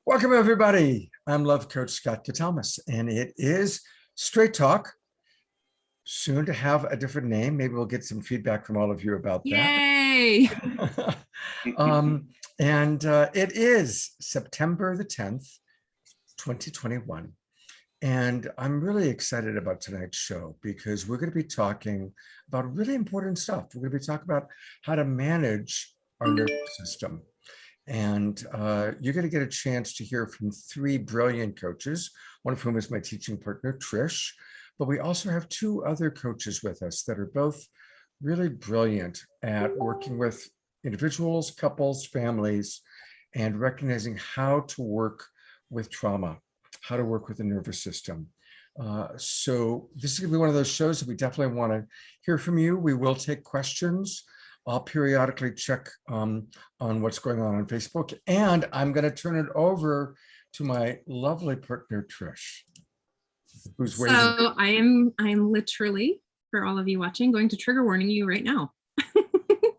Welcome, everybody. I'm Love Coach Scott Thomas, and it is Straight Talk. Soon to have a different name. Maybe we'll get some feedback from all of you about that. Yay! It is September the 10th, 2021. And I'm really excited about tonight's show because we're going to be talking about really important stuff. We're going to be talking about how to manage our nervous system. And you're going to get a chance to hear from three brilliant coaches, one of whom is my teaching partner, Trish. But we also have two other coaches with us that are both really brilliant at working with individuals, couples, families, and recognizing how to work with trauma, how to work with the nervous system. So this is going to be one of those shows that we definitely want to hear from you. We will take questions. I'll periodically check on what's going on Facebook, and I'm going to turn it over to my lovely partner, Trish, who's waiting. So I'm literally, for all of you watching, going to trigger warning you right now.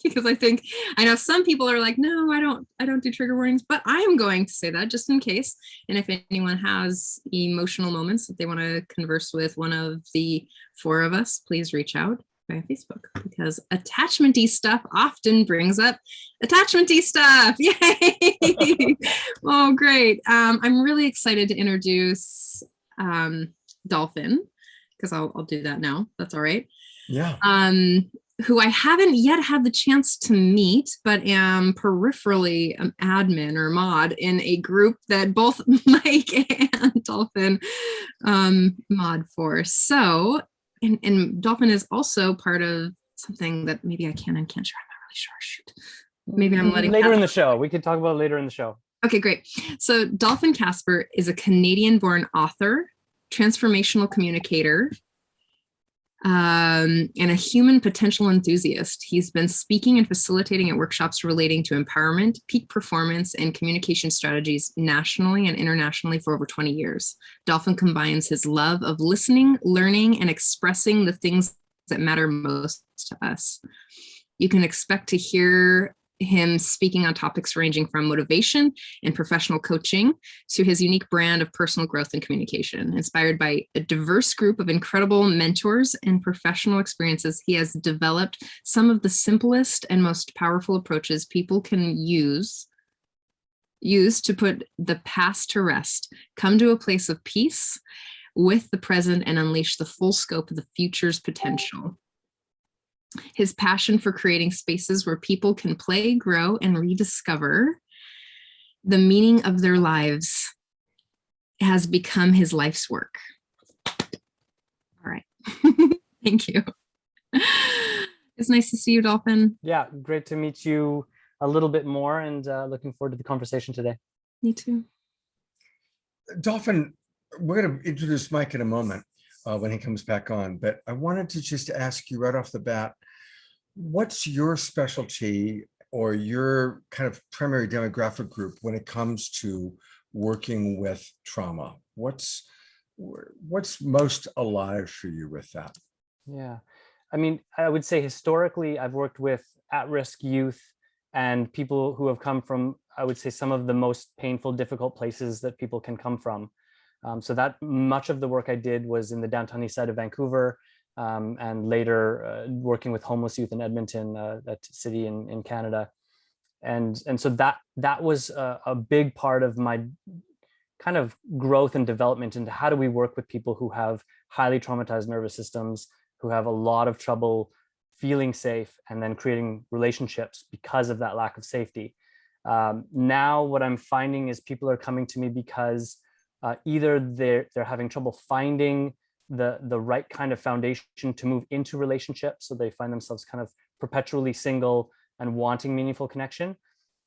Because I know some people are like, no, I don't do trigger warnings, but I am going to say that just in case. And if anyone has emotional moments that they want to converse with one of the four of us, please reach out by Facebook, because attachment-y stuff often brings up attachment-y stuff. Yay! Oh, great. I'm really excited to introduce Dolphin, because I'll do that now. That's all right. Yeah. Who I haven't yet had the chance to meet, but am peripherally an admin or mod in a group that both Mike and Dolphin mod for. So, and Dolphin is also part of something that maybe I can and can't share. I'm not really sure. Shoot. Maybe I'm letting later in the show. We could talk about it later in the show. Okay, great. So Dolphin Kasper is a Canadian-born author, transformational communicator, and a human potential enthusiast. He's been speaking and facilitating at workshops relating to empowerment, peak performance, and communication strategies nationally and internationally for over 20 years. Dolphin combines his love of listening, learning, and expressing the things that matter most to us. You can expect to hear him speaking on topics ranging from motivation and professional coaching to his unique brand of personal growth and communication. Inspired by a diverse group of incredible mentors and professional experiences, he has developed some of the simplest and most powerful approaches people can use to put the past to rest, come to a place of peace with the present, and unleash the full scope of the future's potential. His passion for creating spaces where people can play, grow, and rediscover the meaning of their lives has become his life's work. All right. Thank you. It's nice to see you, Dolphin. Yeah, great to meet you a little bit more, and looking forward to the conversation today. Me too. Dolphin, we're going to introduce Mike in a moment when he comes back on, but I wanted to just ask you right off the bat, what's your specialty or your kind of primary demographic group when it comes to working with trauma? What's most alive for you with that? Yeah, I mean, I would say historically, I've worked with at-risk youth and people who have come from, I would say, some of the most painful, difficult places that people can come from. So that much of the work I did was in the downtown east side of Vancouver, and later working with homeless youth in Edmonton, that city in Canada. And so that was a big part of my kind of growth and development into how do we work with people who have highly traumatized nervous systems, who have a lot of trouble feeling safe and then creating relationships because of that lack of safety. Now what I'm finding is people are coming to me because either they're having trouble finding the right kind of foundation to move into relationships, so they find themselves kind of perpetually single and wanting meaningful connection,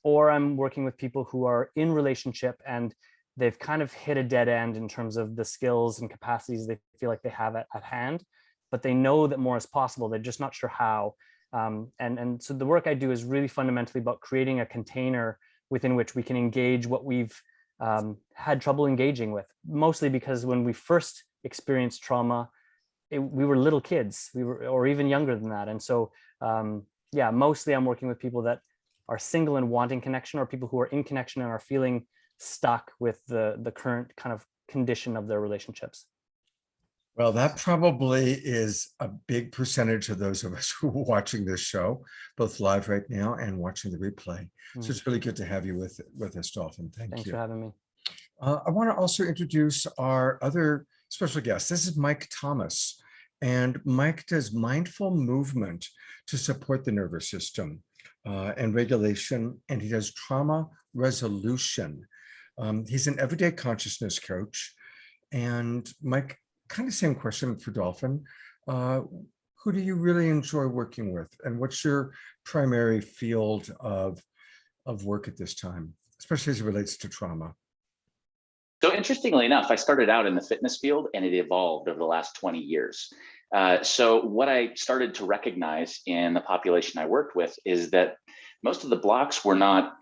or I'm working with people who are in relationship and they've kind of hit a dead end in terms of the skills and capacities they feel like they have at hand, but they know that more is possible. They're just not sure how. And so the work I do is really fundamentally about creating a container within which we can engage what we've had trouble engaging with, mostly because when we first experienced trauma, we were little kids, or even younger than that. And so, yeah, mostly I'm working with people that are single and wanting connection, or people who are in connection and are feeling stuck with the current kind of condition of their relationships. Well, that probably is a big percentage of those of us who are watching this show, both live right now and watching the replay. So it's really good to have you with us, Dolphin. Thanks Thanks you. for having me. I want to also introduce our other special guest. This is Mike Thomas, and Mike does mindful movement to support the nervous system and regulation, and he does trauma resolution. He's an everyday consciousness coach. And Mike, kind of same question for Dolphin. Who do you really enjoy working with, and what's your primary field of work at this time, especially as it relates to trauma? So interestingly enough, I started out in the fitness field and it evolved over the last 20 years. So what I started to recognize in the population I worked with is that most of the blocks were not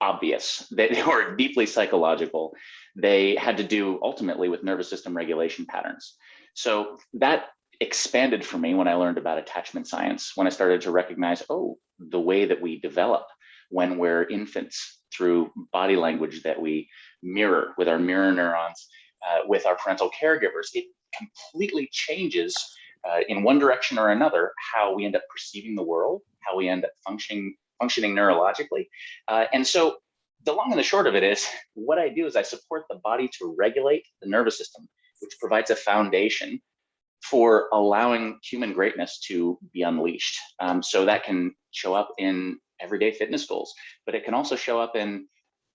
obvious. They were deeply psychological. They had to do ultimately with nervous system regulation patterns. So that expanded for me when I learned about attachment science, when I started to recognize, oh, the way that we develop when we're infants through body language that we mirror with our mirror neurons, with our parental caregivers, it completely changes in one direction or another how we end up perceiving the world, how we end up functioning neurologically. And so the long and the short of it is, what I do is I support the body to regulate the nervous system, which provides a foundation for allowing human greatness to be unleashed. So that can show up in everyday fitness goals, but it can also show up in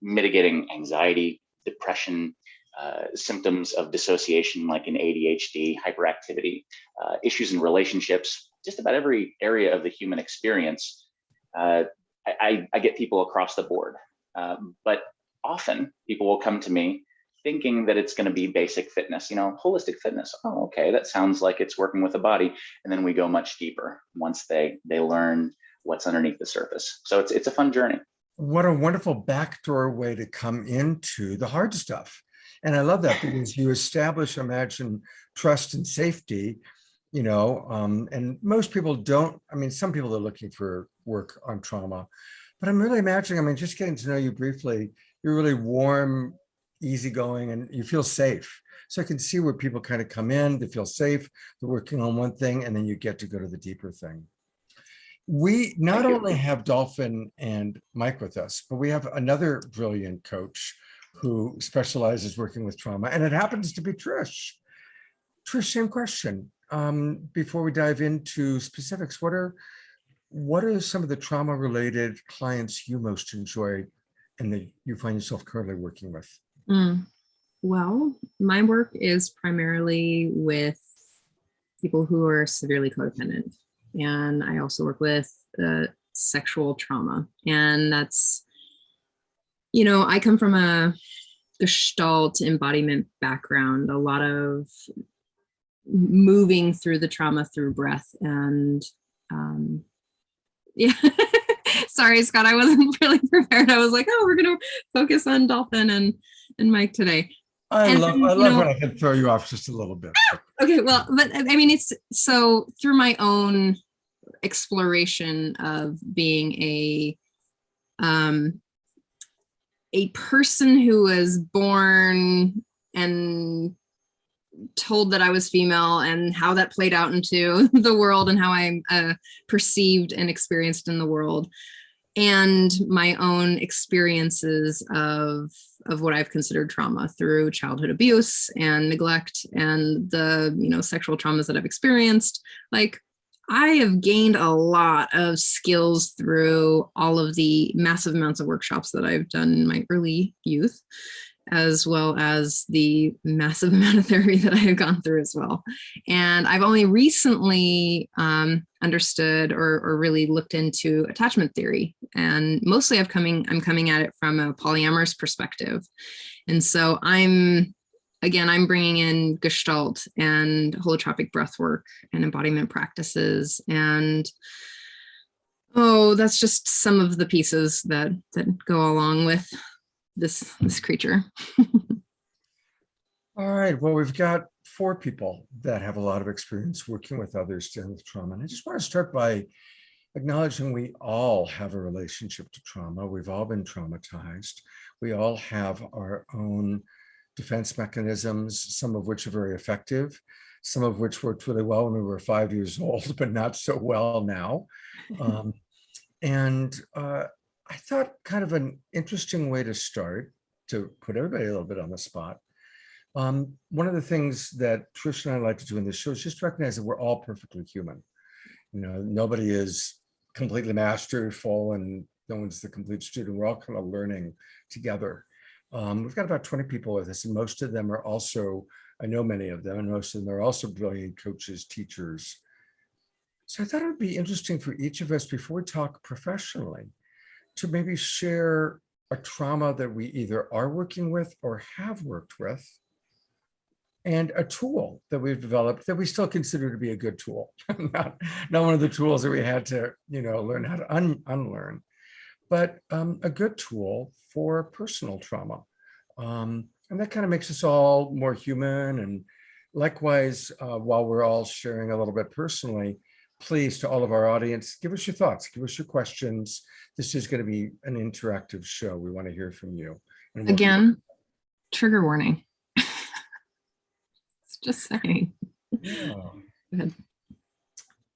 mitigating anxiety, depression, symptoms of dissociation like in ADHD, hyperactivity, issues in relationships, just about every area of the human experience. I get people across the board, but often people will come to me thinking that it's going to be basic fitness, holistic fitness. Oh, okay, that sounds like it's working with the body. And then we go much deeper once they learn what's underneath the surface. So it's a fun journey. What a wonderful backdoor way to come into the hard stuff. And I love that because you establish, imagine, trust and safety, and most people don't. I mean, some people are looking for work on trauma, but I'm really imagining, just getting to know you briefly, you're really warm, easygoing, and you feel safe. So I can see where people kind of come in, they feel safe, they're working on one thing, and then you get to go to the deeper thing. We not only have Dolphin and Mike with us, but we have another brilliant coach who specializes working with trauma, and it happens to be Trish. Trish, same question. Before we dive into specifics, what are some of the trauma-related clients you most enjoy and that you find yourself currently working with? Well, my work is primarily with people who are severely codependent. And I also work with sexual trauma. And that's, I come from a Gestalt embodiment background, a lot of moving through the trauma through breath. And yeah, sorry, Scott, I wasn't really prepared. I was like, oh, we're going to focus on Dolphin and Mike today. I love when I can throw you off just a little bit. Okay, well, but it's so through my own exploration of being a person who was born and told that I was female, and how that played out into the world and how I'm perceived and experienced in the world, and my own experiences of what I've considered trauma through childhood abuse and neglect and the sexual traumas that I've experienced. Like, I have gained a lot of skills through all of the massive amounts of workshops that I've done in my early youth, as well as the massive amount of therapy that I have gone through as well. And I've only recently understood or really looked into attachment theory. And mostly I'm coming at it from a polyamorous perspective. And so I'm bringing in Gestalt and holotropic breath work and embodiment practices. And that's just some of the pieces that go along with this creature. All right. Well, we've got 4 people that have a lot of experience working with others dealing with trauma. And I just want to start by acknowledging we all have a relationship to trauma. We've all been traumatized. We all have our own defense mechanisms, some of which are very effective, some of which worked really well when we were 5 years old, but not so well now. And I thought kind of an interesting way to start, to put everybody a little bit on the spot. One of the things that Trish and I like to do in this show is just recognize that we're all perfectly human. You know, nobody is completely masterful and no one's the complete student. We're all kind of learning together. We've got about 20 people with us, and most of them are also, I know many of them, and most of them are also brilliant coaches, teachers. So I thought it would be interesting for each of us, before we talk professionally, to maybe share a trauma that we either are working with or have worked with, and a tool that we've developed that we still consider to be a good tool, not one of the tools that we had to, learn how to unlearn, but a good tool for personal trauma. And that kind of makes us all more human. And likewise, while we're all sharing a little bit personally, please, to all of our audience, give us your thoughts, give us your questions. This is going to be an interactive show. We want to hear from you. And Again, trigger warning. Just saying. Yeah. Go ahead.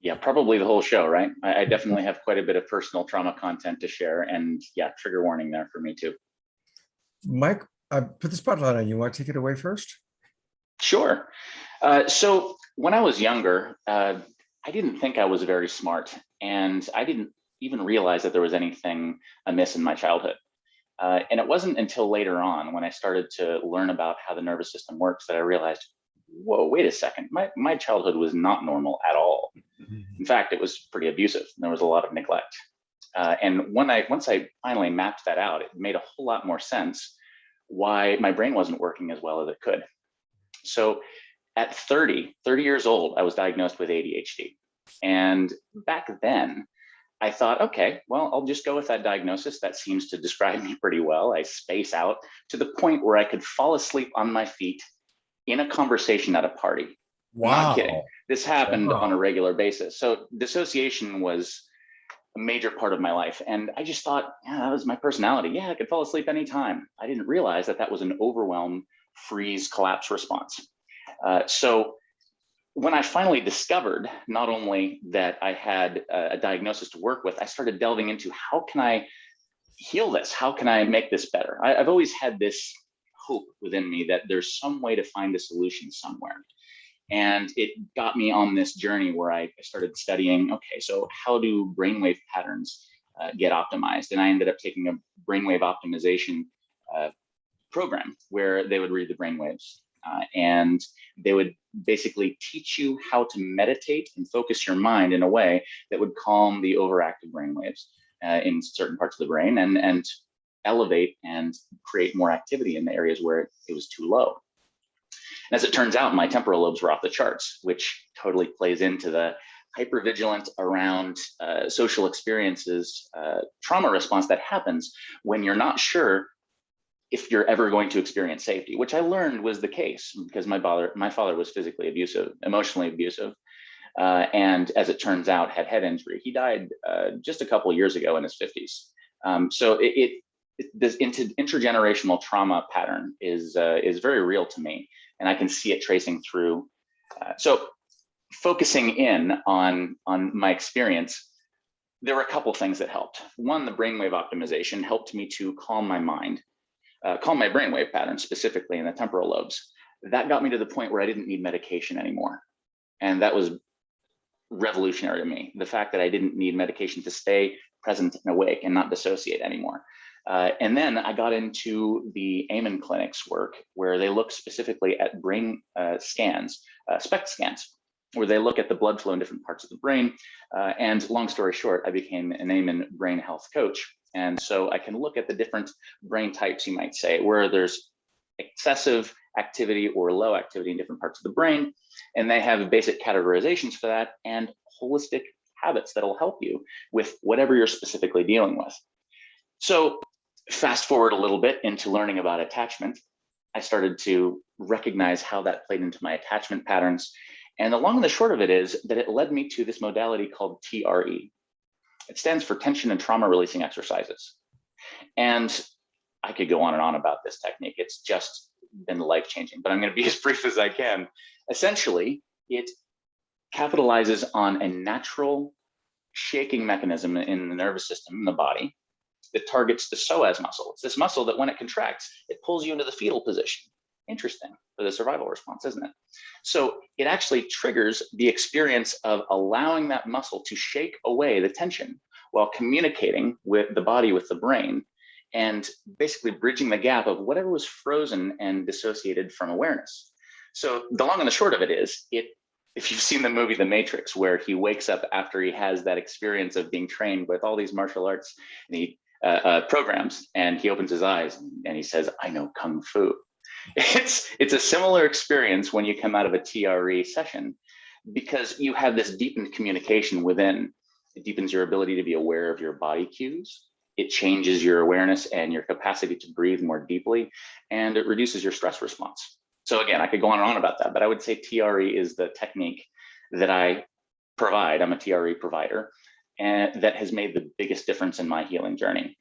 Yeah, probably the whole show, right? I definitely have quite a bit of personal trauma content to share, and yeah, trigger warning there for me too. Mike, I put the spotlight on you. Want to take it away first? Sure. So when I was younger, I didn't think I was very smart, and I didn't even realize that there was anything amiss in my childhood. And it wasn't until later on, when I started to learn about how the nervous system works, that I realized, whoa, wait a second, my childhood was not normal at all. In fact, it was pretty abusive. There was a lot of neglect. And once I finally mapped that out, it made a whole lot more sense why my brain wasn't working as well as it could. So at 30 years old, I was diagnosed with ADHD. And back then, I thought, okay, well, I'll just go with that diagnosis. That seems to describe me pretty well. I space out to the point where I could fall asleep on my feet in a conversation at a party. Wow. Not kidding. This happened Wow. on a regular basis. So dissociation was a major part of my life. And I just thought, yeah, that was my personality. Yeah, I could fall asleep anytime. I didn't realize that that was an overwhelm, freeze, collapse response. So when I finally discovered not only that I had a diagnosis to work with, I started delving into, how can I heal this? How can I make this better? I've always had this hope within me that there's some way to find a solution somewhere. And it got me on this journey where I started studying, okay, so how do brainwave patterns get optimized? And I ended up taking a brainwave optimization program where they would read the brainwaves. And they would basically teach you how to meditate and focus your mind in a way that would calm the overactive brainwaves in certain parts of the brain, and elevate and create more activity in the areas where it was too low. And as it turns out, my temporal lobes were off the charts, which totally plays into the hypervigilant around social experiences, trauma response that happens when you're not sure if you're ever going to experience safety, which I learned was the case because my father was physically abusive, emotionally abusive, and as it turns out, had head injury. He died just a couple of years ago in his 50s. So this intergenerational trauma pattern is very real to me, and I can see it tracing through. So focusing in on my experience, there were a couple things that helped. One, the brainwave optimization helped me to calm my mind. Calm my brainwave pattern, specifically in the temporal lobes. That got me to the point where I didn't need medication anymore. And that was revolutionary to me. The fact that I didn't need medication to stay present and awake and not dissociate anymore. And then I got into the Amen Clinic's work, where they look specifically at brain scans, SPECT scans, where they look at the blood flow in different parts of the brain. And long story short, I became an Amen brain health coach. And so I can look at the different brain types, you might say, where there's excessive activity or low activity in different parts of the brain. And they have basic categorizations for that and holistic habits that'll help you with whatever you're specifically dealing with. So fast forward a little bit into learning about attachment. I started to recognize how that played into my attachment patterns. And the long and the short of it is that it led me to this modality called TRE. It stands for tension and trauma releasing exercises. And I could go on and on about this technique. It's just been life-changing, but I'm going to be as brief as I can. Essentially, it capitalizes on a natural shaking mechanism in the nervous system in the body that targets the psoas muscle. It's this muscle that when it contracts, it pulls you into the fetal position. Interesting for the survival response, isn't it? So it actually triggers the experience of allowing that muscle to shake away the tension while communicating with the body, with the brain, and basically bridging the gap of whatever was frozen and dissociated from awareness. So the long and the short of it is, if you've seen the movie The Matrix, where he wakes up after he has that experience of being trained with all these martial arts and he programs, and he opens his eyes and he says, "I know Kung Fu." It's a similar experience when you come out of a TRE session, because you have this deepened communication within. It deepens your ability to be aware of your body cues. It changes your awareness and your capacity to breathe more deeply, and it reduces your stress response. So again, I could go on and on about that, but I would say TRE is the technique that I provide. I'm a TRE provider, and that has made the biggest difference in my healing journey.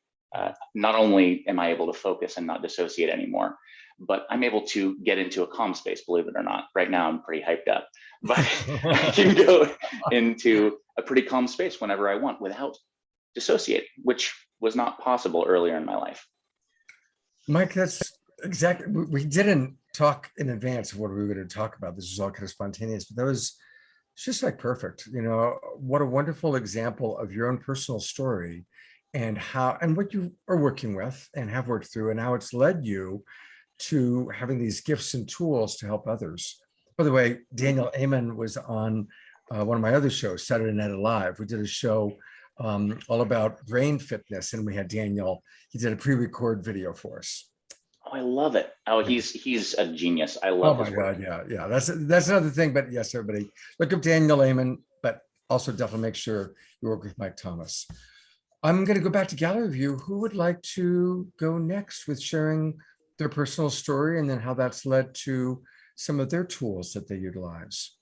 Not only am I able to focus and not dissociate anymore, but I'm able to get into a calm space, believe it or not. Right now, I'm pretty hyped up, but I can go into a pretty calm space whenever I want without dissociating, which was not possible earlier in my life. Mike, that's exactly, we didn't talk in advance of what we were going to talk about. This was all kind of spontaneous, but that was just like perfect. You know, what a wonderful example of your own personal story and how, and what you are working with and have worked through, and how it's led you to having these gifts and tools to help others. By the way, Daniel Amen was on one of my other shows, Saturday Night Live. We did a show all about brain fitness, and we had Daniel. He did a pre-record video for us. Oh, I love it. Oh, he's a genius. I love his work. Oh my God, yeah. That's another thing. But yes, everybody, look up Daniel Amen, but also definitely make sure you work with Mike Thomas. I'm going to go back to gallery view. Who would like to go next with sharing their personal story and then how that's led to some of their tools that they utilize?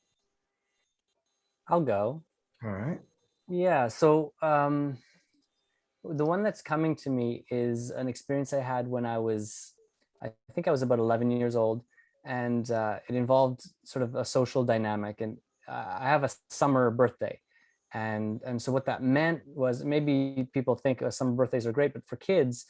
I'll go. All right. Yeah. So the one that's coming to me is an experience I had when I think I was about 11 years old, and it involved sort of a social dynamic. And I have a summer birthday. And so what that meant was, maybe people think summer birthdays are great, but for kids,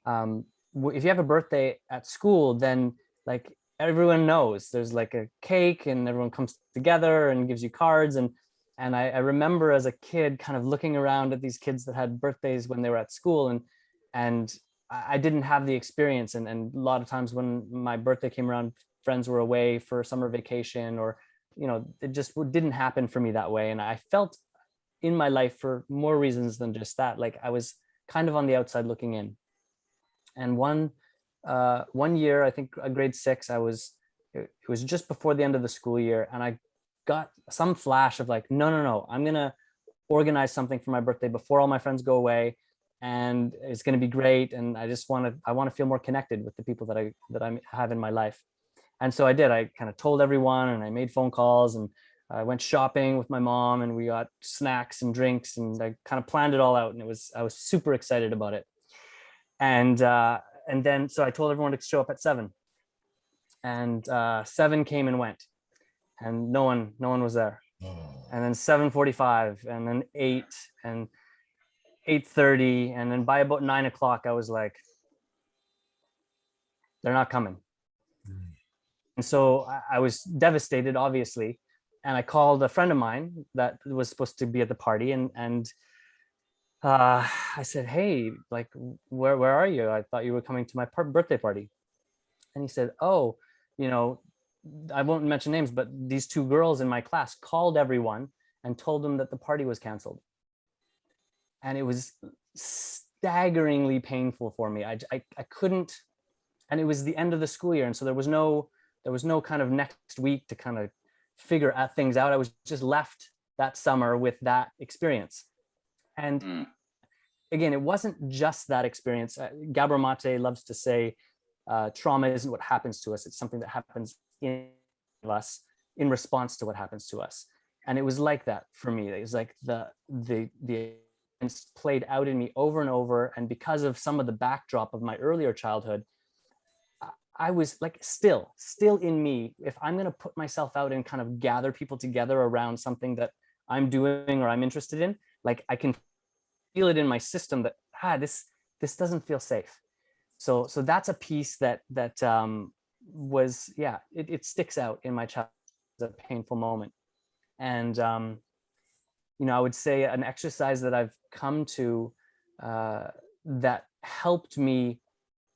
if you have a birthday at school, then like everyone knows there's like a cake and everyone comes together and gives you cards. And I remember as a kid kind of looking around at these kids that had birthdays when they were at school, and I didn't have the experience. And a lot of times when my birthday came around, friends were away for summer vacation, or, you know, it just didn't happen for me that way. And I felt in my life, for more reasons than just that, like I was kind of on the outside looking in. And one year, I think grade 6, it was just before the end of the school year, and I got some flash of like, no, I'm gonna organize something for my birthday before all my friends go away, and it's gonna be great. And I want to feel more connected with the people that I have in my life. And so I did. I kind of told everyone, and I made phone calls, and I went shopping with my mom, and we got snacks and drinks, and I kind of planned it all out. And I was super excited about it. And then, so I told everyone to show up at 7, and 7 came and went, and no one was there. And then 7:45, and then 8, and 8:30. And then by about 9 o'clock, I was like, they're not coming. And so I was devastated, obviously. And I called a friend of mine that was supposed to be at the party, and I said, "Hey, like, where are you? I thought you were coming to my birthday party." And he said, "Oh, you know, I won't mention names, but these 2 girls in my class called everyone and told them that the party was canceled." And it was staggeringly painful for me. I couldn't, and it was the end of the school year, and so there was no kind of next week to kind of figure things out. I was just left that summer with that experience. And again, it wasn't just that experience. Gabor Mate loves to say, trauma isn't what happens to us. It's something that happens in us in response to what happens to us. And it was like that for me. It was like the played out in me over and over. And because of some of the backdrop of my earlier childhood, I was like, still in me, if I'm going to put myself out and kind of gather people together around something that I'm doing or I'm interested in, like I can feel it in my system that, this doesn't feel safe. So that's a piece that was, yeah, it sticks out in my childhood as a painful moment. And, I would say an exercise that I've come to that helped me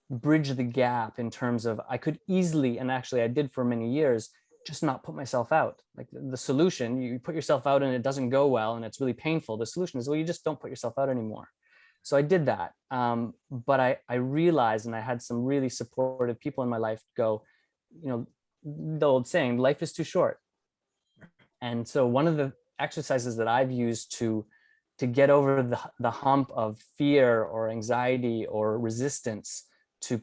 bridge the gap in terms of, I could easily, and actually I did for many years, just not put myself out. Like the solution, you put yourself out and it doesn't go well and it's really painful. The solution is, well, you just don't put yourself out anymore. So I did that. But I realized, and I had some really supportive people in my life go, the old saying, life is too short. And so one of the exercises that I've used to get over the hump of fear or anxiety or resistance to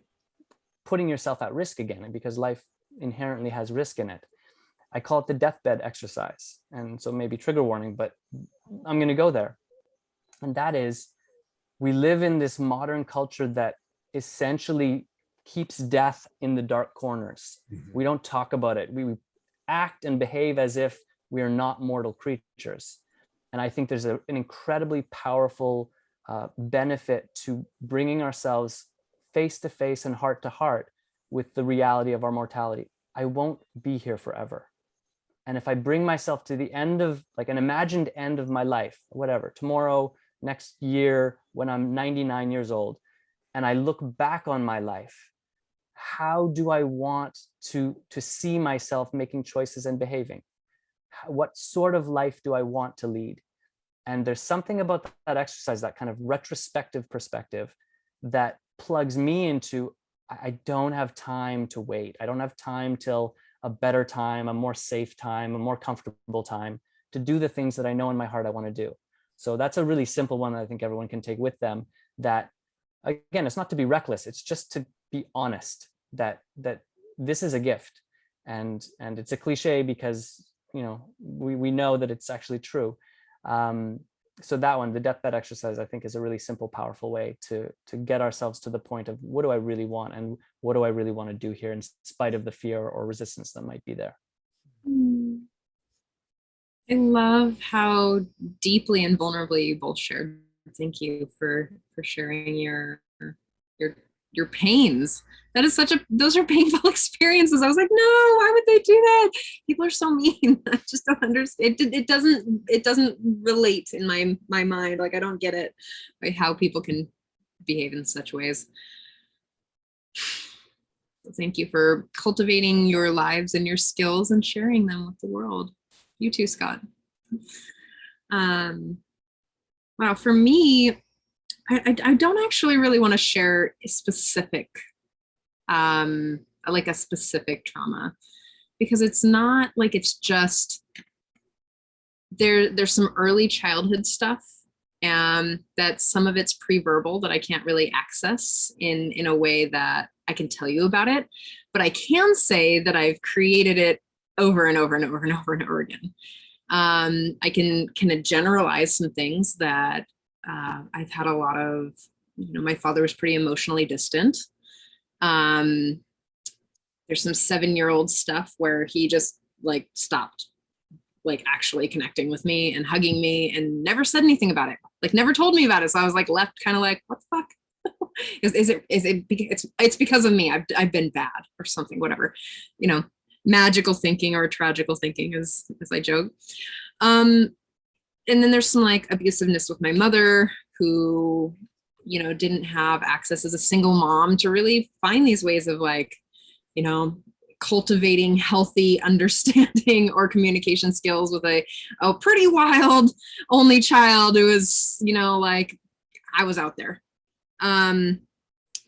putting yourself at risk again, and because life inherently has risk in it, I call it the deathbed exercise. And so maybe trigger warning, but I'm going to go there. And that is, we live in this modern culture that essentially keeps death in the dark corners. We don't talk about it. We act and behave as if we are not mortal creatures. And I think there's an incredibly powerful benefit to bringing ourselves face to face and heart to heart with the reality of our mortality. I won't be here forever. And if I bring myself to the end of, like, an imagined end of my life, whatever, tomorrow, next year, when I'm 99 years old, and I look back on my life, how do I want to see myself making choices and behaving? What sort of life do I want to lead? And there's something about that exercise, that kind of retrospective perspective, that plugs me into, I don't have time to wait. I don't have time till a better time, a more safe time, a more comfortable time to do the things that I know in my heart I want to do. So that's a really simple one that I think everyone can take with them, that, again, it's not to be reckless. It's just to be honest that this is a gift. And it's a cliche because, we know that it's actually true. So that one, the deathbed exercise, I think is a really simple, powerful way to get ourselves to the point of, what do I really want? And what do I really want to do here, in spite of the fear or resistance that might be there? I love how deeply and vulnerably you both shared. Thank you for sharing your pains. That is those are painful experiences. I was like, no, why would they do that? People are so mean. I just don't understand. It doesn't relate in my mind. Like, I don't get it, like, how people can behave in such ways. So thank you for cultivating your lives and your skills and sharing them with the world. You too, Scott. Wow, for me, I don't actually really want to share a specific, like a specific trauma, because it's not like, it's just, there's some early childhood stuff, and that some of it's pre-verbal that I can't really access in a way that I can tell you about it, but I can say that I've created it over and over and over and over and over again. I can kind of generalize some things that I've had a lot of, my father was pretty emotionally distant. There's some 7-year-old stuff where he just like stopped like actually connecting with me and hugging me and never said anything about it, like never told me about it. So I was like left kind of like, what the fuck? It's because of me. I've been bad or something, whatever, magical thinking or tragical thinking, as I joke. And then there's some like abusiveness with my mother, who, didn't have access as a single mom to really find these ways of like, cultivating healthy understanding or communication skills with a pretty wild only child who was, like, I was out there.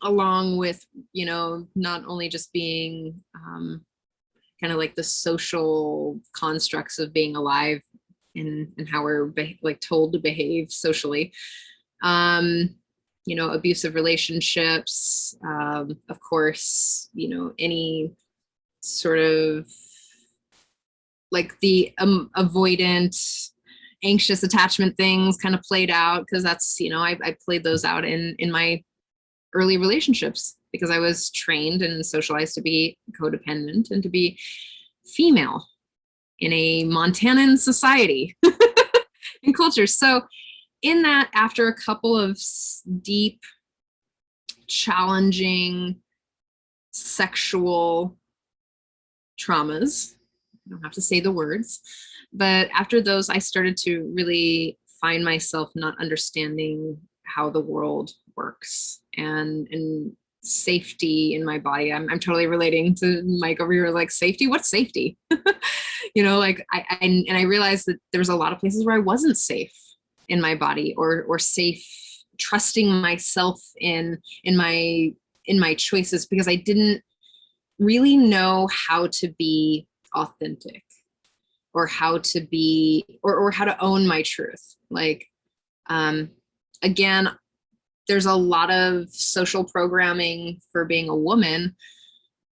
Along with, not only just being kind of like the social constructs of being alive and how we're like told to behave socially, abusive relationships, of course, any sort of like the avoidant, anxious attachment things kind of played out, because that's, I played those out in my early relationships, because I was trained and socialized to be codependent and to be female in a Montanan society and culture. So in that, after a couple of deep, challenging sexual traumas, I don't have to say the words, but after those, I started to really find myself not understanding how the world works and safety in my body. I'm totally relating to Mike over here, like, safety, what's safety? Like I realized that there was a lot of places where I wasn't safe in my body or safe trusting myself in my choices, because I didn't really know how to be authentic or how to be or how to own my truth. Like, again, there's a lot of social programming for being a woman,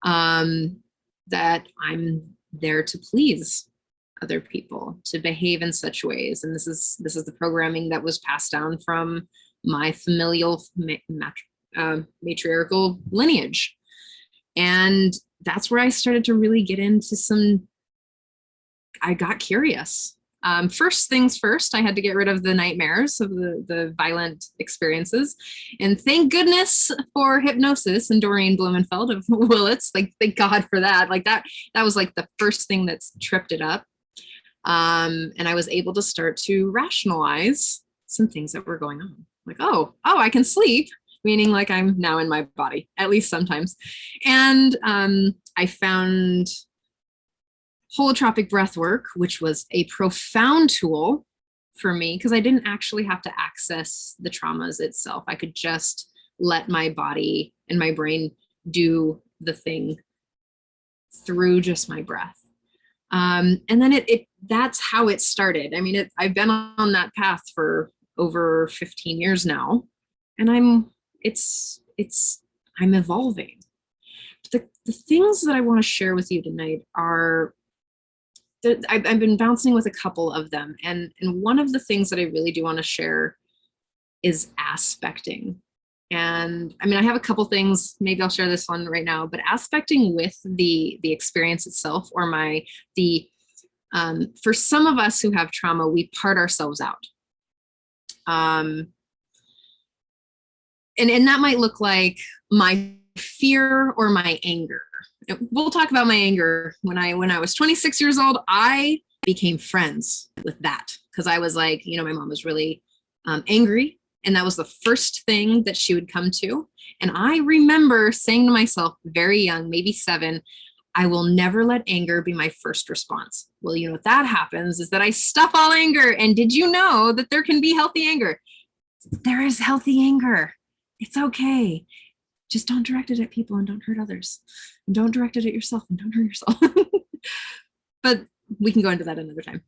that I'm there to please other people, to behave in such ways. And this is the programming that was passed down from my familial matriarchal lineage. And that's where I started to really get into I got curious. First things first, I had to get rid of the nightmares of the violent experiences. And thank goodness for hypnosis and Doreen Blumenfeld of Willits. Like, thank God for that. Like that was like the first thing that's tripped it up. And I was able to start to rationalize some things that were going on. Like, oh, I can sleep, meaning like I'm now in my body, at least sometimes. And I found holotropic breath work, which was a profound tool for me, because I didn't actually have to access the traumas itself. I could just let my body and my brain do the thing through just my breath. And then that's how it started. I mean, I've been on that path for over 15 years now, and I'm evolving. But the things that I want to share with you tonight are that I've been bouncing with a couple of them. And one of the things that I really do want to share is aspecting. And I mean, I have a couple things, maybe I'll share this one right now, but aspecting with the experience itself, or for some of us who have trauma, we part ourselves out. And that might look like my fear or my anger. We'll talk about my anger. When I was 26 years old, I became friends with that, because I was like, my mom was really angry, and that was the first thing that she would come to. And I remember saying to myself, very young, maybe 7, I will never let anger be my first response. Well, what that happens is that I stuff all anger. And did you know that there can be healthy anger? There is healthy anger. It's okay. Just don't direct it at people and don't hurt others. And don't direct it at yourself and don't hurt yourself. But we can go into that another time.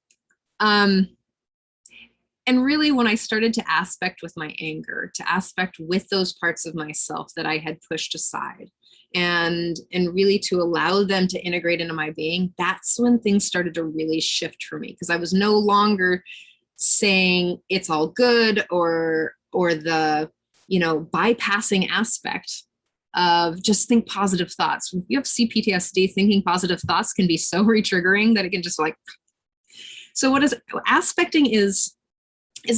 And really, when I started to aspect with my anger, to aspect with those parts of myself that I had pushed aside, and really to allow them to integrate into my being, that's when things started to really shift for me, because I was no longer saying it's all good, or the bypassing aspect of just think positive thoughts. If you have CPTSD, thinking positive thoughts can be so re-triggering that it can just like. So what is aspecting is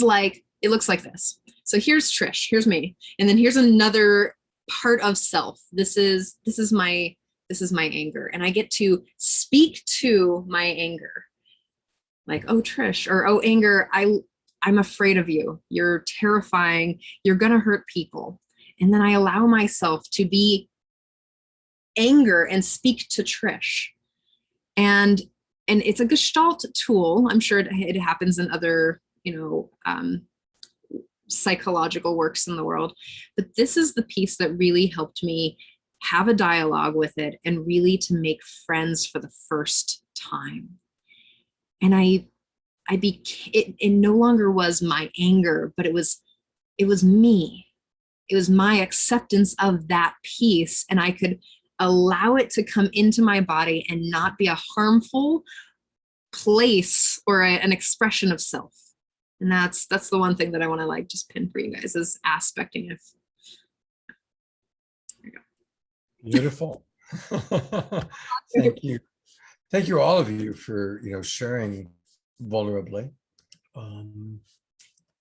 like, it looks like this. So here's Trish, here's me, and then here's another part of self. This is my anger, and I get to speak to my anger, like, oh Trish, or oh anger, I'm afraid of you. You're terrifying. You're gonna hurt people. And then I allow myself to be anger and speak to Trish. And it's a Gestalt tool. I'm sure it happens in other, psychological works in the world. But this is the piece that really helped me have a dialogue with it and really to make friends for the first time. And it no longer was my anger, but it was me. It was my acceptance of that piece, and I could allow it to come into my body and not be a harmful place or an expression of self. And that's the one thing that I want to like just pin for you guys is aspecting it. There you go. Beautiful. Thank you. Thank you, all of you, for sharing vulnerably. I'm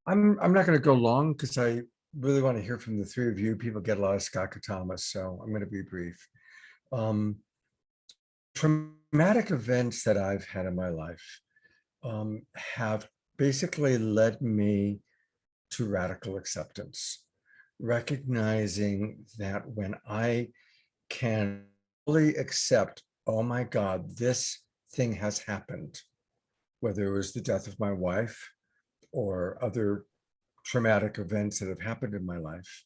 not going to go long because I really want to hear from the three of you. People get a lot of Scott Thomas, so I'm going to be brief. Traumatic events that I've had in my life have basically led me to radical acceptance, recognizing that when I can fully accept, oh my God, this thing has happened, whether it was the death of my wife or other traumatic events that have happened in my life.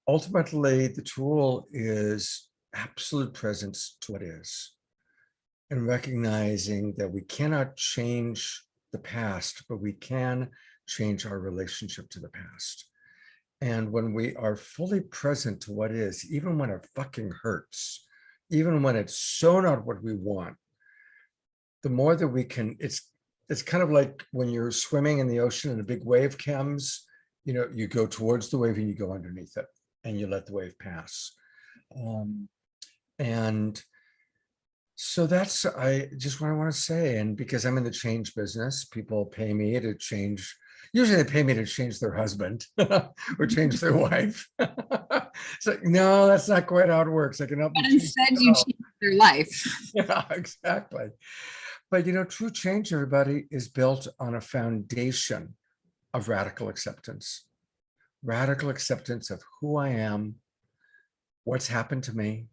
Ultimately, the tool is absolute presence to what is, and recognizing that we cannot change the past, but we can change our relationship to the past. And when we are fully present to what is, even when it fucking hurts, even when it's so not what we want, the more that we can, it's kind of like when you're swimming in the ocean and a big wave comes, you go towards the wave and you go underneath it and you let the wave pass. And so that's just what I want to say. And because I'm in the change business, people pay me to change. Usually they pay me to change their husband or change their wife. So no, that's not quite how it works. I can help. But instead you change their life. Yeah, exactly. But true change, everybody, is built on a foundation of radical acceptance. Radical acceptance of who I am, what's happened to me,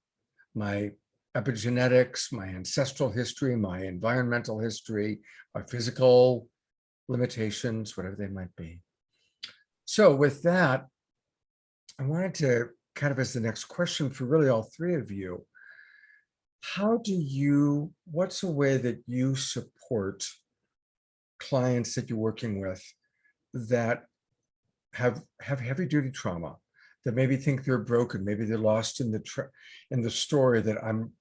my epigenetics, my ancestral history, my environmental history, my physical limitations, whatever they might be. So with that, I wanted to kind of as the next question for really all three of you, what's a way that you support clients that you're working with that have heavy duty trauma, that maybe think they're broken, maybe they're lost in the story that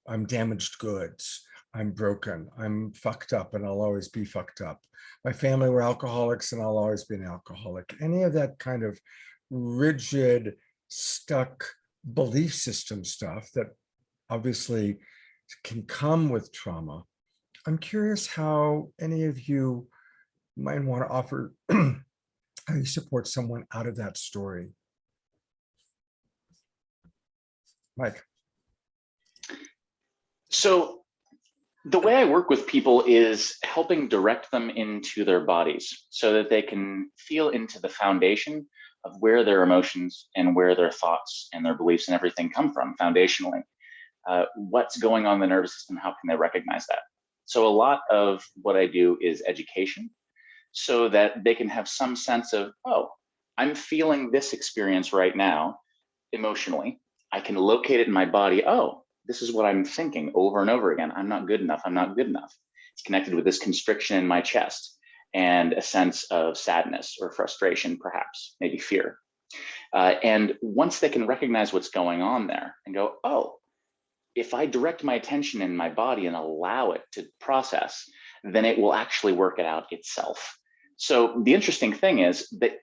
I'm damaged goods, I'm broken, I'm fucked up, and I'll always be fucked up. My family were alcoholics and I'll always be an alcoholic. Any of that kind of rigid, stuck belief system stuff that obviously can come with trauma. I'm curious how any of you might want to offer how you support someone out of that story. Mike. So the way I work with people is helping direct them into their bodies so that they can feel into the foundation of where their emotions and where their thoughts and their beliefs and everything come from foundationally. What's going on in the nervous system? How can they recognize that? So a lot of what I do is education so that they can have some sense of, oh, I'm feeling this experience right now emotionally. I can locate it in my body. Oh, this is what I'm thinking over and over again. I'm not good enough. I'm not good enough. It's connected with this constriction in my chest and a sense of sadness or frustration, perhaps, maybe fear. And once they can recognize what's going on there and go, oh, if I direct my attention in my body and allow it to process, then it will actually work it out itself. So the interesting thing is that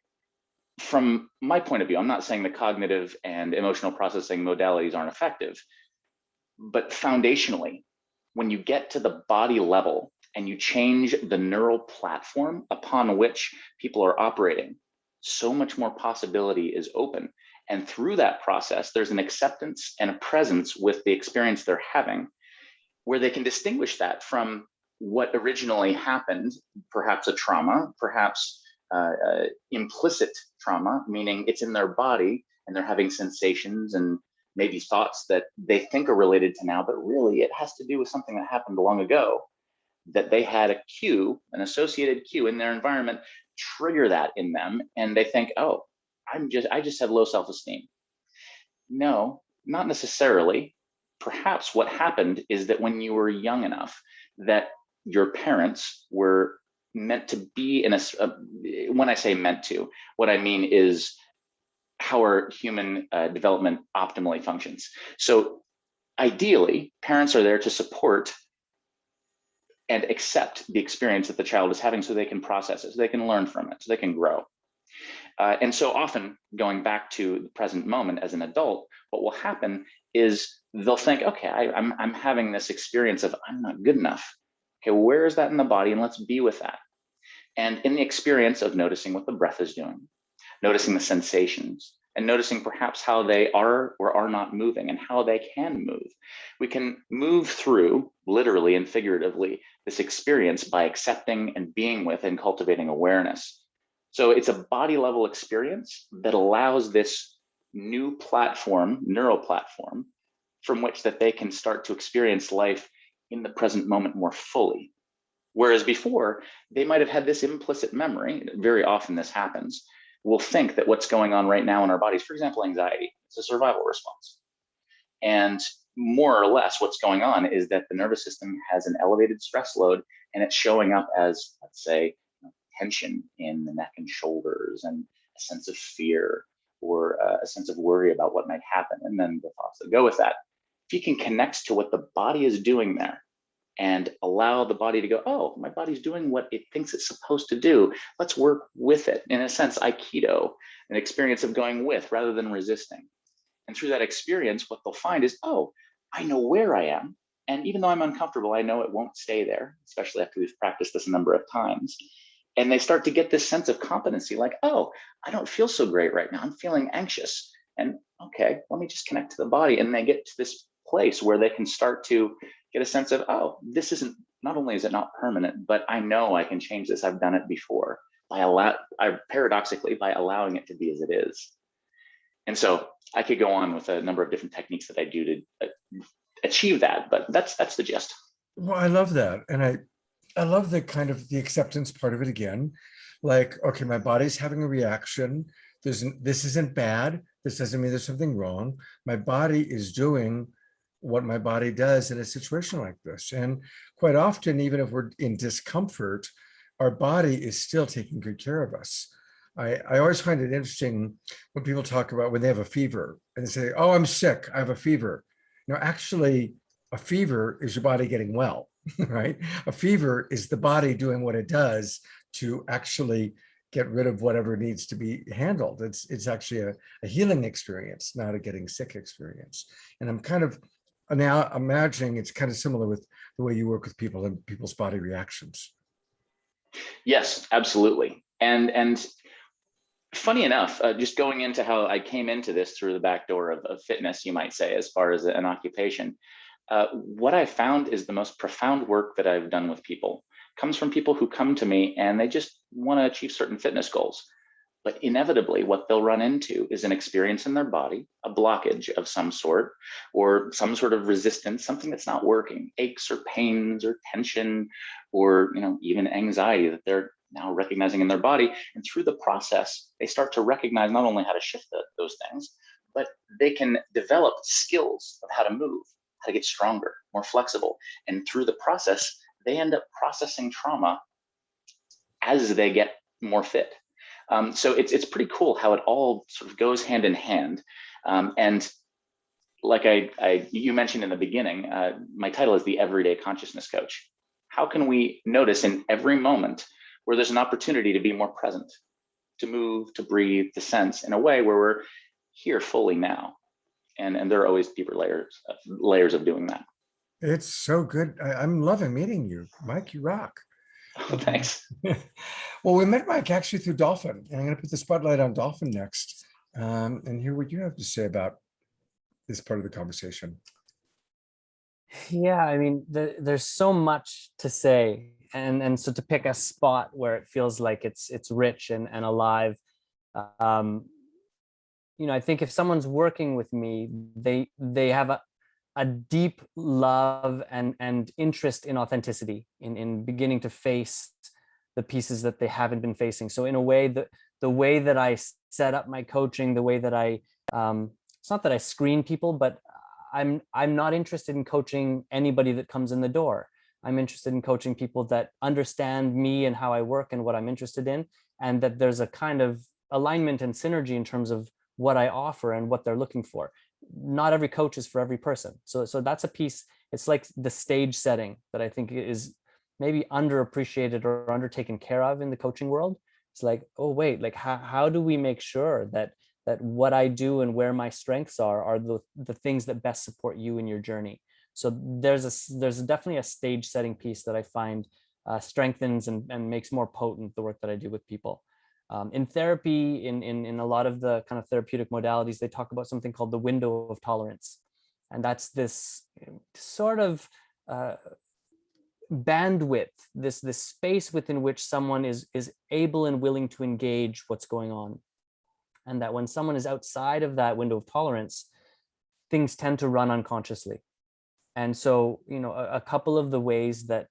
from my point of view, I'm not saying the cognitive and emotional processing modalities aren't effective, but foundationally, when you get to the body level and you change the neural platform upon which people are operating, so much more possibility is open. And through that process, there's an acceptance and a presence with the experience they're having, where they can distinguish that from what originally happened, perhaps a trauma, perhaps implicit trauma, meaning it's in their body and they're having sensations and maybe thoughts that they think are related to now, but really it has to do with something that happened long ago, that they had a cue, an associated cue in their environment, trigger that in them, and they think, oh, I just have low self-esteem. No, not necessarily. Perhaps what happened is that when you were young enough that your parents were meant to be in when I say meant to, what I mean is how our human development optimally functions. So ideally, parents are there to support and accept the experience that the child is having so they can process it, so they can learn from it, so they can grow. And so often, going back to the present moment as an adult, what will happen is they'll think, okay, I'm having this experience of I'm not good enough. Okay, well, where is that in the body? And let's be with that. And in the experience of noticing what the breath is doing, noticing the sensations, and noticing perhaps how they are or are not moving and how they can move, we can move through, literally and figuratively, this experience by accepting and being with and cultivating awareness. So it's a body level experience that allows this new platform, neural platform, from which that they can start to experience life in the present moment more fully. Whereas before, they might have had this implicit memory. Very often this happens. We'll think that what's going on right now in our bodies, for example, anxiety, it's a survival response. And more or less what's going on is that the nervous system has an elevated stress load, and it's showing up as, let's say, tension in the neck and shoulders, and a sense of fear, or a sense of worry about what might happen, and then the thoughts that go with that. If you can connect to what the body is doing there and allow the body to go, oh, my body's doing what it thinks it's supposed to do, let's work with it. In a sense, Aikido, an experience of going with rather than resisting. And through that experience, what they'll find is, oh, I know where I am. And even though I'm uncomfortable, I know it won't stay there, especially after we've practiced this a number of times. And they start to get this sense of competency, like, oh, I don't feel so great right now. I'm feeling anxious. And okay, let me just connect to the body. And they get to this place where they can start to get a sense of, oh, this isn't, not only is it not permanent, but I know I can change this. I've done it before, paradoxically, by allowing it to be as it is. And so I could go on with a number of different techniques that I do to achieve that, but that's the gist. Well, I love that. And I love the kind of the acceptance part of it again. Like, okay, my body's having a reaction. This isn't bad. This doesn't mean there's something wrong. My body is doing what my body does in a situation like this. And quite often, even if we're in discomfort, our body is still taking good care of us. I always find it interesting when people talk about when they have a fever and they say, oh, I'm sick, I have a fever. No, actually, a fever is your body getting well, right? A fever is the body doing what it does to actually get rid of whatever needs to be handled. It's actually a healing experience, not a getting sick experience. And I'm kind of now imagining it's kind of similar with the way you work with people and people's body reactions. Yes, absolutely. And funny enough, just going into how I came into this through the back door of fitness, you might say, as far as an occupation, what I found is the most profound work that I've done with people comes from people who come to me and they just want to achieve certain fitness goals. But inevitably, what they'll run into is an experience in their body, a blockage of some sort, or some sort of resistance, something that's not working, aches or pains or tension, or even anxiety that they're now recognizing in their body. And through the process, they start to recognize not only how to shift those things, but they can develop skills of how to move, how to get stronger, more flexible. And through the process, they end up processing trauma as they get more fit. So it's pretty cool how it all sort of goes hand in hand. And like you mentioned in the beginning, my title is the Everyday Consciousness Coach. How can we notice in every moment where there's an opportunity to be more present, to move, to breathe, to sense in a way where we're here fully now? And there are always deeper layers of doing that. It's so good. I'm loving meeting you, Mike. You rock. Oh, thanks. Well, we met Mike actually through Dolphin, and I'm going to put the spotlight on Dolphin next and hear what you have to say about this part of the conversation. Yeah, I mean, there's so much to say, and so to pick a spot where it feels like it's rich and alive. I think if someone's working with me, they have a deep love and interest in authenticity, in beginning to face the pieces that they haven't been facing. So in a way, the way that I set up my coaching, the way that it's not that I screen people, but I'm not interested in coaching anybody that comes in the door. I'm interested in coaching people that understand me and how I work and what I'm interested in, and that there's a kind of alignment and synergy in terms of what I offer and what they're looking for. Not every coach is for every person. So that's a piece. It's like the stage setting that I think is maybe underappreciated or undertaken care of in the coaching world. It's like, oh wait, like how do we make sure that what I do and where my strengths are the things that best support you in your journey. So there's definitely a stage setting piece that I find strengthens and makes more potent the work that I do with people. In therapy, in a lot of the kind of therapeutic modalities, they talk about something called the window of tolerance. And that's this sort of bandwidth, this space within which someone is able and willing to engage what's going on. And that when someone is outside of that window of tolerance, things tend to run unconsciously. And so, you know, a couple of the ways that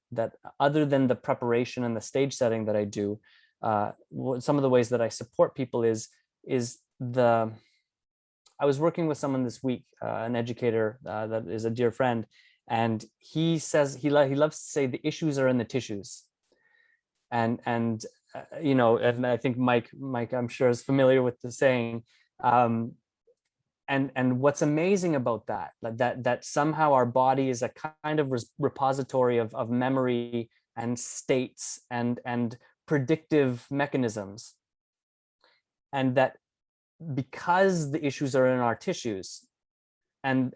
other than the preparation and the stage setting that I do, some of the ways that I support people is I was working with someone this week, an educator that is a dear friend, and he says he loves to say the issues are in the tissues, and you know, and I think Mike I'm sure is familiar with the saying, and what's amazing about that somehow our body is a kind of repository of memory and states and predictive mechanisms, and that because the issues are in our tissues and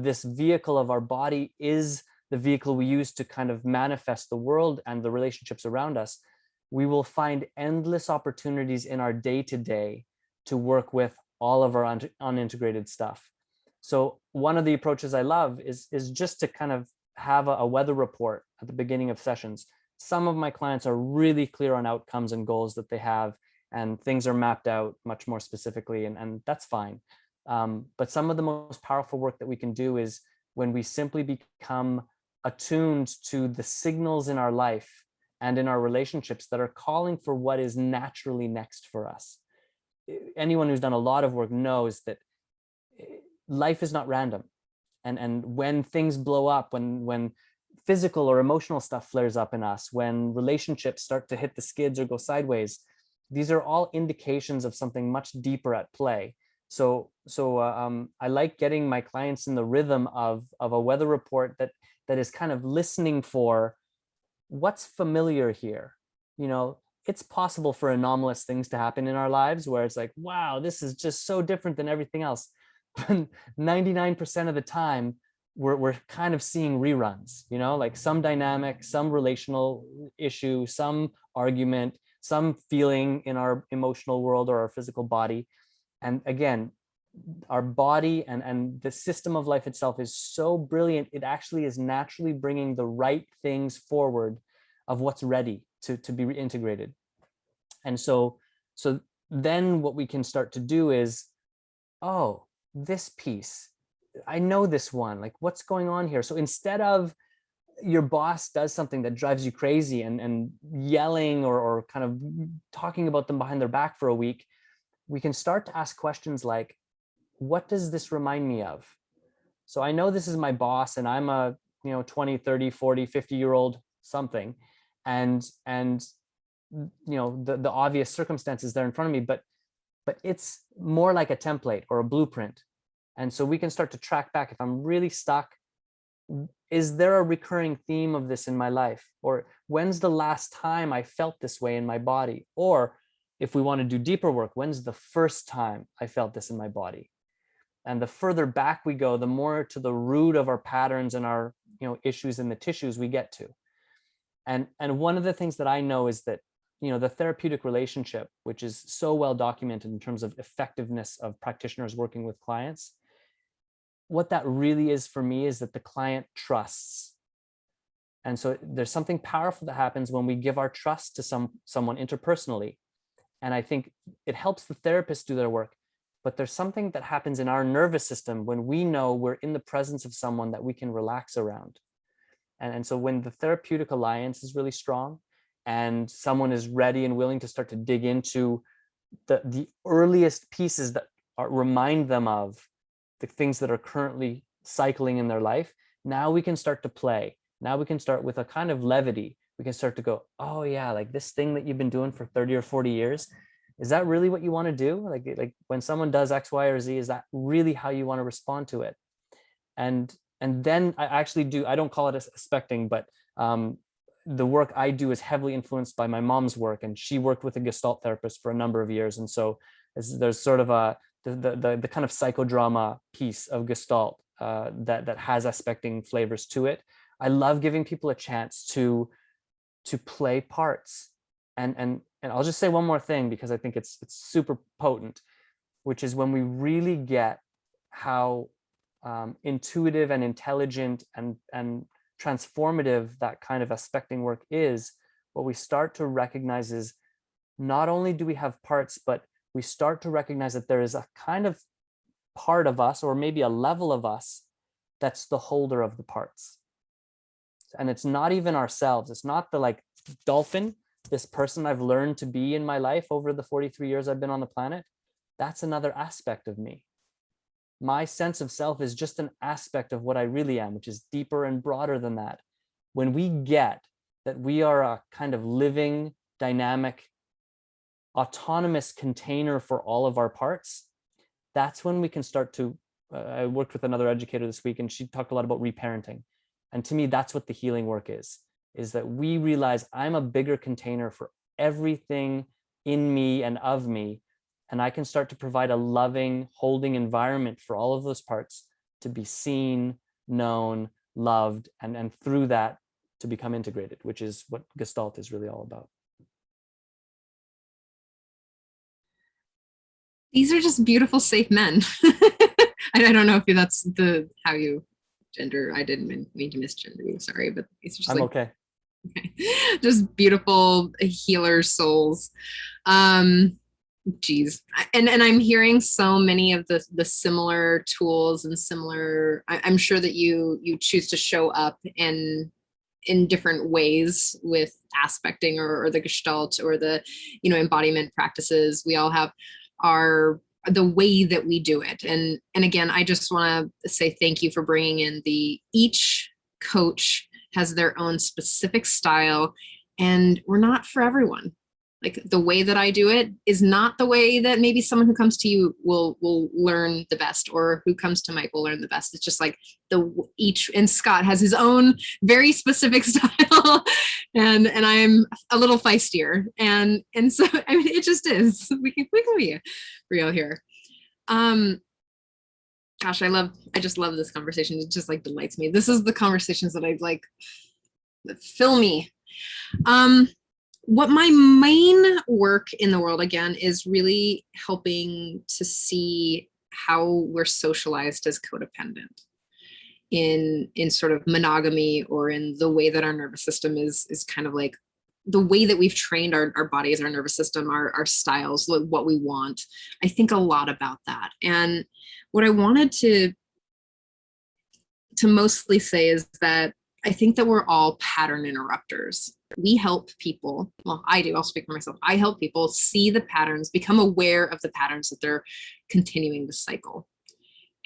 this vehicle of our body is the vehicle we use to kind of manifest the world and the relationships around us, we will find endless opportunities in our day-to-day to work with all of our unintegrated stuff. So one of the approaches I love is just to kind of have a weather report at the beginning of sessions. Some of my clients are really clear on outcomes and goals that they have, and things are mapped out much more specifically, and that's fine. But some of the most powerful work that we can do is when we simply become attuned to the signals in our life and in our relationships that are calling for what is naturally next for us. Anyone who's done a lot of work knows that life is not random. And when things blow up, when physical or emotional stuff flares up in us, when relationships start to hit the skids or go sideways, these are all indications of something much deeper at play. So I like getting my clients in the rhythm of a weather report that is kind of listening for what's familiar here. You know, it's possible for anomalous things to happen in our lives where it's like, wow, this is just so different than everything else. 99% of the time, we're kind of seeing reruns, you know, like some dynamic, some relational issue, some argument, some feeling in our emotional world or our physical body. And again, our body and the system of life itself is so brilliant. It actually is naturally bringing the right things forward of what's ready to be reintegrated. And so then what we can start to do is, oh, this piece, I know this one, like what's going on here? So instead of your boss does something that drives you crazy and yelling or kind of talking about them behind their back for a week, we can start to ask questions like, what does this remind me of? So I know this is my boss and I'm a 20, 30, 40, 50-year-old something. And the obvious circumstances there in front of me, but it's more like a template or a blueprint. And so we can start to track back. If I'm really stuck, is there a recurring theme of this in my life? Or when's the last time I felt this way in my body? Or if we want to do deeper work, when's the first time I felt this in my body? And the further back we go, the more to the root of our patterns and our issues in the tissues we get to. And one of the things that I know is that the therapeutic relationship, which is so well documented in terms of effectiveness of practitioners working with clients, what that really is for me is that the client trusts. And so there's something powerful that happens when we give our trust to someone interpersonally. And I think it helps the therapist do their work. But there's something that happens in our nervous system when we know we're in the presence of someone that we can relax around. And so when the therapeutic alliance is really strong and someone is ready and willing to start to dig into the earliest pieces that remind them of the things that are currently cycling in their life, now we can start to play. Now we can start with a kind of levity. We can start to go, oh yeah, like this thing that you've been doing for 30 or 40 years, is that really what you want to do? Like when someone does X, Y, or Z, is that really how you want to respond to it? And then I actually do, I don't call it a expecting, but the work I do is heavily influenced by my mom's work, and she worked with a Gestalt therapist for a number of years. And so there's sort of the kind of psychodrama piece of Gestalt that has aspecting flavors to it. I love giving people a chance to play parts. And I'll just say one more thing, because I think it's super potent, which is when we really get how intuitive and intelligent and transformative that kind of aspecting work is, what we start to recognize is not only do we have parts, but we start to recognize that there is a kind of part of us, or maybe a level of us, that's the holder of the parts. And it's not even ourselves. It's not the like Dolphin, this person I've learned to be in my life over the 43 years I've been on the planet. That's another aspect of me. My sense of self is just an aspect of what I really am, which is deeper and broader than that. When we get that we are a kind of living, dynamic, autonomous container for all of our parts, that's when we can start to, I worked with another educator this week, and she talked a lot about reparenting. And to me, that's what the healing work is that we realize I'm a bigger container for everything in me and of me. And I can start to provide a loving, holding environment for all of those parts to be seen, known, loved, and through that to become integrated, which is what Gestalt is really all about. These are just beautiful, safe men. I don't know if that's how you gender. I didn't mean to misgender you. Sorry, but these are just I'm okay. Just beautiful healer souls. Geez. And I'm hearing so many of the similar tools and similar, I'm sure that you choose to show up in different ways with aspecting or the Gestalt or the, embodiment practices. We all have the way that we do it. And again, I just want to say thank you for bringing in each coach has their own specific style, and we're not for everyone. Like the way that I do it is not the way that maybe someone who comes to you will learn the best, or who comes to Mike will learn the best. It's just like and Scott has his own very specific style, and I'm a little feistier, and so I mean it just is. We can be real here. Gosh, I just love this conversation. It just like delights me. This is the conversations that I like that fill me. What my main work in the world, again, is really helping to see how we're socialized as codependent in sort of monogamy, or in the way that our nervous system is kind of like the way that we've trained our bodies, our nervous system, our styles, what we want. I think a lot about that. And what I wanted to mostly say is that I think that we're all pattern interrupters. We help people, well, I do, I'll speak for myself. I help people see the patterns, become aware of the patterns that they're continuing to cycle.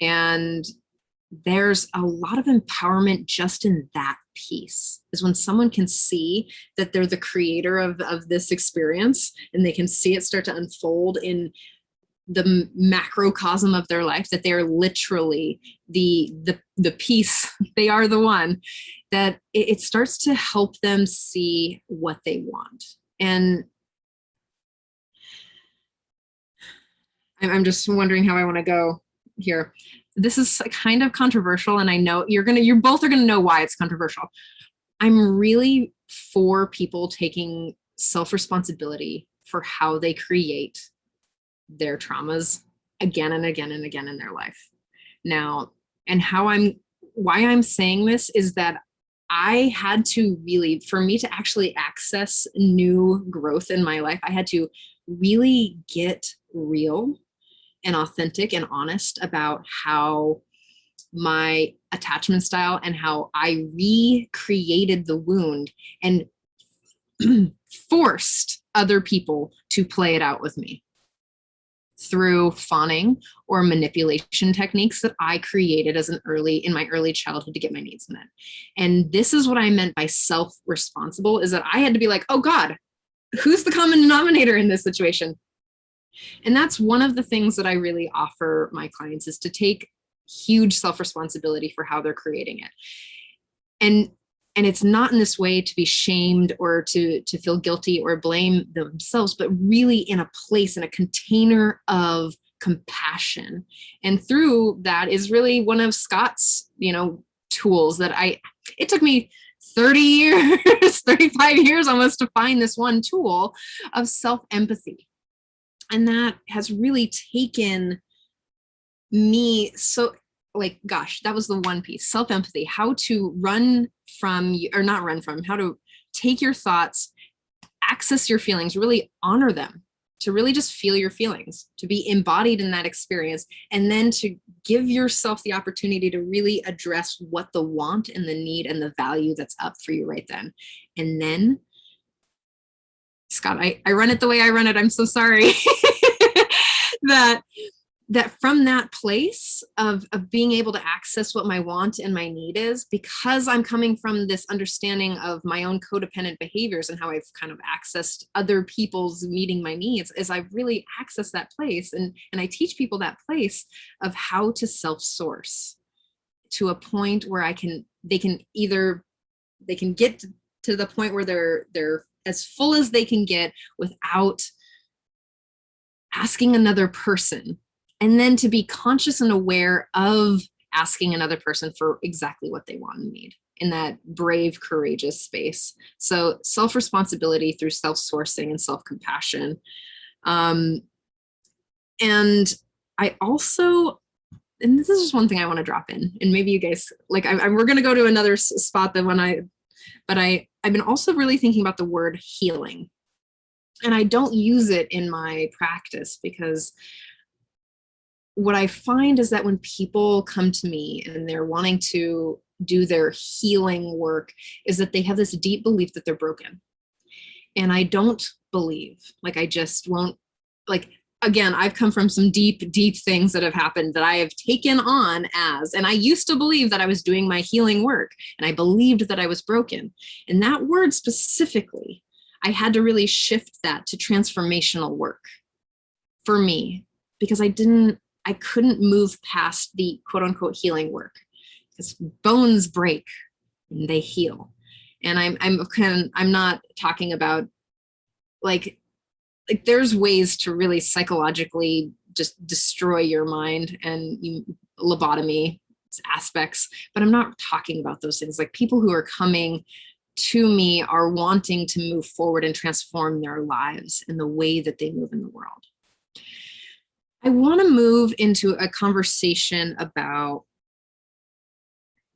And there's a lot of empowerment just in that piece, is when someone can see that they're the creator of this experience, and they can see it start to unfold in the macrocosm of their life, that they're literally the piece, they are the one, that it starts to help them see what they want. And I'm just wondering how I want to go here. This is kind of controversial, and I know you're both are gonna know why it's controversial. I'm really for people taking self-responsibility for how they create their traumas again and again and again in their life. Now, and why I'm saying this is that I had to really, for me to actually access new growth in my life, I had to really get real and authentic and honest about how my attachment style and how I recreated the wound and forced other people to play it out with me through fawning or manipulation techniques that I created in my early childhood to get my needs met. And this is what I meant by self-responsible, is that I had to be like, oh God, who's the common denominator in this situation? And that's one of the things that I really offer my clients, is to take huge self-responsibility for how they're creating it. it's not in this way to be shamed or to feel guilty or blame themselves, but really in a place, in a container of compassion. And through that is really one of Scott's, tools that it took me 30 years, 35 years almost to find this one tool of self-empathy. And that has really taken me so, like, gosh, that was the one piece, self-empathy, how to how to take your thoughts, access your feelings, really honor them, to really just feel your feelings, to be embodied in that experience, and then to give yourself the opportunity to really address what the want and the need and the value that's up for you right then. And then, Scott, I run it the way I run it. I'm so sorry. that from that place of being able to access what my want and my need is, because I'm coming from this understanding of my own codependent behaviors and how I've kind of accessed other people's meeting my needs, is I've really accessed that place. And I teach people that place of how to self-source to a point where they can get to the point where they're as full as they can get without asking another person. And then to be conscious and aware of asking another person for exactly what they want and need in that brave, courageous space. So self-responsibility through self-sourcing and self-compassion. And I also, and this is just one thing I want to drop in, and maybe you guys, like, we're going to go to another spot that I've been also really thinking about the word healing. And I don't use it in my practice because what I find is that when people come to me and they're wanting to do their healing work, is that they have this deep belief that they're broken. And I don't believe, like, I just won't, like, again, I've come from some deep, deep things that have happened that I have taken on as, and I used to believe that I was doing my healing work and I believed that I was broken. And that word specifically, I had to really shift that to transformational work for me, because I couldn't move past the quote unquote healing work, because bones break and they heal. And I'm not talking about like there's ways to really psychologically just destroy your mind and lobotomy aspects, but I'm not talking about those things. Like, people who are coming to me are wanting to move forward and transform their lives and the way that they move in the world. I want to move into a conversation about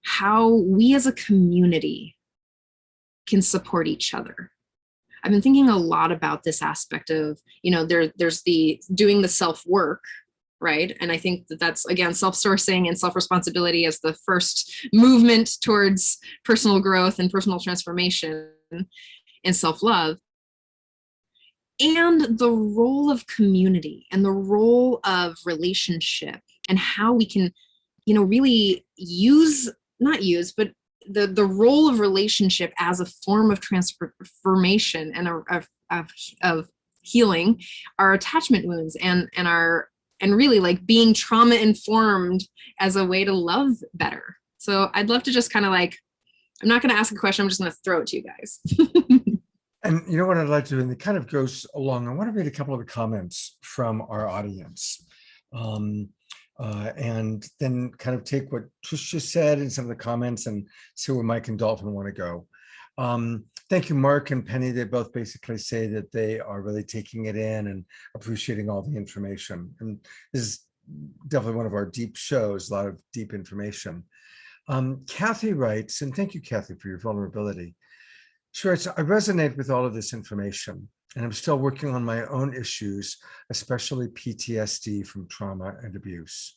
how we as a community can support each other. I've been thinking a lot about this aspect of, there's the doing the self-work, right? And I think that's, again, self-sourcing and self-responsibility as the first movement towards personal growth and personal transformation and self-love. And the role of community and the role of relationship and how we can, really but the role of relationship as a form of transformation and of healing our attachment wounds and really like being trauma informed as a way to love better. So I'd love to just kind of like, I'm not going to ask a question. I'm just going to throw it to you guys. And you know what I'd like to do, and it kind of goes along, I want to read a couple of the comments from our audience. And then kind of take what Trish just said and some of the comments and see where Mike and Dolphin want to go. Thank you, Mark and Penny. They both basically say that they are really taking it in and appreciating all the information. And this is definitely one of our deep shows, a lot of deep information. Kathy writes, and thank you, Kathy, for your vulnerability. She writes, I resonate with all of this information, and I'm still working on my own issues, especially PTSD from trauma and abuse.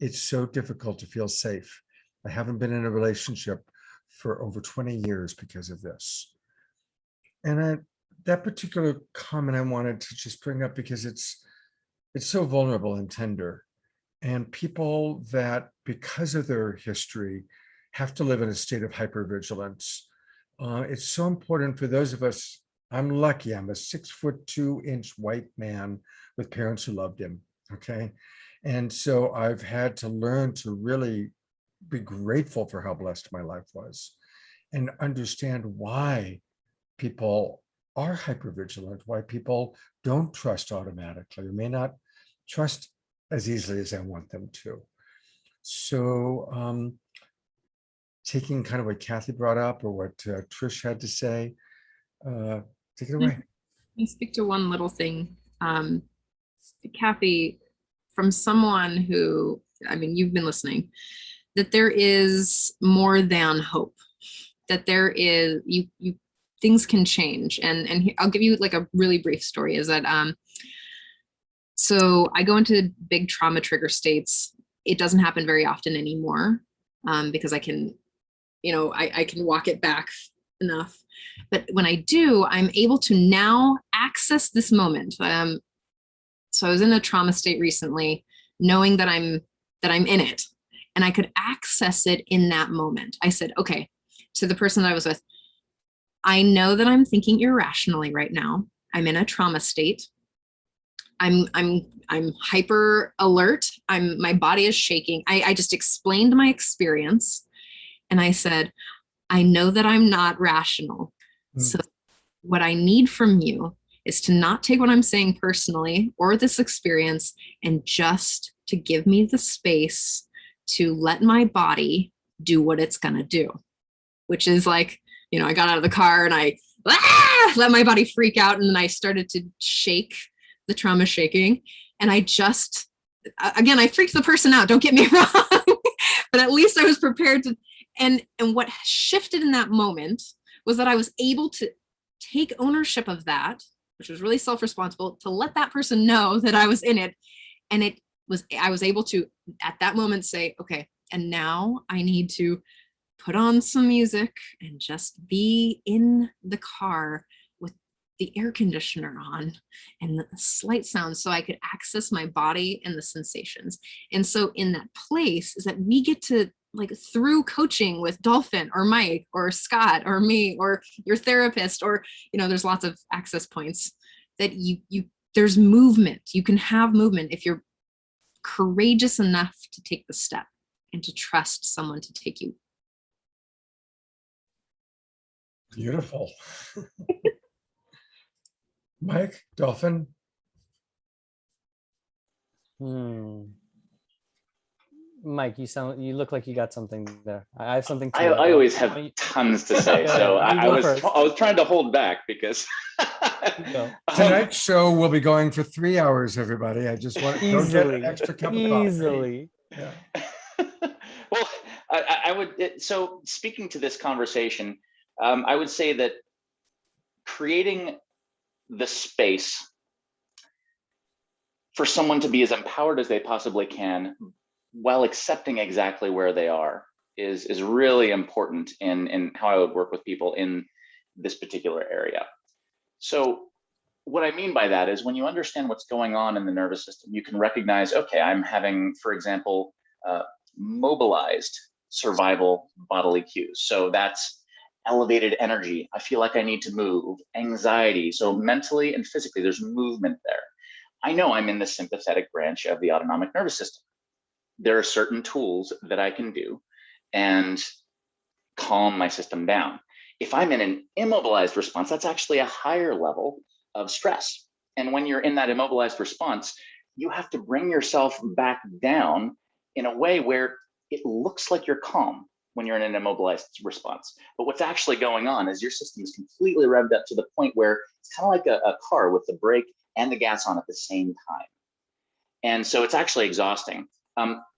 It's so difficult to feel safe. I haven't been in a relationship for over 20 years because of this. And that particular comment I wanted to just bring up because it's so vulnerable and tender. And people that, because of their history, have to live in a state of hypervigilance. It's so important for those of us. I'm lucky. I'm a 6'2" white man with parents who loved him. Okay. And so I've had to learn to really be grateful for how blessed my life was. and understand why people are hypervigilant, why people don't trust automatically, or may not trust as easily as I want them to. So taking kind of what Kathy brought up or what Trish had to say, take it away. I speak to one little thing. Kathy, from someone who, I mean, you've been listening, that there is more than hope, that there is, things can change. And I'll give you like a really brief story is that, so I go into big trauma trigger states. It doesn't happen very often anymore because I can, I can walk it back enough. But when I do, I'm able to now access this moment. So I was in a trauma state recently, knowing that I'm in it, and I could access it in that moment. I said, okay, to the person that I was with, I know that I'm thinking irrationally right now. I'm in a trauma state. I'm hyper alert. My body is shaking. I just explained my experience, and I said, I know that I'm not rational. So what I need from you is to not take what I'm saying personally or this experience, and just to give me the space to let my body do what it's gonna do, which is like, I got out of the car and I let my body freak out, and then I started to shake, the trauma shaking. And I just, again, I freaked the person out, don't get me wrong, but at least I was prepared to, and what shifted in that moment was that I was able to take ownership of that, which was really self-responsible, to let that person know that I was in it. And I was able to, at that moment, say, okay, and now I need to put on some music and just be in the car with the air conditioner on and the slight sound, so I could access my body and the sensations. And so in that place is that we get to, like, through coaching with Dolphin or Mike or Scott or me or your therapist, or, there's lots of access points that there's movement. You can have movement if you're courageous enough to take the step and to trust someone to take you. Beautiful. Mike, Dolphin. Mike, you look like you got something there. I have something too. I always have tons to say, so I was trying to hold back because Tonight's show will be going for 3 hours, everybody. I just want to get an extra cup of coffee. Easily. Yeah. Well, I would, so speaking to this conversation, I would say that creating the space for someone to be as empowered as they possibly can while accepting exactly where they are is really important in how I would work with people in this particular area. So what I mean by that is, when you understand what's going on in the nervous system, you can recognize, okay, I'm having, for example, mobilized survival bodily cues. So that's elevated energy. I feel like I need to move. Anxiety. So mentally and physically, there's movement there. I know I'm in the sympathetic branch of the autonomic nervous system. There are certain tools that I can do and calm my system down. If I'm in an immobilized response, that's actually a higher level of stress. And when you're in that immobilized response, you have to bring yourself back down in a way where it looks like you're calm when you're in an immobilized response. But what's actually going on is your system is completely revved up to the point where it's kind of like a car with the brake and the gas on at the same time. And so it's actually exhausting.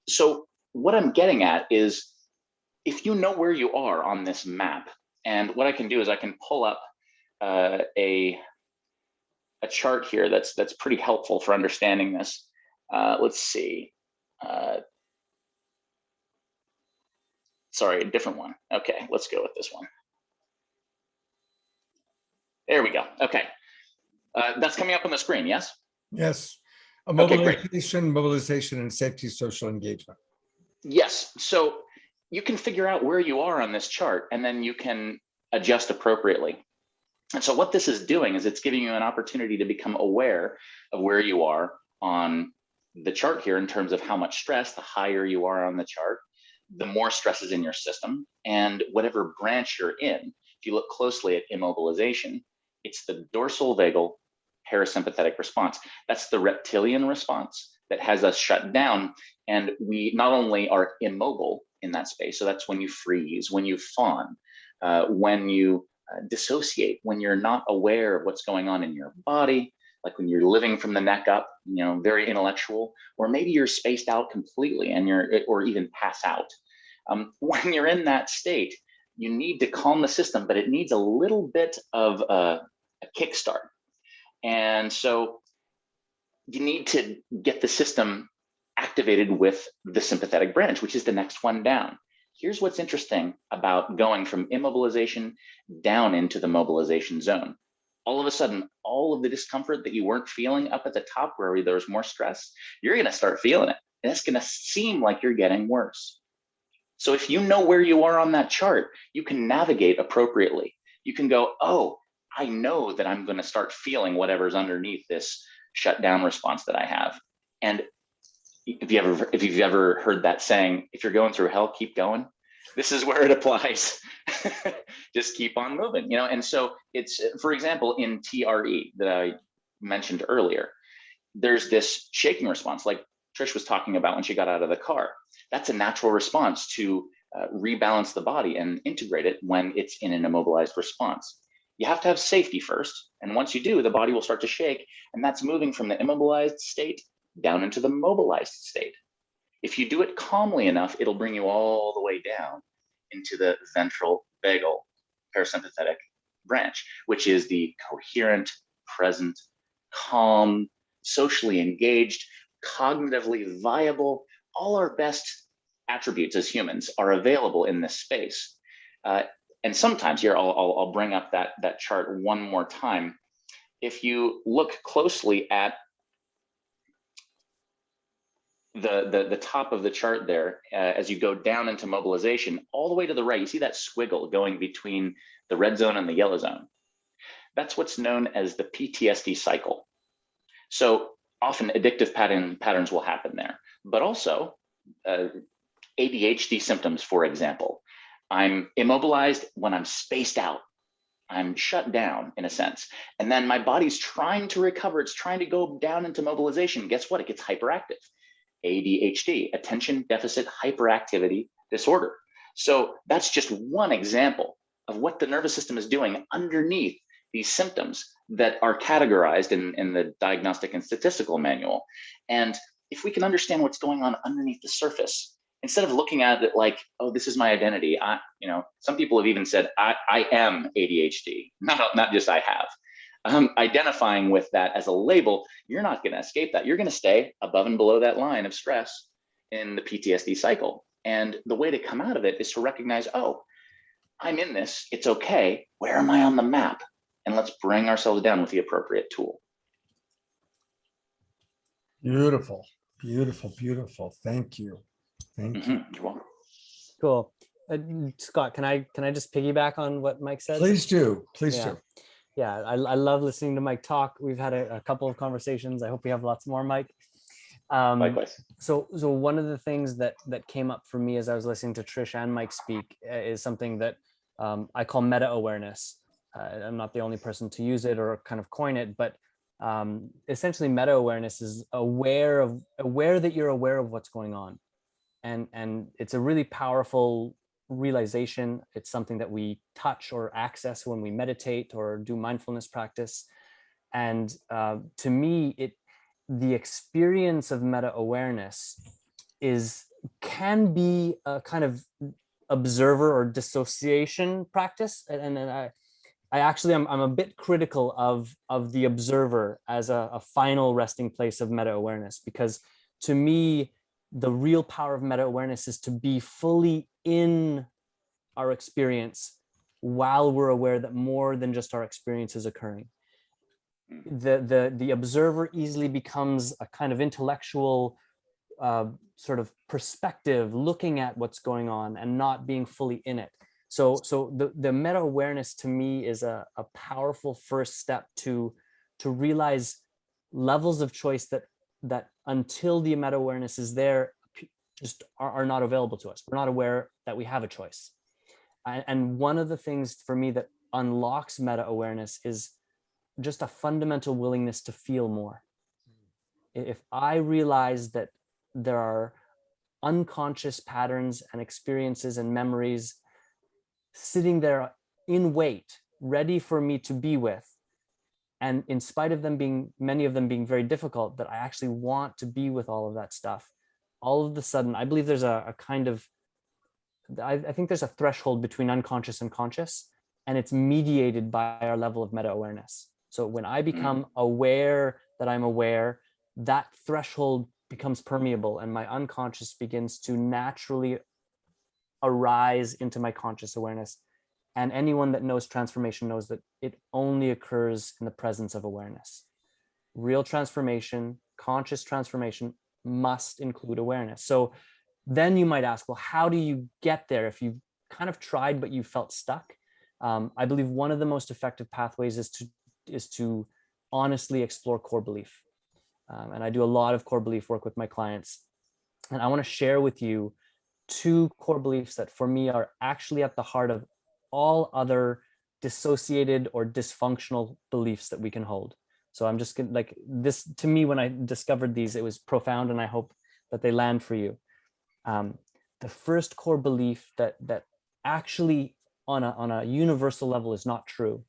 So what I'm getting at is, if you know where you are on this map, and what I can do is I can pull up a chart here that's pretty helpful for understanding this. Let's see. Sorry, a different one. Okay, let's go with this one. There we go. Okay. That's coming up on the screen, yes? Yes. Okay, great. Mobilization, and safety social engagement. Yes. So you can figure out where you are on this chart, and then you can adjust appropriately. And so what this is doing is it's giving you an opportunity to become aware of where you are on the chart here in terms of how much stress. The higher you are on the chart, the more stress is in your system. And whatever branch you're in, if you look closely at immobilization, it's the dorsal vagal parasympathetic response. That's the reptilian response that has us shut down. And we not only are immobile in that space, so that's when you freeze, when you fawn, when you dissociate, when you're not aware of what's going on in your body, like when you're living from the neck up, very intellectual, or maybe you're spaced out completely and or even pass out. When you're in that state, you need to calm the system, but it needs a little bit of a kickstart. And so you need to get the system activated with the sympathetic branch, which is the next one down. Here's what's interesting about going from immobilization down into the mobilization zone. All of a sudden, all of the discomfort that you weren't feeling up at the top where there was more stress, you're going to start feeling it. And it's going to seem like you're getting worse. So if you know where you are on that chart, you can navigate appropriately. You can go, oh, I know that I'm going to start feeling whatever's underneath this shutdown response that I have. And if you've ever heard that saying, if you're going through hell, keep going, this is where it applies. Just keep on moving, And so it's, for example, in TRE that I mentioned earlier, there's this shaking response, like Trish was talking about when she got out of the car. That's a natural response to rebalance the body and integrate it when it's in an immobilized response. You have to have safety first. And once you do, the body will start to shake. And that's moving from the immobilized state down into the mobilized state. If you do it calmly enough, it'll bring you all the way down into the ventral vagal parasympathetic branch, which is the coherent, present, calm, socially engaged, cognitively viable. All our best attributes as humans are available in this space. And sometimes here, I'll bring up that chart one more time. If you look closely at the top of the chart there, as you go down into mobilization, all the way to the right, you see that squiggle going between the red zone and the yellow zone. That's what's known as the PTSD cycle. So often addictive patterns will happen there, but also ADHD symptoms, for example. I'm immobilized when I'm spaced out. I'm shut down in a sense. And then my body's trying to recover. It's trying to go down into mobilization. Guess what? It gets hyperactive. ADHD, attention deficit hyperactivity disorder. So that's just one example of what the nervous system is doing underneath these symptoms that are categorized in the diagnostic and statistical manual. And if we can understand what's going on underneath the surface, instead of looking at it like, oh, this is my identity. Some people have even said, I am ADHD, not just I have. Identifying with that as a label, you're not going to escape that. You're going to stay above and below that line of stress in the PTSD cycle. And the way to come out of it is to recognize, oh, I'm in this. It's okay. Where am I on the map? And let's bring ourselves down with the appropriate tool. Beautiful, beautiful, beautiful. Thank you. Thank you. You're welcome. Cool. Scott, can I just piggyback on what Mike said? Please do. Please do. Yeah, I love listening to Mike talk. We've had a couple of conversations. I hope we have lots more, Mike. Likewise. So one of the things that came up for me as I was listening to Trish and Mike speak is something that I call meta awareness. I'm not the only person to use it or kind of coin it, but essentially meta awareness is aware that you're aware of what's going on. And it's a really powerful realization. It's something that we touch or access when we meditate or do mindfulness practice. And to me, the experience of meta awareness can be a kind of observer or dissociation practice. And I'm a bit critical of the observer as a final resting place of meta awareness, because to me, the real power of meta awareness is to be fully in our experience while we're aware that more than just our experience is occurring. The observer easily becomes a kind of intellectual sort of perspective, looking at what's going on and not being fully in it. So the meta awareness to me is a powerful first step to realize levels of choice that until the meta awareness is there just are not available to us. We're not aware that we have a choice. And one of the things for me that unlocks meta awareness is just a fundamental willingness to feel more. If I realize that there are unconscious patterns and experiences and memories sitting there in wait, ready for me to be with, and in spite of them being, many of them being very difficult, that I actually want to be with all of that stuff, all of a sudden, I believe there's a kind of, I think there's a threshold between unconscious and conscious, and it's mediated by our level of meta awareness. So when I become aware that I'm aware, that threshold becomes permeable and my unconscious begins to naturally arise into my conscious awareness. And anyone that knows transformation knows that it only occurs in the presence of awareness. Real transformation, conscious transformation must include awareness. So then you might ask, well, how do you get there if you've kind of tried, but you felt stuck? I believe one of the most effective pathways is to honestly explore core belief. And I do a lot of core belief work with my clients. And I want to share with you 2 core beliefs that for me are actually at the heart of all other dissociated or dysfunctional beliefs that we can hold. So I'm just gonna, like, this, to me, when I discovered these, it was profound, and I hope that they land for you. The first core belief that actually on a universal level is not true,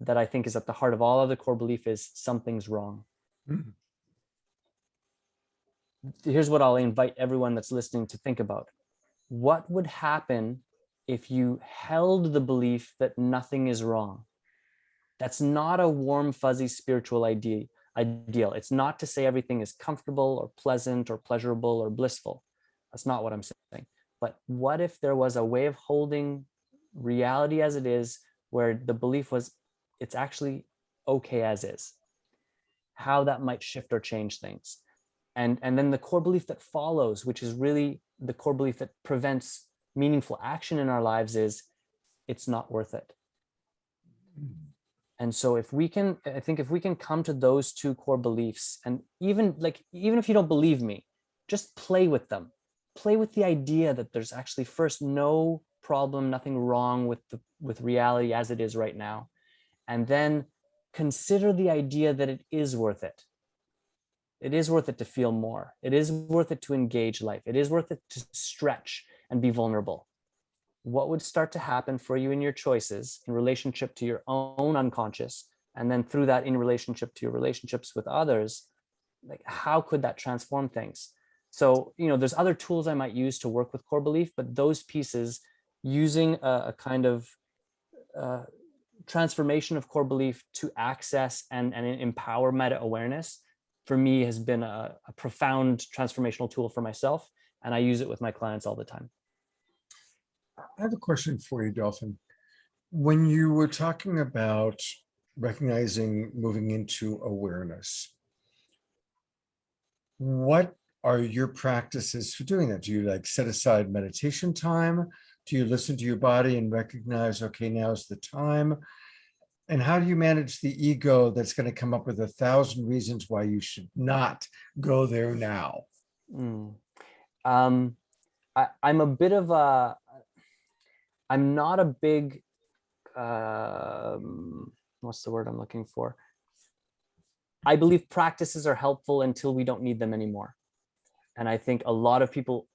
that I think is at the heart of all other core belief, is something's wrong. Mhm. Here's what I'll invite everyone that's listening to think about. What would happen if you held the belief that nothing is wrong? That's not a warm, fuzzy spiritual ideal. It's not to say everything is comfortable or pleasant or pleasurable or blissful. That's not what I'm saying. But what if there was a way of holding reality as it is, where the belief was it's actually okay as is? How that might shift or change things. And then the core belief that follows, which is really the core belief that prevents meaningful action in our lives, is it's not worth it. And so if we can, I think if we can come to those 2 core beliefs, and even if you don't believe me, just play with them. Play with the idea that there's actually, first, no problem, nothing wrong with reality as it is right now. And then consider the idea that it is worth it. It is worth it to feel more. It is worth it to engage life. It is worth it to stretch and be vulnerable. What would start to happen for you in your choices in relationship to your own unconscious, and then through that in relationship to your relationships with others? Like, how could that transform things? So, there's other tools I might use to work with core belief, but those pieces, using a kind of transformation of core belief to access and empower meta awareness, for me, has been a profound transformational tool for myself. And I use it with my clients all the time. I have a question for you, Dolphin. When you were talking about recognizing, moving into awareness, what are your practices for doing that? Do you like set aside meditation time? Do you listen to your body and recognize, okay, now's the time? And how do you manage the ego that's going to come up with 1,000 reasons why you should not go there now? I'm a bit of a, I'm not a big, what's the word I'm looking for? I believe practices are helpful until we don't need them anymore. And I think a lot of people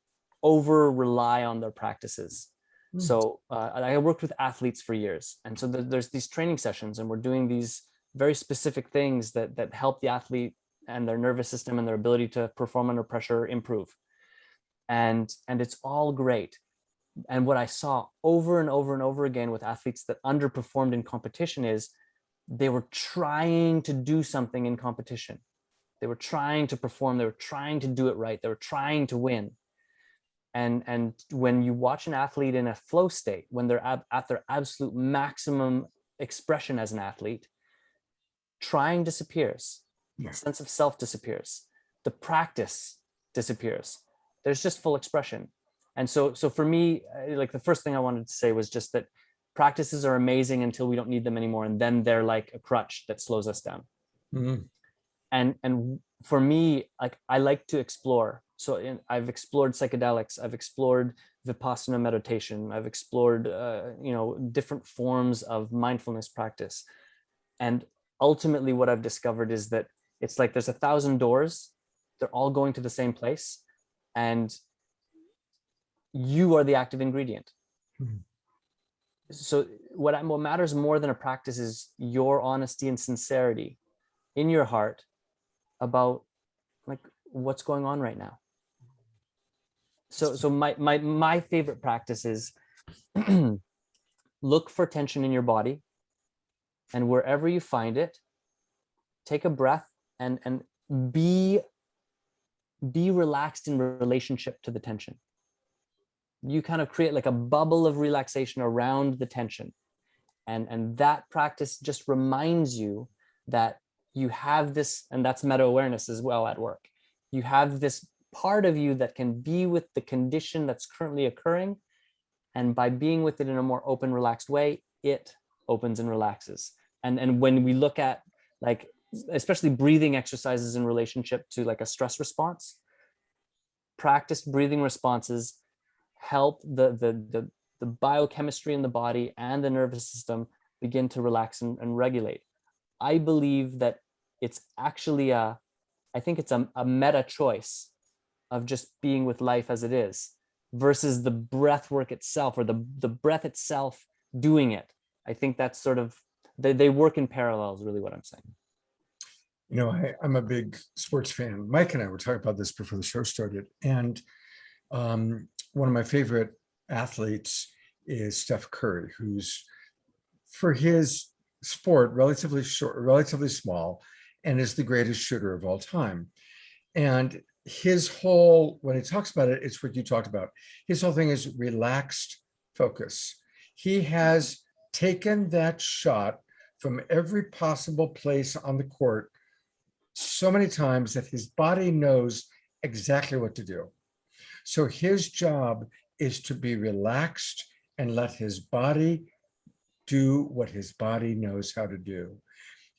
over rely on their practices. So I worked with athletes for years. And so there's these training sessions, and we're doing these very specific things that help the athlete and their nervous system and their ability to perform under pressure improve. And it's all great. And what I saw over and over and over again with athletes that underperformed in competition is they were trying to do something in competition. They were trying to perform. They were trying to do it right. They were trying to win. And when you watch an athlete in a flow state, when they're at their absolute maximum expression as an athlete, trying disappears. The sense of self disappears. The practice disappears. There's just full expression. And so for me, like, the first thing I wanted to say was just that practices are amazing until we don't need them anymore. And then they're like a crutch that slows us down. And for me, like I like to explore. So I've explored psychedelics, I've explored Vipassana meditation, I've explored, different forms of mindfulness practice. And ultimately what I've discovered is that it's like there's 1,000 doors, they're all going to the same place, and you are the active ingredient. Mhm. So what matters more than a practice is your honesty and sincerity in your heart about like what's going on right now. So my favorite practice is look for tension in your body, and wherever you find it, take a breath and be relaxed in relationship to the tension. You kind of create like a bubble of relaxation around the tension. And that practice just reminds you that you have this, and that's meta awareness as well at work. You have this part of you that can be with the condition that's currently occurring. And by being with it in a more open, relaxed way, it opens and relaxes. And when we look at like, especially breathing exercises in relationship to like a stress response, practiced breathing responses help the biochemistry in the body and the nervous system begin to relax and regulate. I believe that it's actually I think it's a meta choice of just being with life as it is versus the breath work itself, or the breath itself doing it. I think that's sort of, they work in parallel is really what I'm saying. You know, I'm a big sports fan. Mike and I were talking about this before the show started. And one of my favorite athletes is Steph Curry, who's, for his sport, relatively short, relatively small, and is the greatest shooter of all time. And his whole, when he talks about it, it's what you talked about. His whole thing is relaxed focus. He has taken that shot from every possible place on the court so many times that his body knows exactly what to do. So his job is to be relaxed and let his body do what his body knows how to do.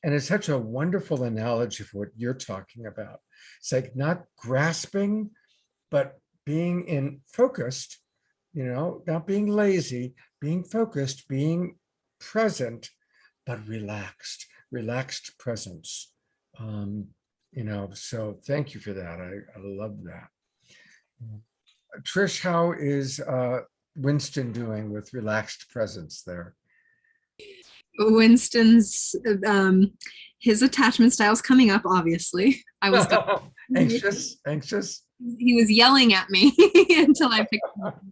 And it's such a wonderful analogy for what you're talking about. It's like not grasping, but being in focused, not being lazy, being focused, being present, but relaxed presence. So thank you for that. I love that. Trish, how is Winston doing with relaxed presence there? Winston's his attachment style's coming up, obviously. I was anxious. He was yelling at me until I picked him up.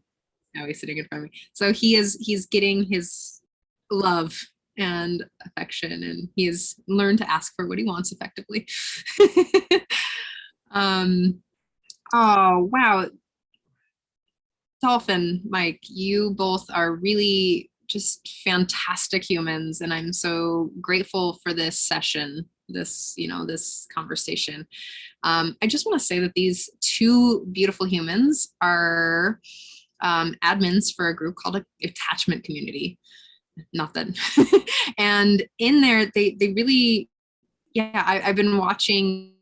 Now he's sitting in front of me. So he's getting his love and affection, and he has learned to ask for what he wants effectively. Oh wow. Dolphin, Mike, you both are really just fantastic humans, and I'm so grateful for this session, this conversation. I just want to say that these two beautiful humans are admins for a group called Attachment Community. Not that, and in there they really, I've been watching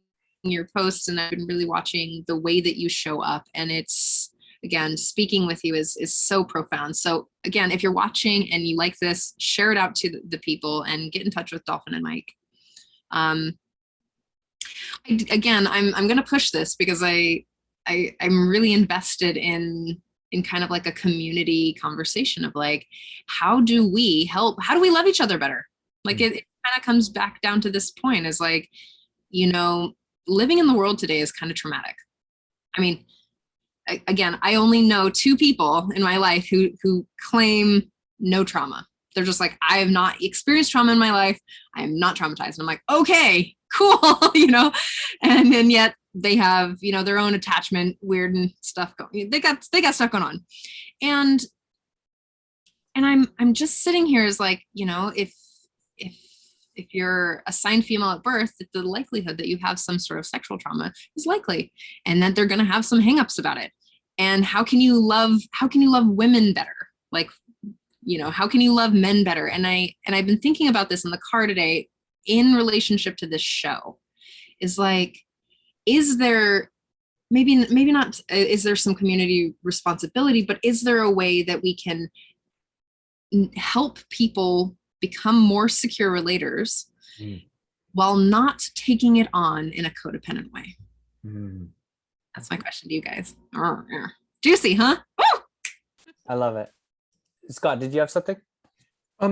your posts, and I've been really watching the way that you show up, and it's, again, speaking with you is so profound. So again, if you're watching and you like this, share it out to the people and get in touch with Dolphin and Mike. I'm going to push this because I'm really invested in kind of like a community conversation of like, how do we love each other better? Like it kind of comes back down to this point, is like, living in the world today is kind of traumatic. I mean, again, I only know two people in my life who claim no trauma. They're just like, I have not experienced trauma in my life. I am not traumatized. And I'm like, okay, cool, and then yet they have, their own attachment, weird and stuff going. They got stuff going on. And I'm just sitting here as like, if you're assigned female at birth, the likelihood that you have some sort of sexual trauma is likely, and that they're going to have some hangups about it. And how can you love women better? Like, how can you love men better? And I've been thinking about this in the car today in relationship to this show, is like, is there, maybe not, is there some community responsibility, but is there a way that we can help people become more secure relators while not taking it on in a codependent way? That's my question to you guys. Juicy, huh? Woo! I love it. Scott, did you have something? I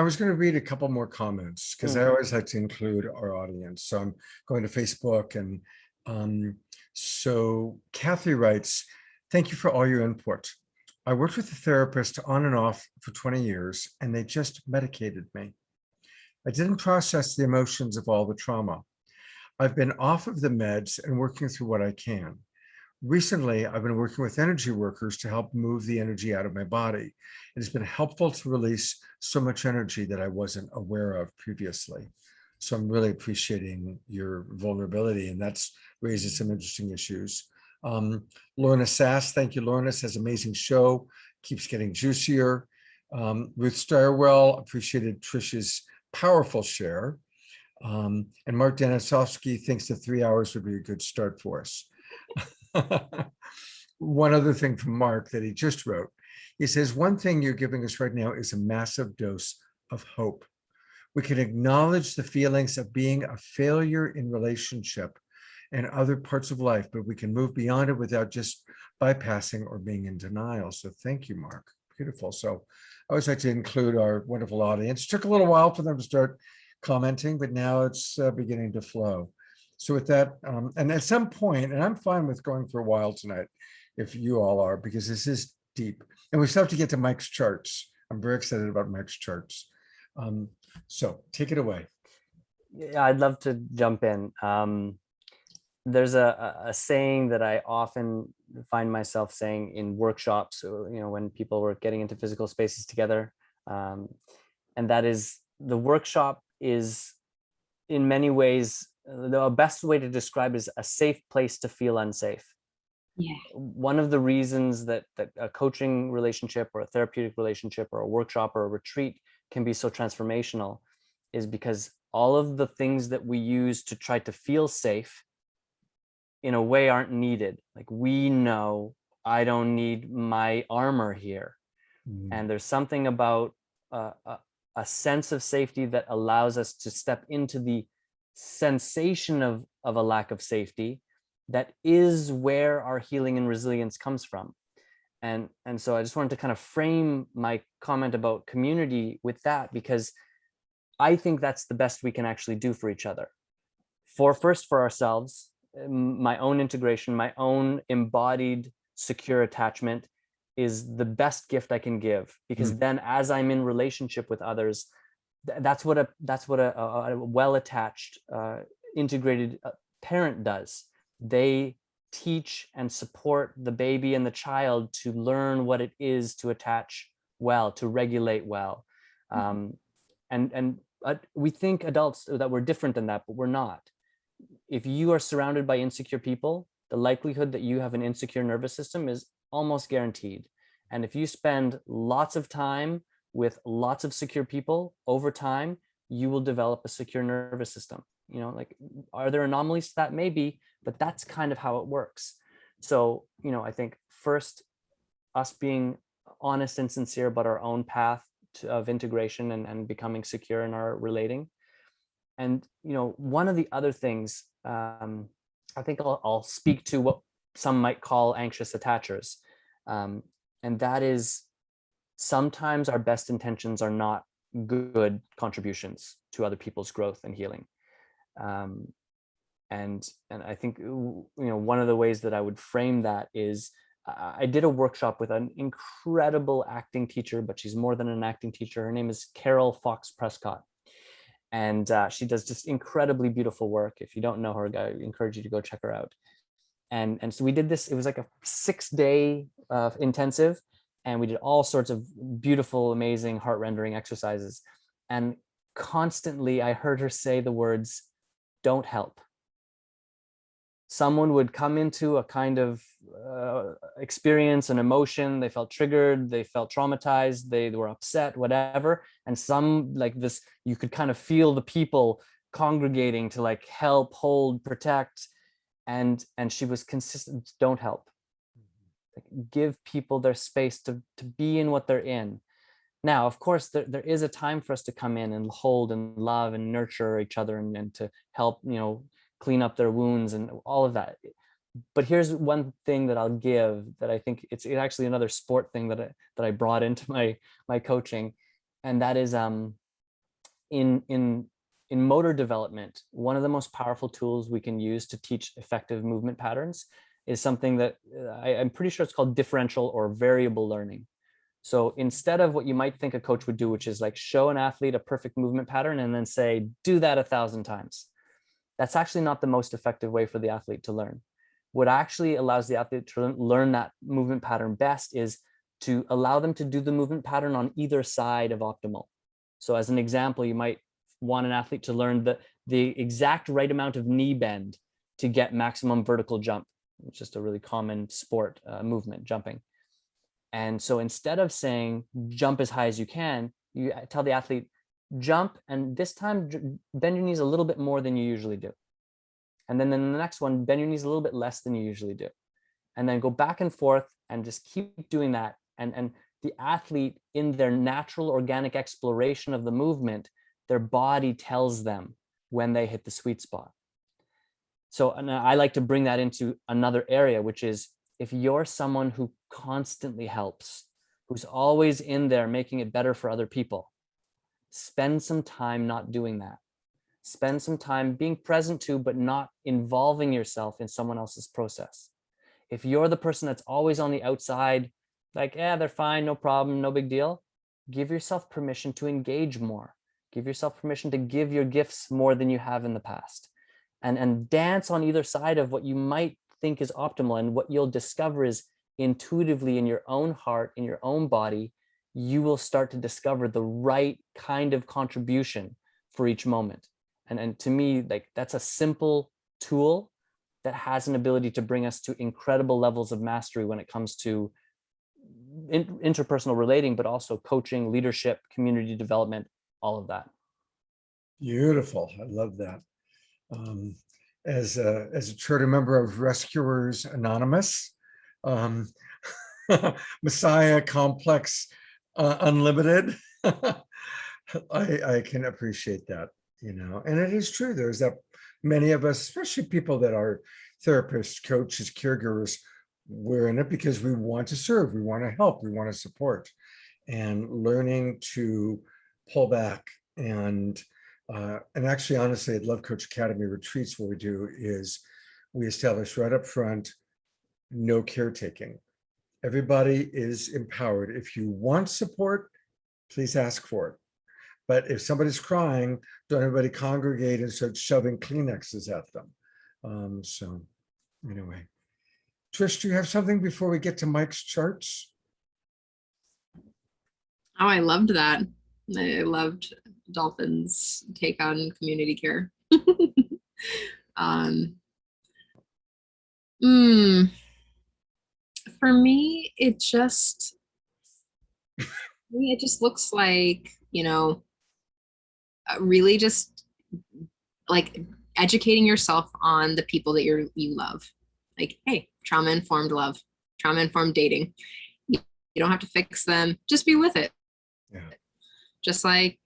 was going to read a couple more comments because I always like to include our audience. So I'm going to Facebook, and so Kathy writes, "Thank you for all your input. I worked with a therapist on and off for 20 years, and they just medicated me. I didn't process the emotions of all the trauma. I've been off of the meds and working through what I can. Recently, I've been working with energy workers to help move the energy out of my body. It has been helpful to release so much energy that I wasn't aware of previously." So I'm really appreciating your vulnerability, and that's raises some interesting issues. Lorna Sass, thank you, Lorna, says amazing show, keeps getting juicier. Ruth Starwell appreciated Trish's powerful share. And Mark Danisovsky thinks that 3 hours would be a good start for us. One other thing from Mark that he just wrote, he says, "One thing you're giving us right now is a massive dose of hope. We can acknowledge the feelings of being a failure in relationship and other parts of life, but we can move beyond it without just bypassing or being in denial." So thank you, Mark. Beautiful. So I always like to include our wonderful audience. It took a little while for them to start commenting, but now it's beginning to flow. So with that, and at some point, and I'm fine with going for a while tonight, if you all are, because this is deep. And we still have to get to Mike's charts. I'm very excited about Mike's charts. So take it away. Yeah, I'd love to jump in. There's a saying that I often find myself saying in workshops, when people were getting into physical spaces together. And that is, the workshop is in many ways, the best way to describe it is a safe place to feel unsafe. Yeah. One of the reasons that a coaching relationship or a therapeutic relationship or a workshop or a retreat can be so transformational is because all of the things that we use to try to feel safe in a way aren't needed. Like, we know I don't need my armor here. And there's something about a sense of safety that allows us to step into the sensation of a lack of safety. That is where our healing and resilience comes from. And so I just wanted to kind of frame my comment about community with that, because I think that's the best we can actually do for each other. First for ourselves, my own integration, my own embodied secure attachment is the best gift I can give, because then as I'm in relationship with others, that's what a well-attached, integrated parent does. They teach and support the baby and the child to learn what it is to attach well, to regulate well. And we think adults that we're different than that, but we're not. If you are surrounded by insecure people, the likelihood that you have an insecure nervous system is almost guaranteed. And if you spend lots of time with lots of secure people, over time, you will develop a secure nervous system. Like, are there anomalies to that? Maybe, but that's kind of how it works. So, I think first, us being honest and sincere about our own path of integration and becoming secure in our relating. And, one of the other things, I think I'll speak to what some might call anxious attachers. And that is, sometimes our best intentions are not good contributions to other people's growth and healing. And I think, one of the ways that I would frame that is, I did a workshop with an incredible acting teacher, but she's more than an acting teacher. Her name is Carol Fox Prescott. And she does just incredibly beautiful work. If you don't know her, I encourage you to go check her out. And so we did this, it was like a 6-day intensive, and we did all sorts of beautiful, amazing, heart-rendering exercises. And constantly I heard her say the words, "Don't help." Someone would come into a kind of experience, an emotion, they felt triggered, they felt traumatized, they were upset, whatever. And some, like this, you could kind of feel the people congregating to like help, hold, protect. And she was consistent, don't help. Like, give people their space to be in what they're in. Now, of course, there is a time for us to come in and hold and love and nurture each other and to help, clean up their wounds and all of that. But here's one thing that I'll give that I think it's actually another sport thing that I brought into my coaching, and that is in motor development, one of the most powerful tools we can use to teach effective movement patterns is something that I'm pretty sure it's called differential or variable learning. So instead of what you might think a coach would do, which is like show an athlete a perfect movement pattern and then say, do that 1,000 times. That's actually not the most effective way for the athlete to learn. What actually allows the athlete to learn that movement pattern best is to allow them to do the movement pattern on either side of optimal. So as an example, you might want an athlete to learn the exact right amount of knee bend to get maximum vertical jump, which is just a really common sport movement, jumping. And so instead of saying jump as high as you can, you tell the athlete, jump, and this time bend your knees a little bit more than you usually do. And then in the next one, bend your knees a little bit less than you usually do. And then go back and forth and just keep doing that. And the athlete, in their natural organic exploration of the movement, their body tells them when they hit the sweet spot. So and I like to bring that into another area, which is if you're someone who constantly helps, who's always in there making it better for other people, spend some time not doing that. Spend some time being present to, but not involving yourself in someone else's process. If you're the person that's always on the outside, like, yeah, they're fine, no problem, no big deal, give yourself permission to engage more. Give yourself permission to give your gifts more than you have in the past. And dance on either side of what you might think is optimal. And what you'll discover is intuitively in your own heart, in your own body, you will start to discover the right kind of contribution for each moment. And to me, like, that's a simple tool that has an ability to bring us to incredible levels of mastery when it comes to interpersonal relating, but also coaching, leadership, community development, all of that. Beautiful. I love that. As a charter member of Rescuers Anonymous, Messiah Complex Unlimited, I can appreciate that, and it is true. There's that many of us, especially people that are therapists, coaches, caregivers, we're in it because we want to serve, we want to help, we want to support, and learning to pull back and actually, honestly, at Love Coach Academy retreats, what we do is we establish right up front, no caretaking. Everybody is empowered. If you want support, please ask for it. But if somebody's crying, don't everybody congregate and start shoving Kleenexes at them. So anyway, Trish, do you have something before we get to Mike's charts? Oh, I loved that. I loved Dolphin's take on community care. For me, it just looks like, really just like educating yourself on the people that you love. Like, hey, trauma-informed love, trauma-informed dating. You don't have to fix them, just be with it. Yeah. Just like,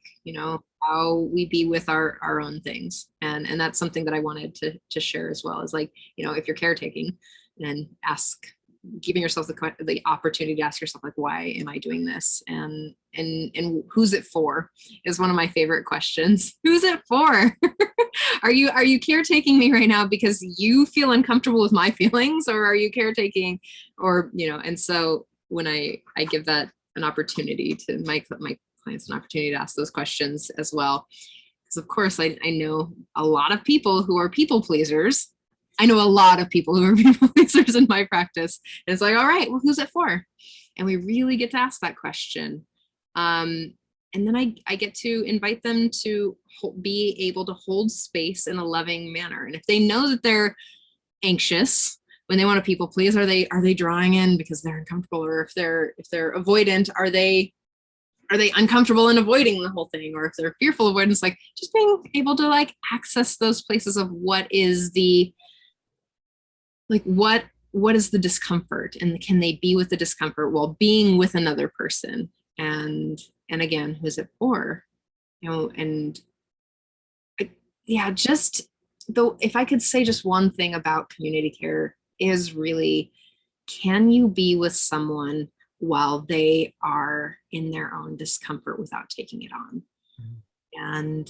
how we be with our own things. And that's something that I wanted to share as well, is like, if you're caretaking, then giving yourself the opportunity to ask yourself, like, why am I doing this? And who's it for is one of my favorite questions. Who's it for? Are you caretaking me right now because you feel uncomfortable with my feelings, or are you caretaking, or, and so when I give that an opportunity to my clients, an opportunity to ask those questions as well. Because of course I know a lot of people who are people pleasers. I know a lot of people who are people pleasers in my practice. And it's like, all right, well, who's it for? And we really get to ask that question. And then I get to invite them to be able to hold space in a loving manner. And if they know that they're anxious when they want to people please, are they drawing in because they're uncomfortable? Or if they're avoidant, are they are they uncomfortable and avoiding the whole thing? Or if they're fearful avoidance, like just being able to like access those places of what is the, like, what is the discomfort, and can they be with the discomfort while being with another person? And again, who's it for? You know, and yeah, just though, if I could say just one thing about community care is really, can you be with someone while they are in their own discomfort without taking it on? And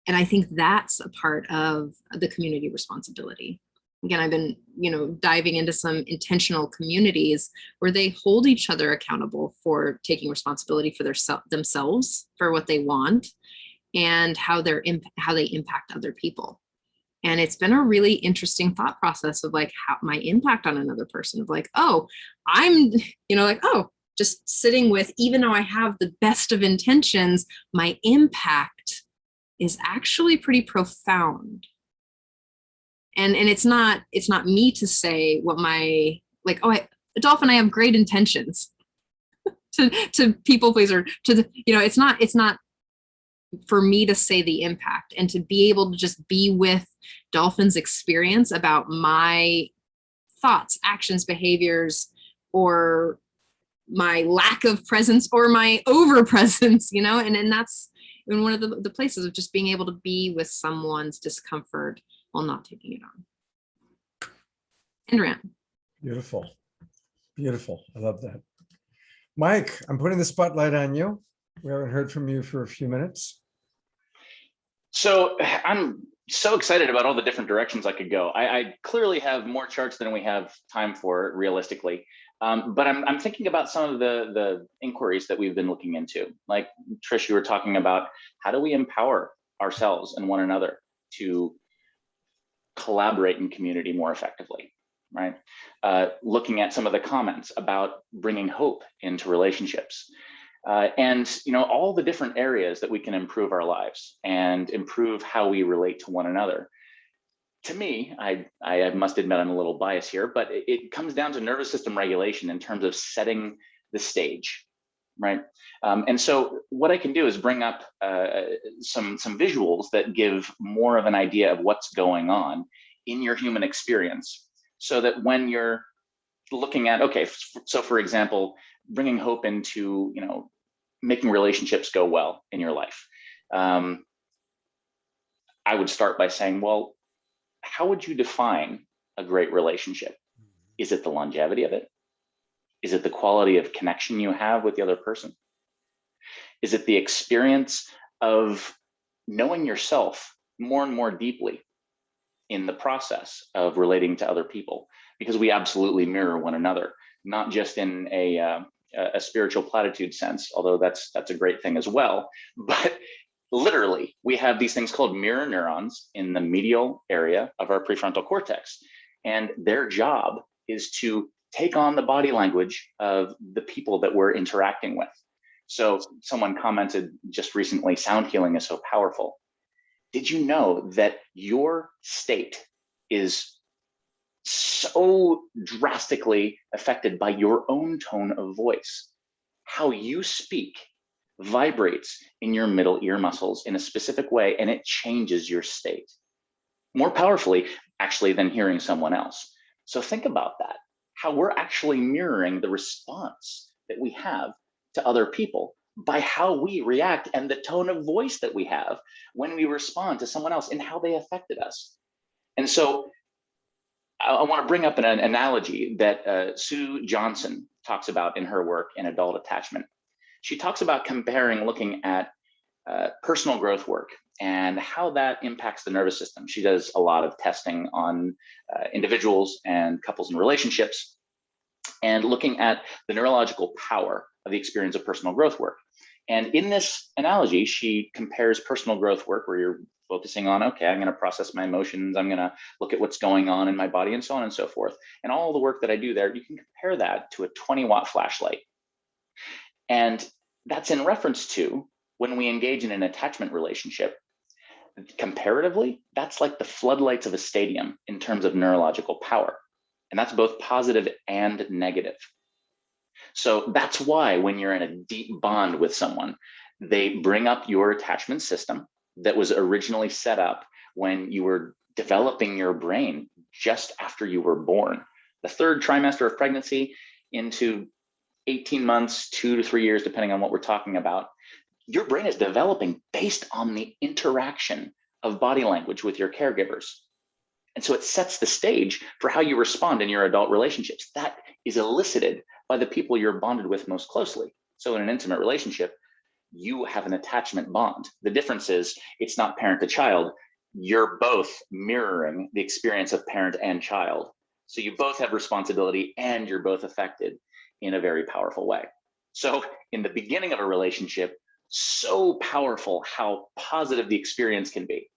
I think that's a part of the community responsibility. Again, I've been, you know, diving into some intentional communities where they hold each other accountable for taking responsibility for themselves, for what they want, and how they impact other people. And it's been a really interesting thought process of like how my impact on another person, of like, oh, I'm, you know, like, oh, just sitting with, even though I have the best of intentions, my impact is actually pretty profound. And it's not me to say what my, like, oh, Dolphin, I have great intentions to people pleaser, to the, you know, it's not for me to say the impact, and to be able to just be with Dolphin's experience about my thoughts, actions, behaviors, or my lack of presence or my over presence, you know, and that's in one of the places of just being able to be with someone's discomfort while not taking it on. And Rand. Beautiful. Beautiful. I love that. Mike, I'm putting the spotlight on you. We haven't heard from you for a few minutes. So I'm so excited about all the different directions I could go. I clearly have more charts than we have time for realistically. But I'm thinking about some of the inquiries that we've been looking into. Like Trish, you were talking about, how do we empower ourselves and one another to collaborate in community more effectively, right? Looking at some of the comments about bringing hope into relationships. And you know, all the different areas that we can improve our lives and improve how we relate to one another. To me, I must admit I'm a little biased here, but it comes down to nervous system regulation in terms of setting the stage, right? And so what I can do is bring up some visuals that give more of an idea of what's going on in your human experience, so that when you're looking at, okay, so for example, bringing hope into, you know, making relationships go well in your life. I would start by saying, well, how would you define a great relationship? Is it the longevity of it? Is it the quality of connection you have with the other person? Is it the experience of knowing yourself more and more deeply in the process of relating to other people? Because we absolutely mirror one another, not just in a spiritual platitude sense, although that's a great thing as well, but literally, we have these things called mirror neurons in the medial area of our prefrontal cortex. And their job is to take on the body language of the people that we're interacting with. So someone commented just recently, sound healing is so powerful. Did you know that your state is so drastically affected by your own tone of voice? How you speak vibrates in your middle ear muscles in a specific way, and it changes your state more powerfully, actually, than hearing someone else. So think about that, how we're actually mirroring the response that we have to other people by how we react and the tone of voice that we have when we respond to someone else and how they affected us. And so I want to bring up an analogy that Sue Johnson talks about in her work in adult attachment. She talks about comparing, looking at personal growth work and how that impacts the nervous system. She does a lot of testing on individuals and couples and relationships, and looking at the neurological power of the experience of personal growth work. And in this analogy, she compares personal growth work, where you're focusing on, okay, I'm going to process my emotions, I'm going to look at what's going on in my body, and so on and so forth. And all the work that I do there, you can compare that to a 20-watt flashlight. And that's in reference to when we engage in an attachment relationship. Comparatively, that's like the floodlights of a stadium in terms of neurological power. And that's both positive and negative. So that's why when you're in a deep bond with someone, they bring up your attachment system that was originally set up when you were developing your brain just after you were born. The third trimester of pregnancy into 18 months, 2 to 3 years, depending on what we're talking about, your brain is developing based on the interaction of body language with your caregivers. And so it sets the stage for how you respond in your adult relationships. That is elicited by the people you're bonded with most closely. So in an intimate relationship, you have an attachment bond. The difference is it's not parent to child. You're both mirroring the experience of parent and child. So you both have responsibility and you're both affected in a very powerful way. So in the beginning of a relationship, so powerful how positive the experience can be.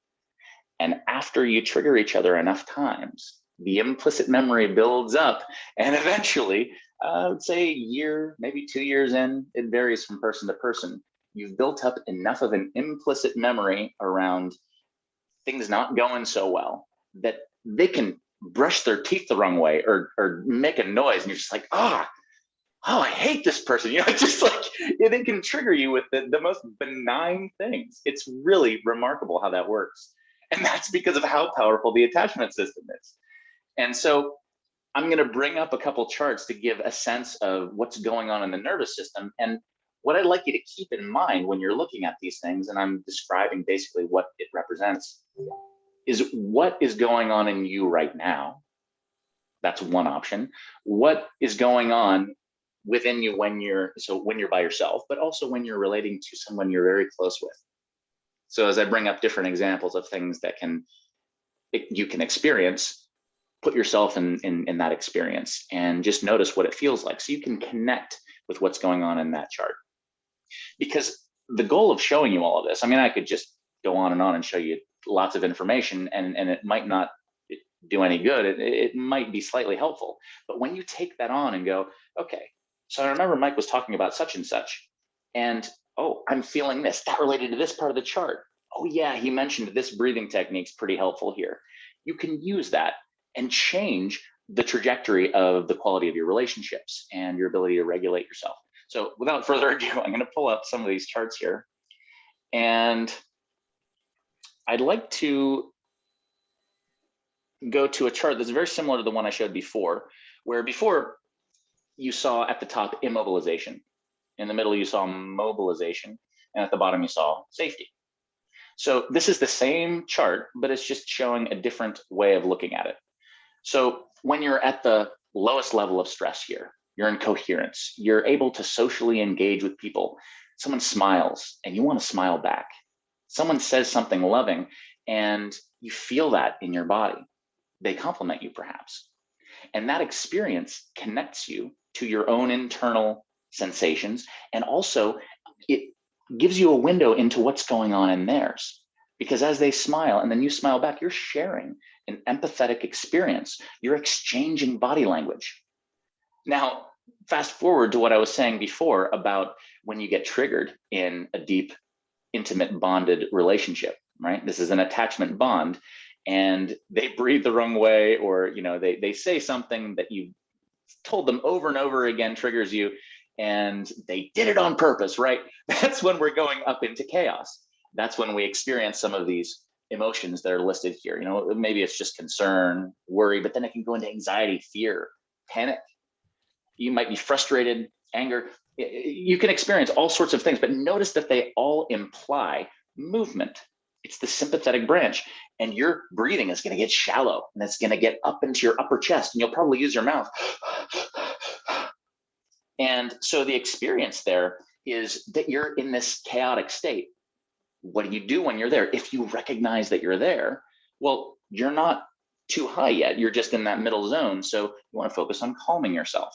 And after you trigger each other enough times, the implicit memory builds up, and eventually, I would say a year, maybe 2 years in, it varies from person to person, you've built up enough of an implicit memory around things not going so well that they can brush their teeth the wrong way or make a noise, and you're just like, oh, I hate this person. It's just like, they can trigger you with the most benign things. It's really remarkable how that works. And that's because of how powerful the attachment system is. And so I'm going to bring up a couple charts to give a sense of what's going on in the nervous system. And what I'd like you to keep in mind when you're looking at these things, and I'm describing basically what it represents, is what is going on in you right now. That's one option. What is going on within you when you're by yourself, but also when you're relating to someone you're very close with. So as I bring up different examples of things that you can experience, put yourself in that experience and just notice what it feels like so you can connect with what's going on in that chart. Because the goal of showing you all of this, I mean, I could just go on and show you lots of information and it might not do any good. It might be slightly helpful. But when you take that on and go, okay, so I remember Mike was talking about such and such, and oh, I'm feeling this, that related to this part of the chart. Oh yeah, he mentioned this breathing technique's pretty helpful here. You can use that and change the trajectory of the quality of your relationships and your ability to regulate yourself. So without further ado, I'm gonna pull up some of these charts here. And I'd like to go to a chart that's very similar to the one I showed before, where before you saw at the top immobilization, in the middle you saw mobilization, and at the bottom you saw safety. So this is the same chart, but it's just showing a different way of looking at it. So when you're at the lowest level of stress here, you're in coherence, you're able to socially engage with people. Someone smiles and you want to smile back. Someone says something loving and you feel that in your body. They compliment you perhaps. And that experience connects you to your own internal sensations. And also it gives you a window into what's going on in theirs. Because as they smile and then you smile back, you're sharing an empathetic experience. You're exchanging body language. Now, fast forward to what I was saying before about when you get triggered in a deep, intimate, bonded relationship, right? This is an attachment bond. And they breathe the wrong way, or they say something that you told them over and over again triggers you, and they did it on purpose, right? That's when we're going up into chaos. That's when we experience some of these emotions that are listed here. Maybe it's just concern, worry, but then it can go into anxiety, fear, panic. You might be frustrated, anger. You can experience all sorts of things, but notice that they all imply movement. It's the sympathetic branch, and your breathing is going to get shallow and it's going to get up into your upper chest, and you'll probably use your mouth. And so the experience there is that you're in this chaotic state. What do you do when you're there? If you recognize that you're there, well, you're not too high yet. You're just in that middle zone. So you want to focus on calming yourself.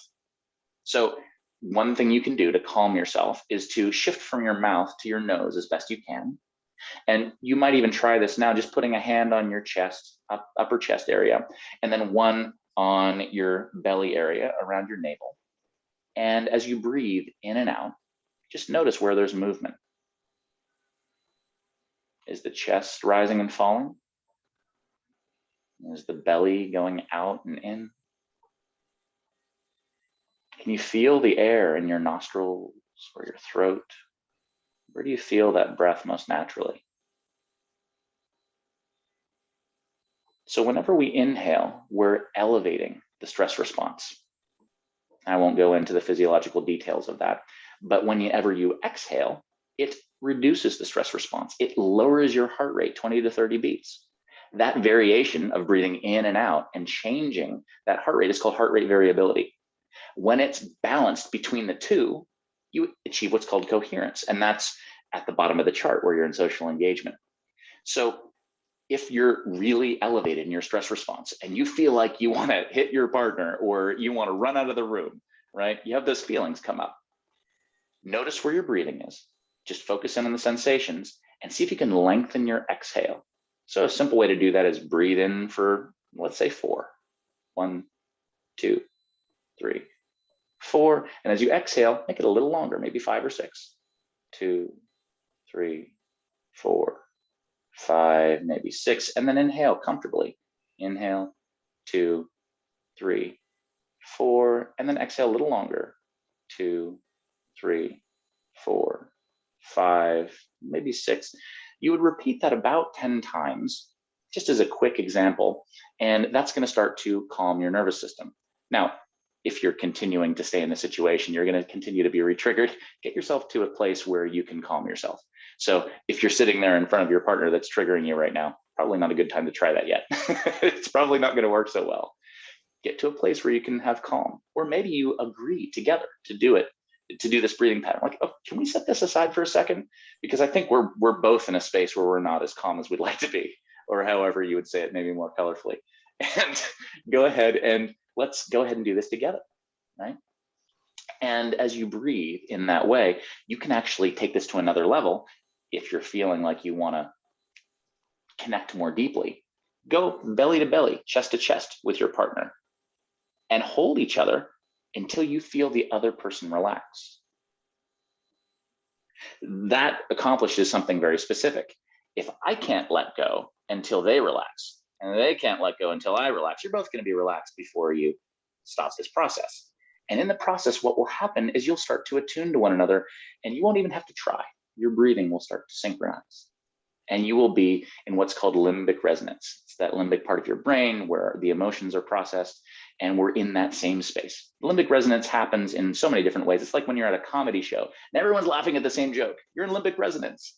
So one thing you can do to calm yourself is to shift from your mouth to your nose as best you can. And you might even try this now, just putting a hand on your chest, upper chest area, and then one on your belly area around your navel. And as you breathe in and out, just notice where there's movement. Is the chest rising and falling? Is the belly going out and in? Can you feel the air in your nostrils or your throat? Where do you feel that breath most naturally? So whenever we inhale, we're elevating the stress response. I won't go into the physiological details of that, but whenever you exhale, it reduces the stress response. It lowers your heart rate 20 to 30 beats. That variation of breathing in and out and changing that heart rate is called heart rate variability. When it's balanced between the two, you achieve what's called coherence. And that's at the bottom of the chart where you're in social engagement. So if you're really elevated in your stress response and you feel like you want to hit your partner or you want to run out of the room, right? You have those feelings come up. Notice where your breathing is. Just focus in on the sensations and see if you can lengthen your exhale. So a simple way to do that is breathe in for, let's say 4. 1, 2, 3, 4. And as you exhale, make it a little longer, maybe 5 or 6. 2, 3, 4, 5, maybe 6, and then inhale comfortably. Inhale, 2, 3, 4, and then exhale a little longer. 2, 3, 4, 5, maybe 6. You would repeat that about 10 times, just as a quick example, and that's going to start to calm your nervous system. Now, if you're continuing to stay in the situation, you're going to continue to be re-triggered. Get yourself to a place where you can calm yourself. So if you're sitting there in front of your partner that's triggering you right now, probably not a good time to try that yet. It's probably not going to work so well. Get to a place where you can have calm, or maybe you agree together to do it, to do this breathing pattern. Like, oh, can we set this aside for a second? Because I think we're both in a space where we're not as calm as we'd like to be, or however you would say it, maybe more colorfully. And go ahead and let's go ahead and do this together, right? And as you breathe in that way, you can actually take this to another level. If you're feeling like you want to connect more deeply, go belly to belly, chest to chest with your partner and hold each other until you feel the other person relax. That accomplishes something very specific. If I can't let go until they relax, and they can't let go until I relax, you're both going to be relaxed before you stop this process. And in the process, what will happen is you'll start to attune to one another, and you won't even have to try. Your breathing will start to synchronize. And you will be in what's called limbic resonance. It's that limbic part of your brain where the emotions are processed, and we're in that same space. Limbic resonance happens in so many different ways. It's like when you're at a comedy show and everyone's laughing at the same joke. You're in limbic resonance.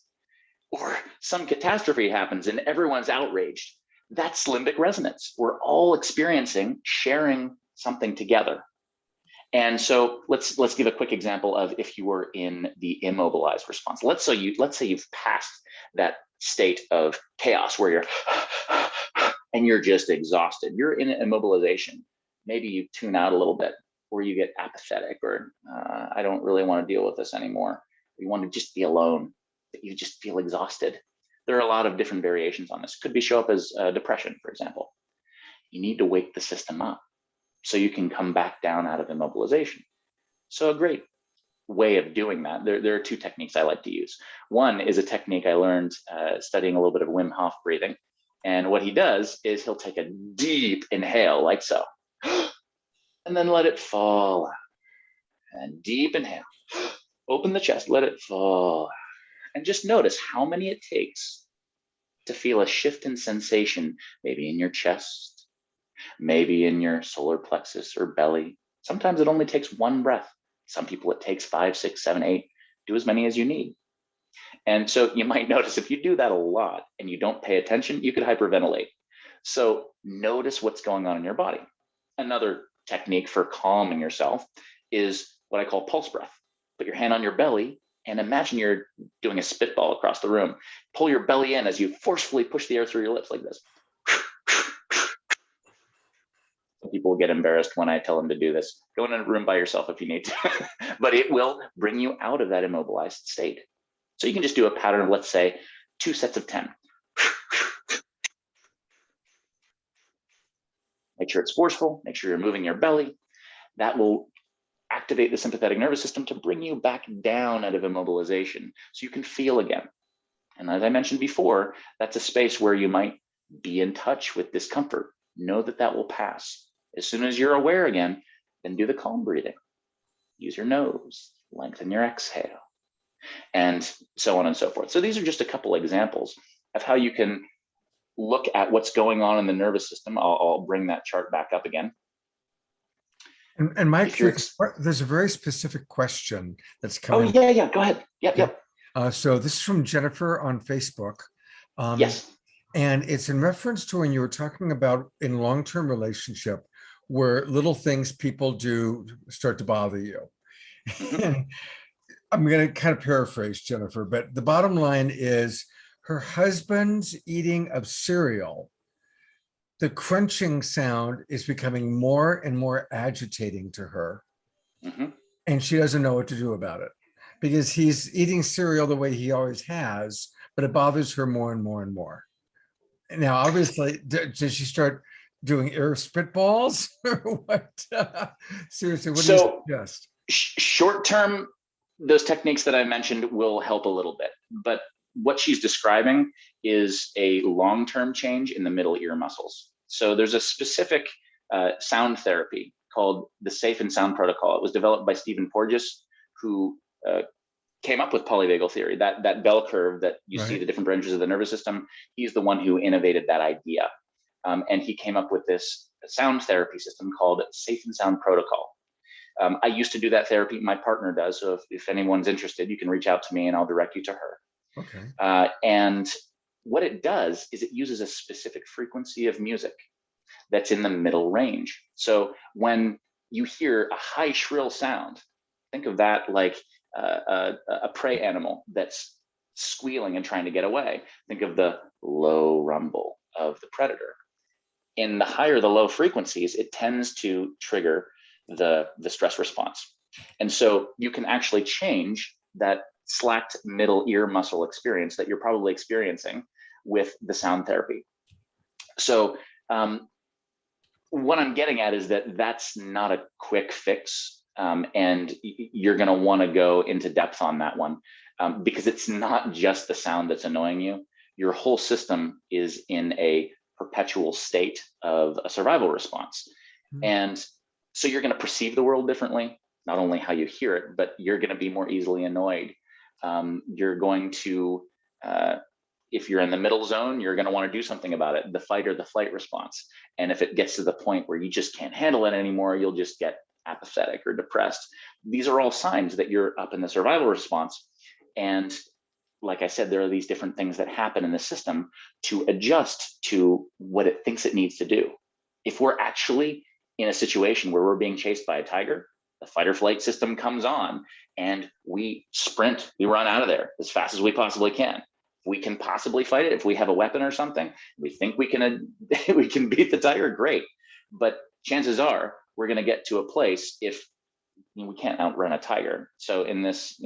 Or some catastrophe happens and everyone's outraged. That's limbic resonance. We're all experiencing, sharing something together. And so let's give a quick example of if you were in the immobilized response. Let's say you've passed that state of chaos where you're and you're just exhausted. You're in immobilization. Maybe you tune out a little bit, or you get apathetic, or I don't really want to deal with this anymore. You want to just be alone, but you just feel exhausted. There are a lot of different variations on this. Could be show up as depression, for example. You need to wake the system up so you can come back down out of immobilization. So a great way of doing that, there are 2 techniques I like to use. One is a technique I learned studying a little bit of Wim Hof breathing. And what he does is he'll take a deep inhale like so, and then let it fall out. And deep inhale, open the chest, let it fall out. And just notice how many it takes to feel a shift in sensation, maybe in your chest, maybe in your solar plexus or belly. Sometimes it only takes 1 breath. Some people it takes 5, 6, 7, 8. Do as many as you need. And so you might notice if you do that a lot and you don't pay attention, you could hyperventilate. So notice what's going on in your body. Another technique for calming yourself is what I call pulse breath. Put your hand on your belly and imagine you're doing a spitball across the room. Pull your belly in as you forcefully push the air through your lips like this. People get embarrassed when I tell them to do this. Go in a room by yourself if you need to, but it will bring you out of that immobilized state. So you can just do a pattern of, let's say, 2 sets of 10. Make sure it's forceful. Make sure you're moving your belly. That will activate the sympathetic nervous system to bring you back down out of immobilization so you can feel again. And as I mentioned before, that's a space where you might be in touch with discomfort. Know that that will pass. As soon as you're aware again, then do the calm breathing. use your nose, lengthen your exhale, and so on and so forth. So these are just a couple examples of how you can look at what's going on in the nervous system. I'll bring that chart back up again. And Mike, there's a very specific question that's coming. Oh, yeah, go ahead. Yep. So this is from Jennifer on Facebook. Yes. And it's in reference to when you were talking about in long-term relationship, where little things people do start to bother you. And I'm going to kind of paraphrase Jennifer, but the bottom line is her husband's eating of cereal. The crunching sound is becoming more and more agitating to her. And she doesn't know what to do about it because he's eating cereal the way he always has, but it bothers her more and more and more. Now, obviously, does she start doing air spitballs or what? Seriously, what do you suggest? Short term, those techniques that I mentioned will help a little bit, but what she's describing is a long-term change in the middle ear muscles. So there's a specific sound therapy called the Safe and Sound Protocol. It was developed by Stephen Porges, who came up with polyvagal theory, that bell curve that you see the different branches of the nervous system. He's the one who innovated that idea. And he came up with this sound therapy system called Safe and Sound Protocol. I used to do that therapy. My partner does. So if anyone's interested, you can reach out to me and I'll direct you to her. Okay. And what it does is it uses a specific frequency of music that's in the middle range. So when you hear a high shrill sound, think of that like a prey animal that's squealing and trying to get away. Think of the low rumble of the predator. In the higher the low frequencies, it tends to trigger the stress response. And so you can actually change that slacked middle ear muscle experience that you're probably experiencing with the sound therapy. So what I'm getting at is that that's not a quick fix, and you're going to want to go into depth on that one, because it's not just the sound that's annoying you. Your whole system is in a perpetual state of a survival response. And so you're going to perceive the world differently, not only how you hear it, but you're going to be more easily annoyed. You're going to, if you're in the middle zone, you're going to want to do something about it, the fight or the flight response. And if it gets to the point where you just can't handle it anymore, you'll just get apathetic or depressed. These are all signs that you're up in the survival response. And like I said, there are these different things that happen in the system to adjust to what it thinks it needs to do. If we're actually in a situation where we're being chased by a tiger, the fight or flight system comes on and we sprint, we run out of there as fast as we possibly can. If we can possibly fight it, if we have a weapon or something, we think we can beat the tiger, great. But chances are we're going to get to a place if we can't outrun a tiger. So in this,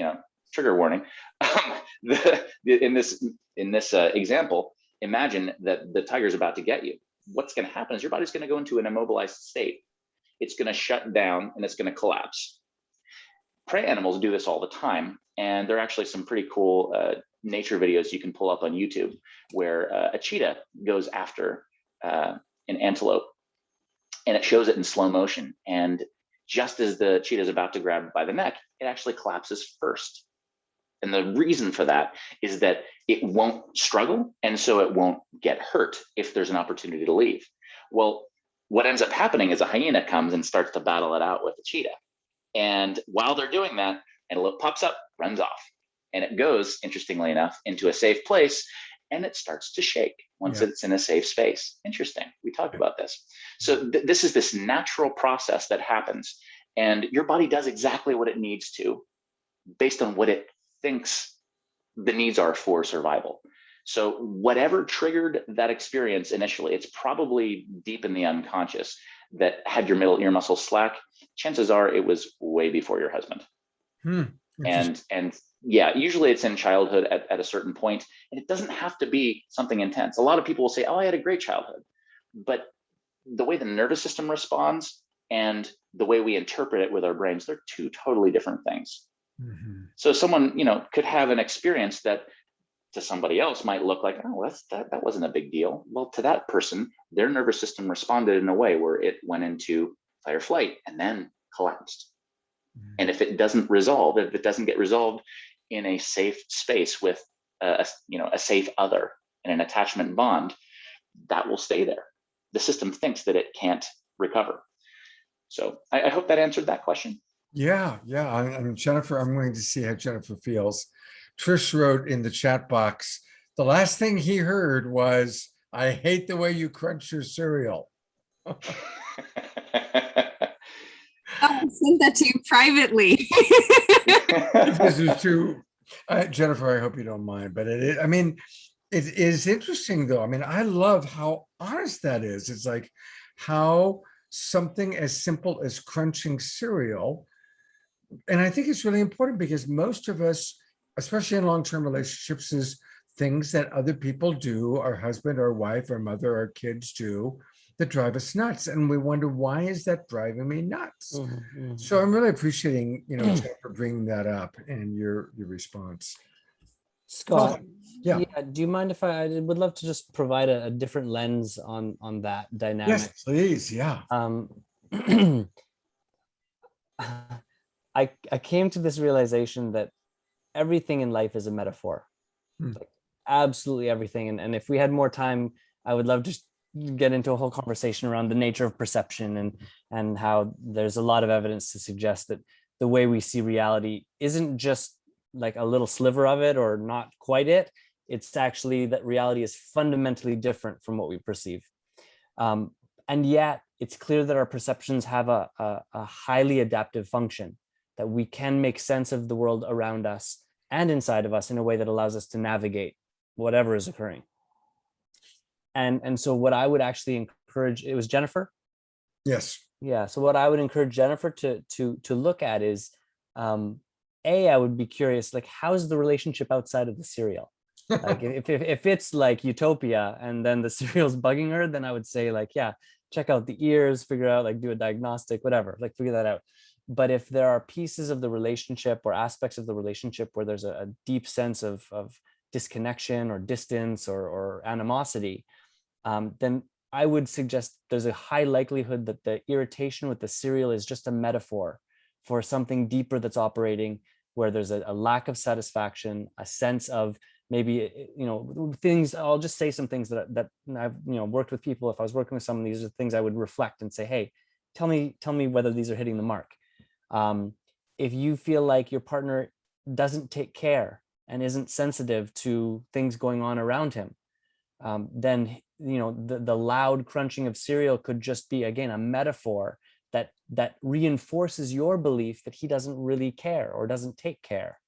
trigger warning, in this example, imagine that the tiger's about to get you. What's going to happen is your body's going to go into an immobilized state. It's going to shut down and it's going to collapse. Prey animals do this all the time. And there are actually some pretty cool nature videos you can pull up on YouTube where a cheetah goes after an antelope and it shows it in slow motion. And just as the cheetah is about to grab it by the neck, it actually collapses first. And the reason for that is that it won't struggle, and so it won't get hurt if there's an opportunity to leave. Well, what ends up happening is a hyena comes and starts to battle it out with the cheetah. And while they're doing that, antelope pops up, runs off, and it goes, interestingly enough, into a safe place, and it starts to shake once it's in a safe space. Interesting. We talked about this. So this is this natural process that happens, and your body does exactly what it needs to based on what it thinks the needs are for survival. So whatever triggered that experience initially, it's probably deep in the unconscious that had your middle ear muscle slack. Chances are it was way before your husband. And yeah, usually it's in childhood at a certain point, and it doesn't have to be something intense. A lot of people will say, oh, I had a great childhood. But the way the nervous system responds and the way we interpret it with our brains, they're two totally different things. So someone, could have an experience that to somebody else might look like, oh, that wasn't a big deal. Well, to that person, their nervous system responded in a way where it went into fight or flight and then collapsed. And if it doesn't resolve, if it doesn't get resolved in a safe space with a safe other and an attachment bond, that will stay there. The system thinks that it can't recover. So I hope that answered that question. Yeah. I mean, Jennifer, I'm going to see how Jennifer feels. Trish wrote in the chat box, the last thing he heard was, I hate the way you crunch your cereal. I sent that to you privately. This is true. Jennifer, I hope you don't mind, but I mean, it is interesting though. I mean, I love how honest that is. It's like how something as simple as crunching cereal. And I think it's really important because most of us, especially in long-term relationships, is things that other people do, our husband, our wife, our mother, our kids do, that drive us nuts. And we wonder, why is that driving me nuts? So I'm really appreciating, Jennifer bringing that up and your response. Scott, yeah. Do you mind if I would love to just provide a different lens on that dynamic? Yes, please. Yeah. I came to this realization that everything in life is a metaphor. Like absolutely everything. And if we had more time, I would love to get into a whole conversation around the nature of perception and how there's a lot of evidence to suggest that the way we see reality isn't just like a little sliver of it or not quite it. It's actually that reality is fundamentally different from what we perceive. And yet it's clear that our perceptions have a highly adaptive function, that we can make sense of the world around us and inside of us in a way that allows us to navigate whatever is occurring. And so what I would actually encourage, it was Jennifer? Yes. Yeah. So what I would encourage Jennifer to look at is, I would be curious, like, how's the relationship outside of the cereal? Like if it's like utopia and then the cereal's bugging her, then I would say like, yeah, check out the ears, figure out, like do a diagnostic, whatever, like figure that out. But if there are pieces of the relationship or aspects of the relationship where there's a deep sense of disconnection or distance or animosity, then I would suggest there's a high likelihood that the irritation with the cereal is just a metaphor for something deeper that's operating, where there's a lack of satisfaction, a sense of maybe, things. I'll just say some things that I've, worked with people. If I was working with someone, these are things I would reflect and say, hey, tell me whether these are hitting the mark. If you feel like your partner doesn't take care and isn't sensitive to things going on around him, then the loud crunching of cereal could just be, again, a metaphor that reinforces your belief that he doesn't really care or doesn't take care.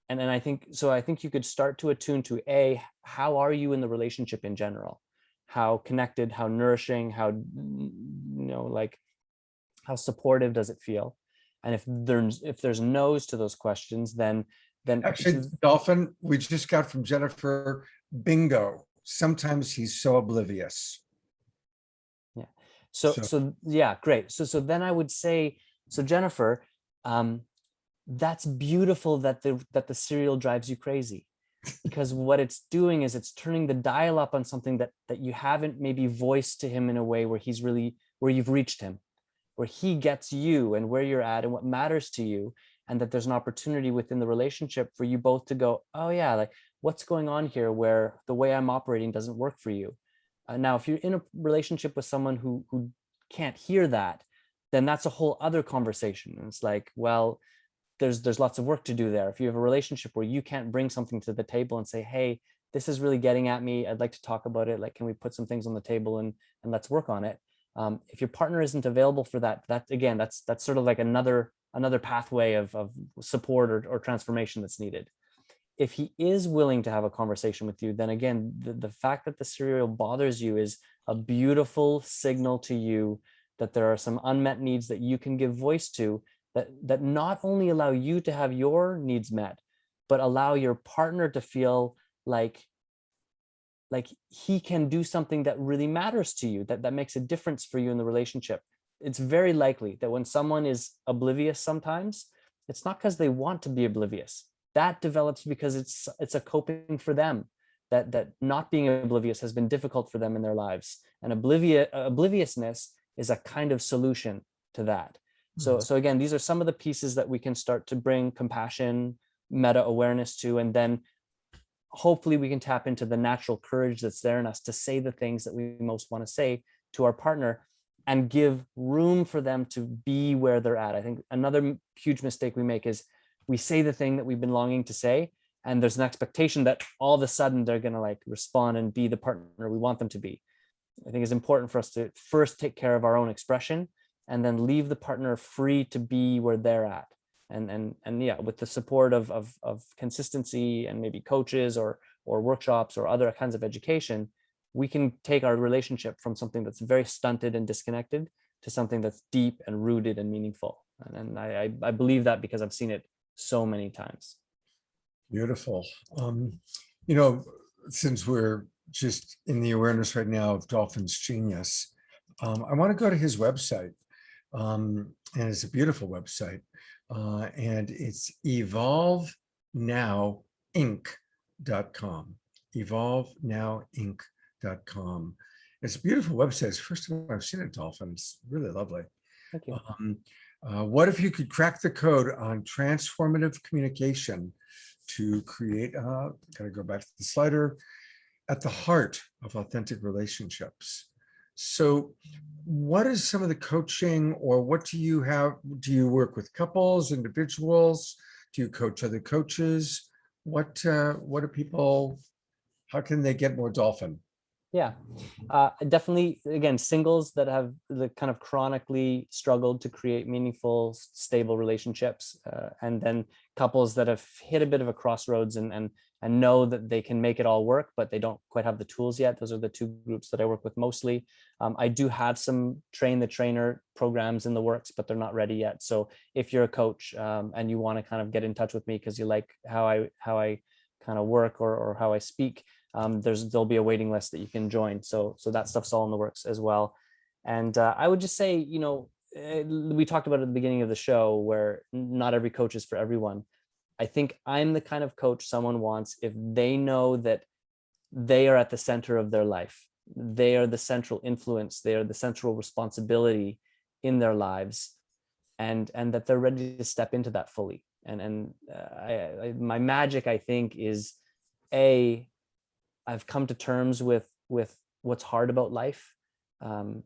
And I think you could start to attune to how are you in the relationship in general? How connected, how nourishing, how how supportive does it feel? And if there's no's to those questions, then actually, Dolphin, we just got from Jennifer, bingo. Sometimes he's so oblivious. Yeah. So yeah, great. So then I would say, so Jennifer, that's beautiful that the cereal drives you crazy, because what it's doing is it's turning the dial up on something that you haven't maybe voiced to him in a way where you've reached him, where he gets you and where you're at and what matters to you, and that there's an opportunity within the relationship for you both to go, oh yeah, like what's going on here where the way I'm operating doesn't work for you. Now, if you're in a relationship with someone who can't hear that, then that's a whole other conversation. And it's like, well, there's lots of work to do there. If you have a relationship where you can't bring something to the table and say, hey, this is really getting at me, I'd like to talk about it. Like, can we put some things on the table and let's work on it? If your partner isn't available for that again, that's sort of like another pathway of support or transformation that's needed. If he is willing to have a conversation with you, then again, the fact that the cereal bothers you is a beautiful signal to you that there are some unmet needs that you can give voice to, that not only allow you to have your needs met, but allow your partner to feel like he can do something that really matters to you, that makes a difference for you in the relationship. It's very likely that when someone is oblivious sometimes, it's not because they want to be oblivious. That develops because it's a coping for them, that not being oblivious has been difficult for them in their lives. And obliviousness is a kind of solution to that. So again, these are some of the pieces that we can start to bring compassion, meta awareness to, and then hopefully we can tap into the natural courage that's there in us to say the things that we most want to say to our partner and give room for them to be where they're at. I think another huge mistake we make is we say the thing that we've been longing to say, and there's an expectation that all of a sudden they're going to like respond and be the partner we want them to be. I think it's important for us to first take care of our own expression and then leave the partner free to be where they're at. And yeah, with the support of consistency and maybe coaches or workshops or other kinds of education, we can take our relationship from something that's very stunted and disconnected to something that's deep and rooted and meaningful. And I believe that because I've seen it so many times. Beautiful. You know, since we're just in the awareness right now of Dolphin's genius, I want to go to his website. And it's a beautiful website. And it's evolvenowinc.com. evolvenowinc.com. It's a beautiful website. It's the first time I've seen it, Dolphin. It's really lovely. Thank you. What if you could crack the code on transformative communication to create, gotta go back to the slider, at the heart of authentic relationships? So what is some of the coaching, or what do you have? Do you work with couples, individuals? Do you coach other coaches? What do people, how can they get more Dolphin? Yeah, definitely. Again, singles that have the kind of chronically struggled to create meaningful, stable relationships, and then couples that have hit a bit of a crossroads and know that they can make it all work, but they don't quite have the tools yet. Those are the two groups that I work with mostly. I do have some train the trainer programs in the works, but they're not ready yet. So if you're a coach and you want to kind of get in touch with me because you like how I kind of work or how I speak, there'll be a waiting list that you can join. So that stuff's all in the works as well. And I would just say, you know, we talked about it at the beginning of the show where not every coach is for everyone. I think I'm the kind of coach someone wants if they know that they are at the center of their life. They are the central influence. They are the central responsibility in their lives, and that they're ready to step into that fully. And my magic, I think, is I've come to terms with what's hard about life, and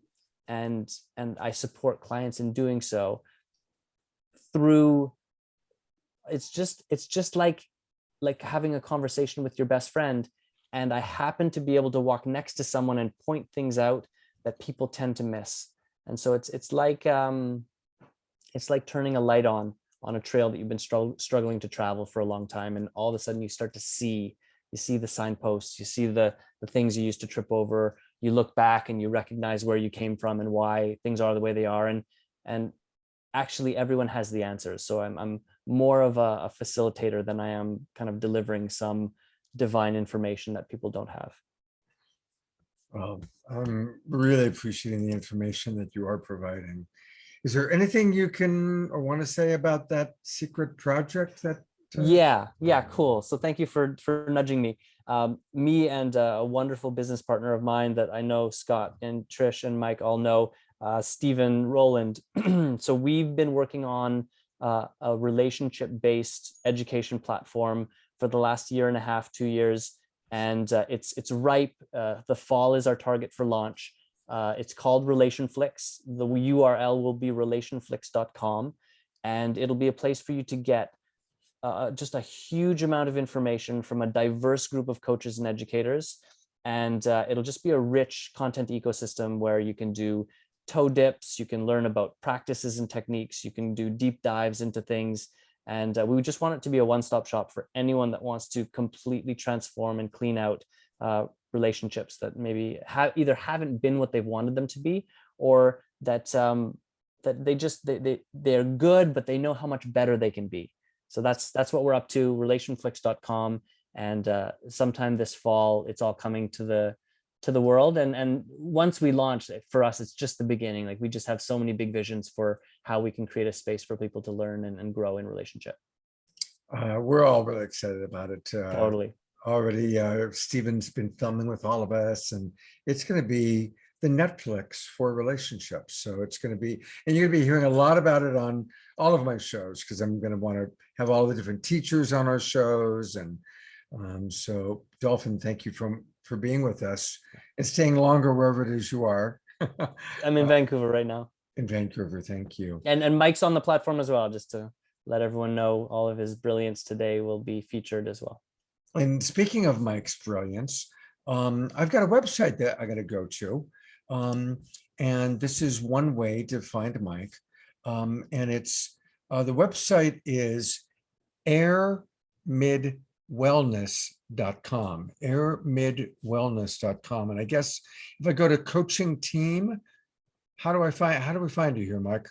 I support clients in doing so through. It's just like having a conversation with your best friend, and I happen to be able to walk next to someone and point things out that people tend to miss. And so it's like turning a light on a trail that you've been struggling to travel for a long time, and all of a sudden you start to see the signposts, you see the things you used to trip over, you look back and you recognize where you came from and why things are the way they are, and actually everyone has the answers. So I'm more of a facilitator than I am kind of delivering some divine information that people don't have. Well, I'm really appreciating the information that you are providing. Is there anything you can or want to say about that secret project that? Yeah, cool. So thank you for nudging me. Me and a wonderful business partner of mine that I know, Scott and Trish and Mike all know, Stephen Rowland. So we've been working on a relationship-based education platform for the last year and a half, 2 years, and it's ripe. The fall is our target for launch. It's called RELATIONFLIX. The URL will be relationflix.com, and it'll be a place for you to get just a huge amount of information from a diverse group of coaches and educators. And it'll just be a rich content ecosystem where you can do toe dips, you can learn about practices and techniques, you can do deep dives into things. And we just want it to be a one-stop shop for anyone that wants to completely transform and clean out relationships that maybe either haven't been what they've wanted them to be, or that that they're good, but they know how much better they can be. So that's what we're up to, relationflix.com. And sometime this fall, it's all coming to the world. And once we launch it, for us, it's just the beginning. Like, we just have so many big visions for how we can create a space for people to learn and grow in relationship. We're all really excited about it. Totally. Already, Stephen's been filming with all of us, and it's going to be the Netflix for relationships. So it's going to be, and you're going to be hearing a lot about it on all of my shows, because I'm going to want to have all the different teachers on our shows. And so Dolphin, thank you for being with us and staying longer wherever it is you are. I'm in Vancouver right now. In Vancouver, thank you. And Mike's on the platform as well, just to let everyone know all of his brilliance today will be featured as well. And speaking of Mike's brilliance, I've got a website that I got to go to. And this is one way to find Mike. And it's the website is airmidwellness.com, airmidwellness.com. And I guess if I go to coaching team, how do we find you here, Mike?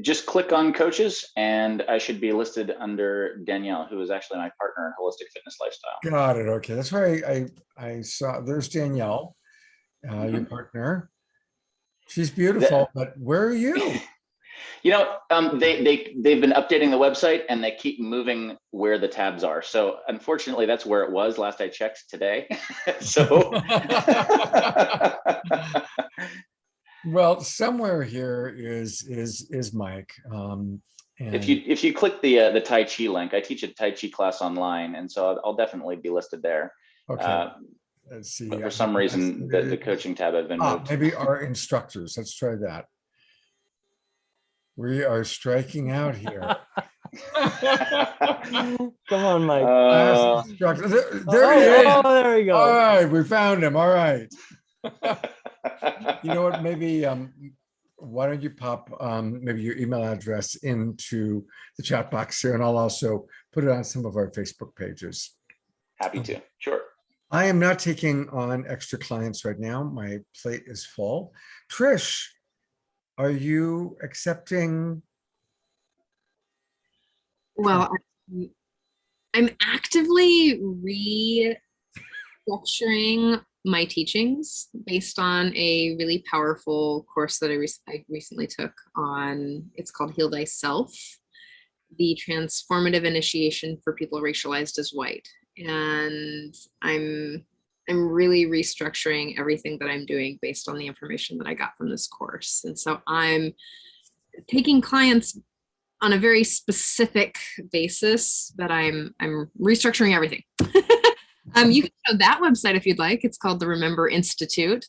Just click on coaches and I should be listed under Danielle, who is actually my partner in Holistic Fitness Lifestyle. Got it. Okay. That's why I saw there's Danielle, your partner. She's beautiful, but where are you? You know, they've been updating the website and they keep moving where the tabs are. So unfortunately, that's where it was last I checked today. So well, somewhere here is Mike. And if you click the Tai Chi link, I teach a Tai Chi class online, and so I'll definitely be listed there. Okay. Let's see. But for some reason, the coaching tab has been moved. Maybe our instructors. Let's try that. We are striking out here. Come on, Mike. There he is. Oh, there we go. All right, we found him. All right. You know what? Maybe why don't you pop maybe your email address into the chat box here, and I'll also put it on some of our Facebook pages. Happy to. Sure. I am not taking on extra clients right now. My plate is full. Trish, are you accepting? Well, I'm actively restructuring my teachings based on a really powerful course that I recently took on. It's called Heal Thyself, the transformative initiation for people racialized as white. And I'm really restructuring everything that I'm doing based on the information that I got from this course. And so I'm taking clients on a very specific basis, but I'm restructuring everything. You can go to that website if you'd like. It's called the Remember Institute.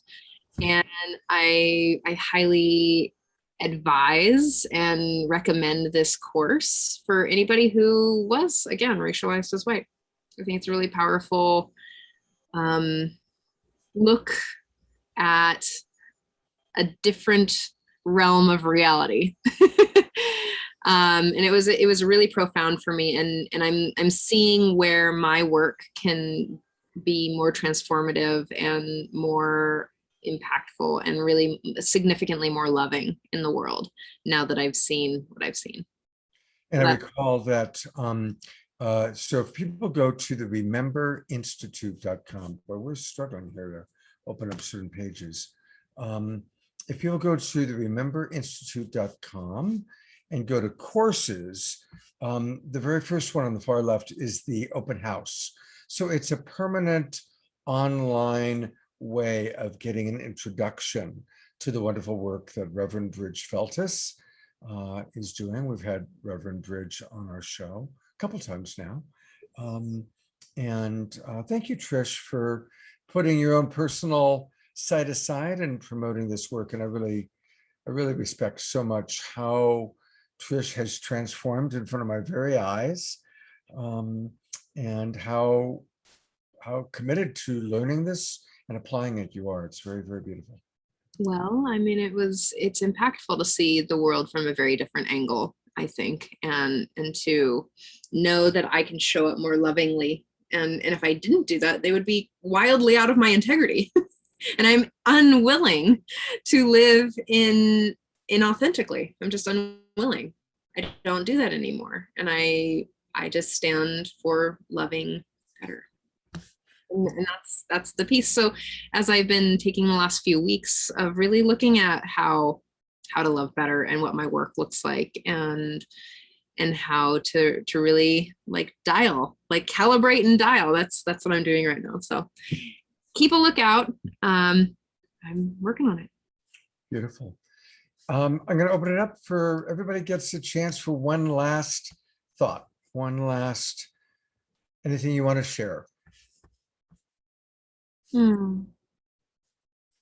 And I highly advise and recommend this course for anybody who was, again, racialized as white. I think it's a really powerful look at a different realm of reality. And it was really profound for me, and I'm seeing where my work can be more transformative and more impactful and really significantly more loving in the world now that I've seen what I've seen. And I recall that so if people go to the rememberinstitute.com, well, we're struggling here to open up certain pages. If people go to the rememberinstitute.com and go to courses, the very first one on the far left is the open house. So it's a permanent online way of getting an introduction to the wonderful work that Reverend Bridge Feltis is doing. We've had Reverend Bridge on our show a couple times now. And thank you, Trish, for putting your own personal site aside and promoting this work. And I really respect so much how Trish has transformed in front of my very eyes, and how committed to learning this and applying it you are. It's very, very beautiful. Well, I mean, it's impactful to see the world from a very different angle, I think, and to know that I can show it more lovingly. And if I didn't do that, they would be wildly out of my integrity. And I'm unwilling to live in inauthentically. I'm just unwilling. I don't do that anymore. And I just stand for loving better. And that's the piece. So as I've been taking the last few weeks of really looking at how to love better and what my work looks like, and how to really calibrate and dial. That's what I'm doing right now. So keep a lookout. I'm working on it. Beautiful. I'm going to open it up for everybody gets a chance for one last thought, anything you want to share.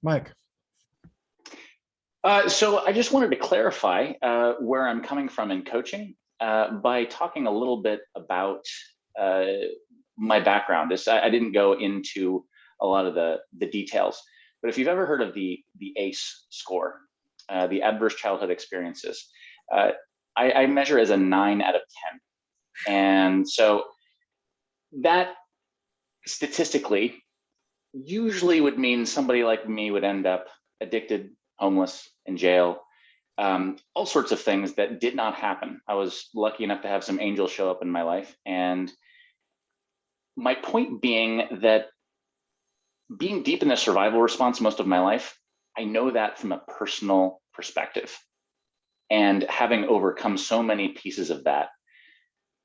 Mike. So I just wanted to clarify where I'm coming from in coaching by talking a little bit about my background. I didn't go into a lot of the details, but if you've ever heard of the ACE score, the adverse childhood experiences, I measure as a 9 out of 10. And so that statistically usually would mean somebody like me would end up addicted, homeless, in jail, all sorts of things that did not happen. I was lucky enough to have some angels show up in my life. And my point being that being deep in the survival response most of my life, I know that from a personal perspective. And having overcome so many pieces of that,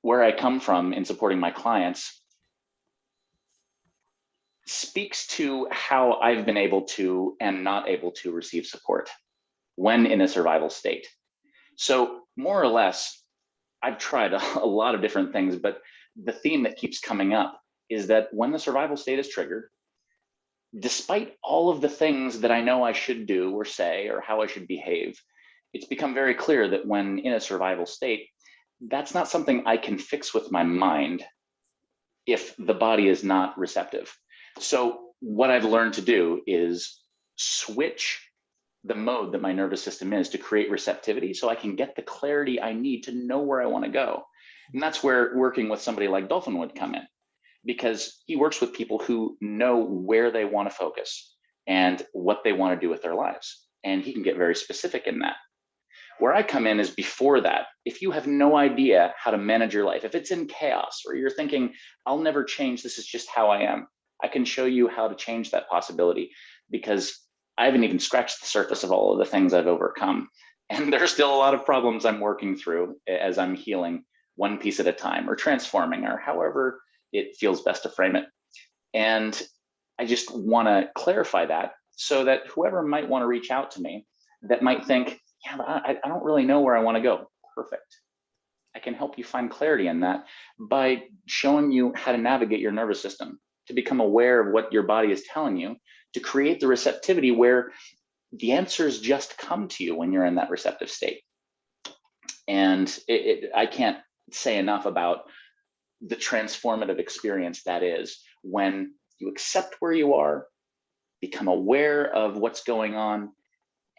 where I come from in supporting my clients speaks to how I've been able to and not able to receive support when in a survival state. So more or less, I've tried a lot of different things, but the theme that keeps coming up is that when the survival state is triggered, despite all of the things that I know I should do or say or how I should behave, it's become very clear that when in a survival state, that's not something I can fix with my mind if the body is not receptive. So what I've learned to do is switch the mode that my nervous system is to create receptivity so I can get the clarity I need to know where I want to go. And that's where working with somebody like Dolphin would come in, because he works with people who know where they want to focus and what they want to do with their lives. And he can get very specific in that. Where I come in is before that. If you have no idea how to manage your life, if it's in chaos or you're thinking, I'll never change, this is just how I am, I can show you how to change that possibility, because I haven't even scratched the surface of all of the things I've overcome. And there's still a lot of problems I'm working through as I'm healing one piece at a time or transforming, or however it feels best to frame it. And I just want to clarify that so that whoever might want to reach out to me that might think, yeah, but I don't really know where I want to go. Perfect. I can help you find clarity in that by showing you how to navigate your nervous system, to become aware of what your body is telling you, to create the receptivity where the answers just come to you when you're in that receptive state. And I can't say enough about the transformative experience that is when you accept where you are, become aware of what's going on,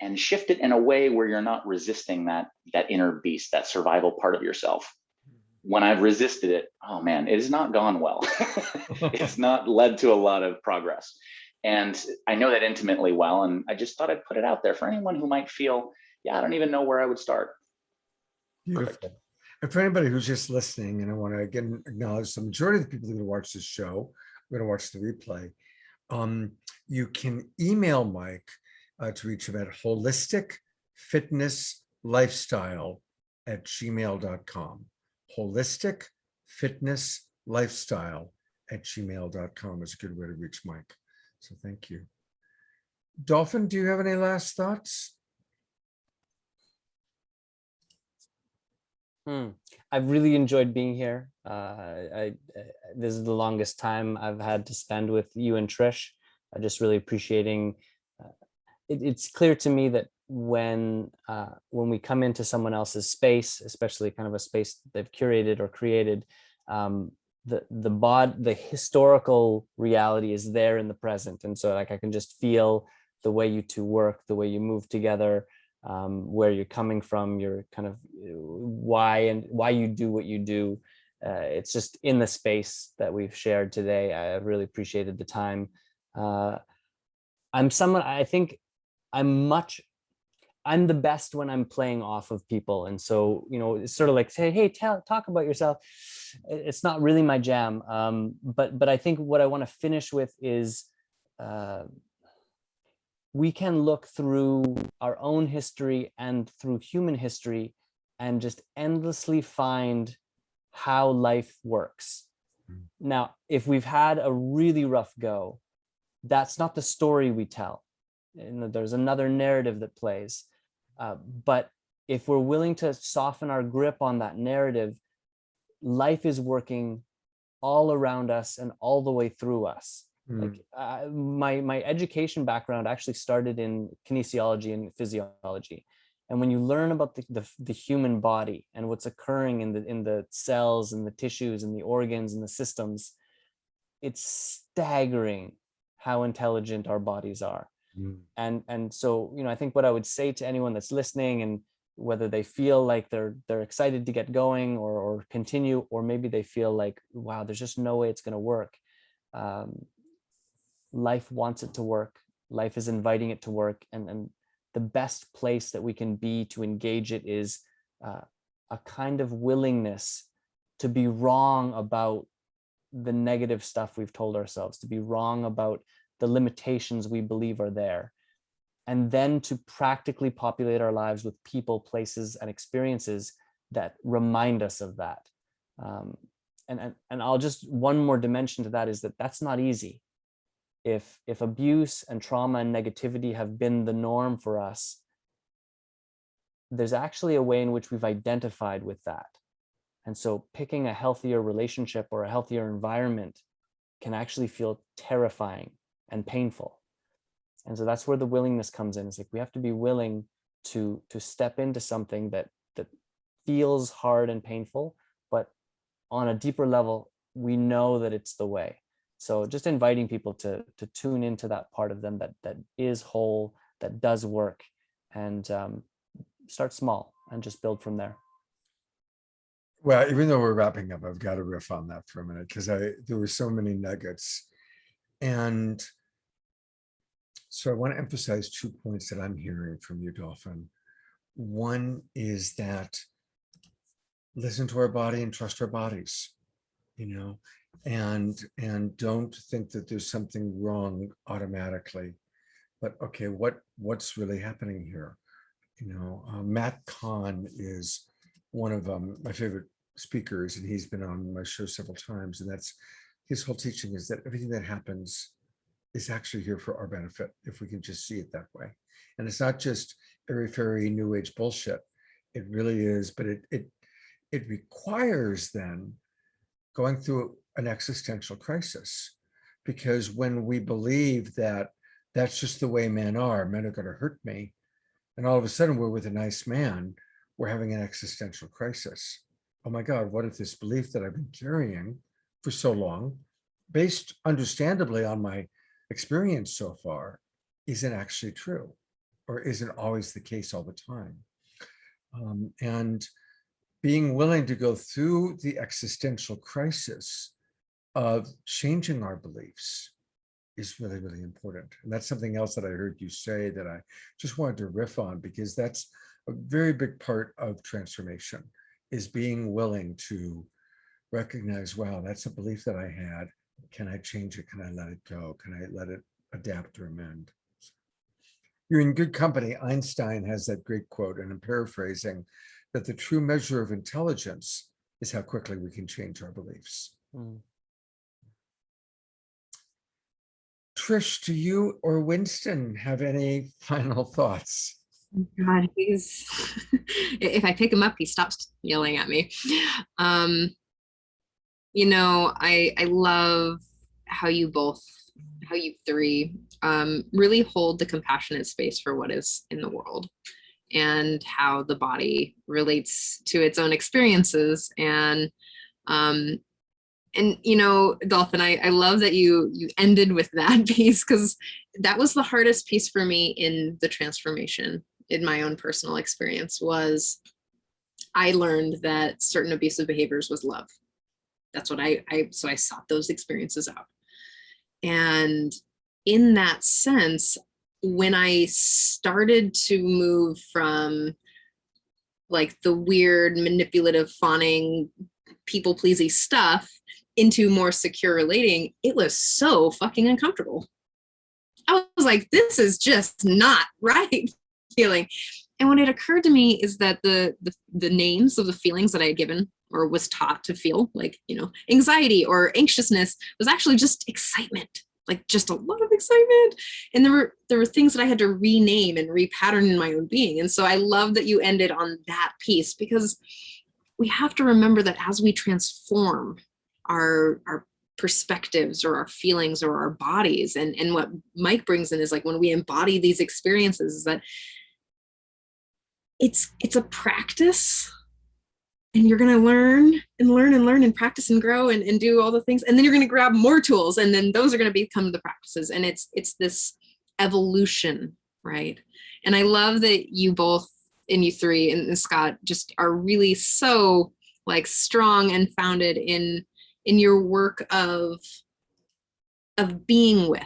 and shift it in a way where you're not resisting that inner beast, that survival part of yourself. When I've resisted it, oh man, it has not gone well. It's not led to a lot of progress. And I know that intimately well. And I just thought I'd put it out there for anyone who might feel, yeah, I don't even know where I would start. Beautiful. Perfect. And for anybody who's just listening, and I want to again acknowledge the majority of the people who are going to watch this show, are going to watch the replay. You can email Mike to reach him at holisticfitnesslifestyle@gmail.com. holisticfitnesslifestyle@gmail.com is a good way to reach Mike. So thank you. Dolphin, do you have any last thoughts? I've really enjoyed being here. This is the longest time I've had to spend with you and Trish. I'm just really appreciating. It's clear to me that when we come into someone else's space, especially kind of a space they've curated or created, the historical reality is there in the present, and so like I can just feel the way you two work, the way you move together, where you're coming from, your kind of why you do what you do. It's just in the space that we've shared today. I really appreciated the time. I'm someone, I think I'm the best when I'm playing off of people. And so, it's sort of like, say, hey, talk about yourself. It's not really my jam. But I think what I want to finish with is we can look through our own history and through human history and just endlessly find how life works. Now, if we've had a really rough go, that's not the story we tell. And there's another narrative that plays. But if we're willing to soften our grip on that narrative, life is working all around us and all the way through us. Like my education background actually started in kinesiology and physiology. And when you learn about the human body and what's occurring in the cells and the tissues and the organs and the systems, it's staggering how intelligent our bodies are. And so, I think what I would say to anyone that's listening, and whether they feel like they're excited to get going or continue, or maybe they feel like, wow, there's just no way it's going to work. Life wants it to work. Life is inviting it to work. And the best place that we can be to engage it is a kind of willingness to be wrong about the negative stuff we've told ourselves, to be wrong about the limitations we believe are there, and then to practically populate our lives with people, places, and experiences that remind us of that. And I'll just, one more dimension to that is that that's not easy. If abuse and trauma and negativity have been the norm for us, there's actually a way in which we've identified with that. And so picking a healthier relationship or a healthier environment can actually feel terrifying and painful. And so that's where the willingness comes in. It's like we have to be willing to step into something that feels hard and painful, but on a deeper level, we know that it's the way. So just inviting people to tune into that part of them that is whole, that does work, and start small and just build from there. Well, even though we're wrapping up, I've got to riff on that for a minute, because there were so many nuggets. And so I want to emphasize 2 points that I'm hearing from you, Dolphin. One is that listen to our body and trust our bodies, and don't think that there's something wrong automatically, but okay, what's really happening here? Matt Kahn is one of my favorite speakers, and he's been on my show several times, and that's his whole teaching, is that everything that happens is actually here for our benefit, if we can just see it that way. And it's not just airy-fairy new age bullshit. It really is, but it requires then going through an existential crisis, because when we believe that that's just the way men are going to hurt me, and all of a sudden we're with a nice man, we're having an existential crisis. Oh my God, what if this belief that I've been carrying for so long, based understandably on my experience so far, isn't actually true, or isn't always the case all the time. And being willing to go through the existential crisis of changing our beliefs is really, really important. And that's something else that I heard you say that I just wanted to riff on, because that's a very big part of transformation, is being willing to recognize, wow, that's a belief that I had. Can I change it? Can I let it go? Can I let it adapt or amend? You're in good company. Einstein has that great quote, and I'm paraphrasing, that the true measure of intelligence is how quickly we can change our beliefs. Trish, do you or Winston have any final thoughts? God, if I pick him up, he stops yelling at me. I love how you three really hold the compassionate space for what is in the world, and how the body relates to its own experiences. And Dolphin, I love that you ended with that piece, because that was the hardest piece for me in the transformation. In my own personal experience, was I learned that certain abusive behaviors was love. That's what so I sought those experiences out. And in that sense, when I started to move from like the weird, manipulative, fawning, people-pleasing stuff into more secure relating, it was so fucking uncomfortable. I was like, this is just not right feeling. And when it occurred to me is that the names of the feelings that I had given or was taught to feel, like, anxiety or anxiousness, was actually just excitement. like just a lot of excitement. And there were things that I had to rename and repattern in my own being. And so I love that you ended on that piece, because we have to remember that as we transform our perspectives or our feelings or our bodies, and what Mike brings in is like when we embody these experiences, is that it's a practice, and you're going to learn and learn and learn and practice and grow and do all the things. And then you're going to grab more tools, and then those are going to become the practices. And it's this evolution, right? And I love that you both, and you three and Scott, just are really so like strong and founded in your work of being with.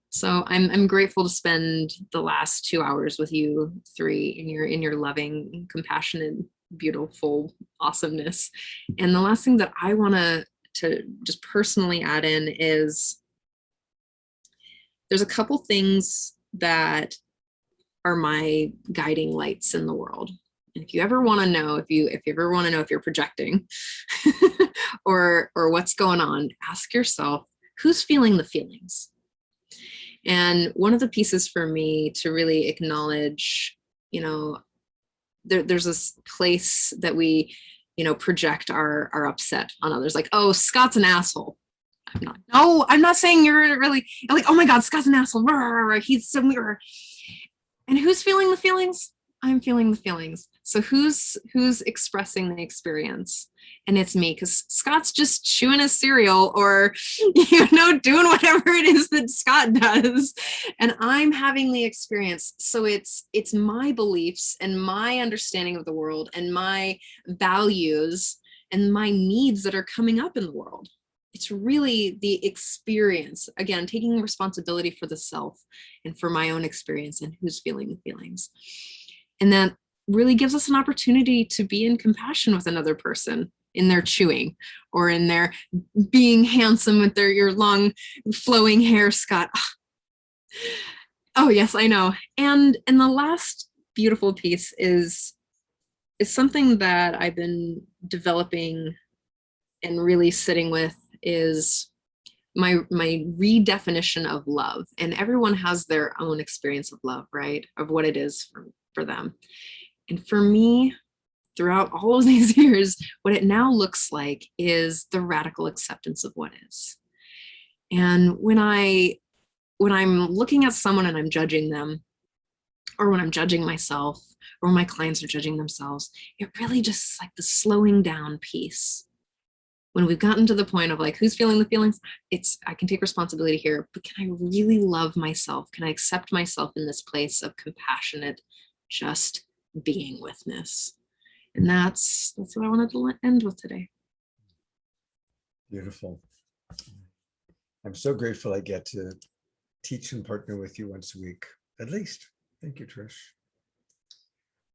So I'm grateful to spend the last 2 hours with you three in your loving, compassionate, beautiful awesomeness. And the last thing that I want to just personally add in is there's a couple things that are my guiding lights in the world. And if you ever want to know, if you ever want to know if you're projecting or what's going on, ask yourself, who's feeling the feelings? And one of the pieces for me to really acknowledge, you know, there's this place that we, you know, project our upset on others. Like, oh, Scott's an asshole. I'm not saying you're really like, oh my God, Scott's an asshole. He's so weird. And who's feeling the feelings? I'm feeling the feelings. So who's expressing the experience? And it's me, because Scott's just chewing his cereal or, you know, doing whatever it is that Scott does. And I'm having the experience. So it's my beliefs and my understanding of the world and my values and my needs that are coming up in the world. It's really the experience, again, taking responsibility for the self and for my own experience and who's feeling the feelings. And that really gives us an opportunity to be in compassion with another person in their chewing or in their being handsome with your long flowing hair, Scott. Oh yes, I know. And the last beautiful piece is something that I've been developing and really sitting with, is my redefinition of love. And everyone has their own experience of love, right? Of what it is for them. And for me, throughout all of these years, what it now looks like is the radical acceptance of what is. And when I'm looking at someone and I'm judging them, or when I'm judging myself, or when my clients are judging themselves, it really just like the slowing down piece. When we've gotten to the point of like, who's feeling the feelings? I can take responsibility here, but can I really love myself? Can I accept myself in this place of compassionate, just being withness? And that's what I wanted to end with today. Beautiful. I'm so grateful I get to teach and partner with you once a week, at least. Thank you, Trish.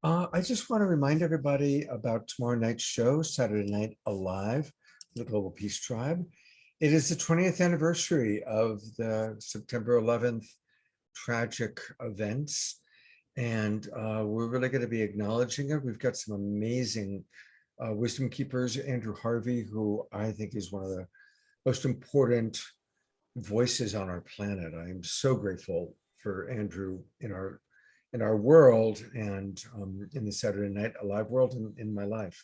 I just want to remind everybody about tomorrow night's show, Saturday Night Alive, the Global Peace Tribe. It is the 20th anniversary of the September 11th tragic events. And we're really going to be acknowledging it. We've got some amazing wisdom keepers. Andrew Harvey, who I think is one of the most important voices on our planet. I am so grateful for Andrew in our world and in the Saturday Night Alive world in my life.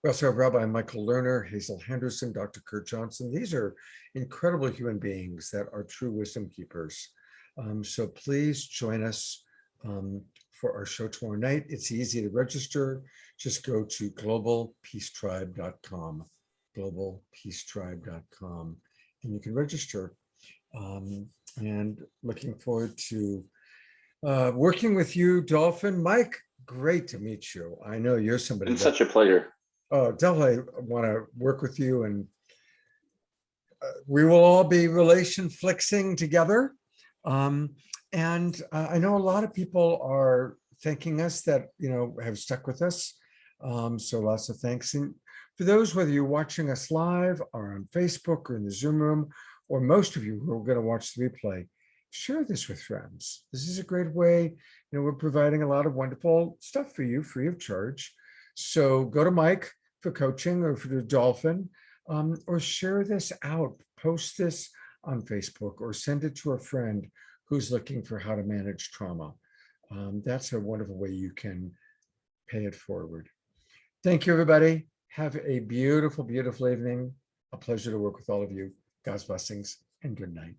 We also have Rabbi Michael Lerner, Hazel Henderson, Dr. Kurt Johnson. These are incredible human beings that are true wisdom keepers. So please join us for our show tomorrow night. It's easy to register. Just go to globalpeacetribe.com, globalpeacetribe.com, and you can register. And looking forward to working with you, Dolphin. Mike, great to meet you. I know you're somebody. It's such a pleasure. Oh, definitely want to work with you, and we will all be RELATIONFLIXing together. And I know a lot of people are thanking us that, you know, have stuck with us. So lots of thanks. And for those, whether you're watching us live or on Facebook or in the Zoom room, or most of you who are going to watch the replay, share this with friends. This is a great way. You know, we're providing a lot of wonderful stuff for you free of charge. So go to Mike for coaching or for the Dolphin, or share this out, post this on Facebook or send it to a friend who's looking for how to manage trauma. That's a wonderful way you can pay it forward. Thank you, everybody. Have a beautiful, beautiful evening. A pleasure to work with all of you. God's blessings and good night.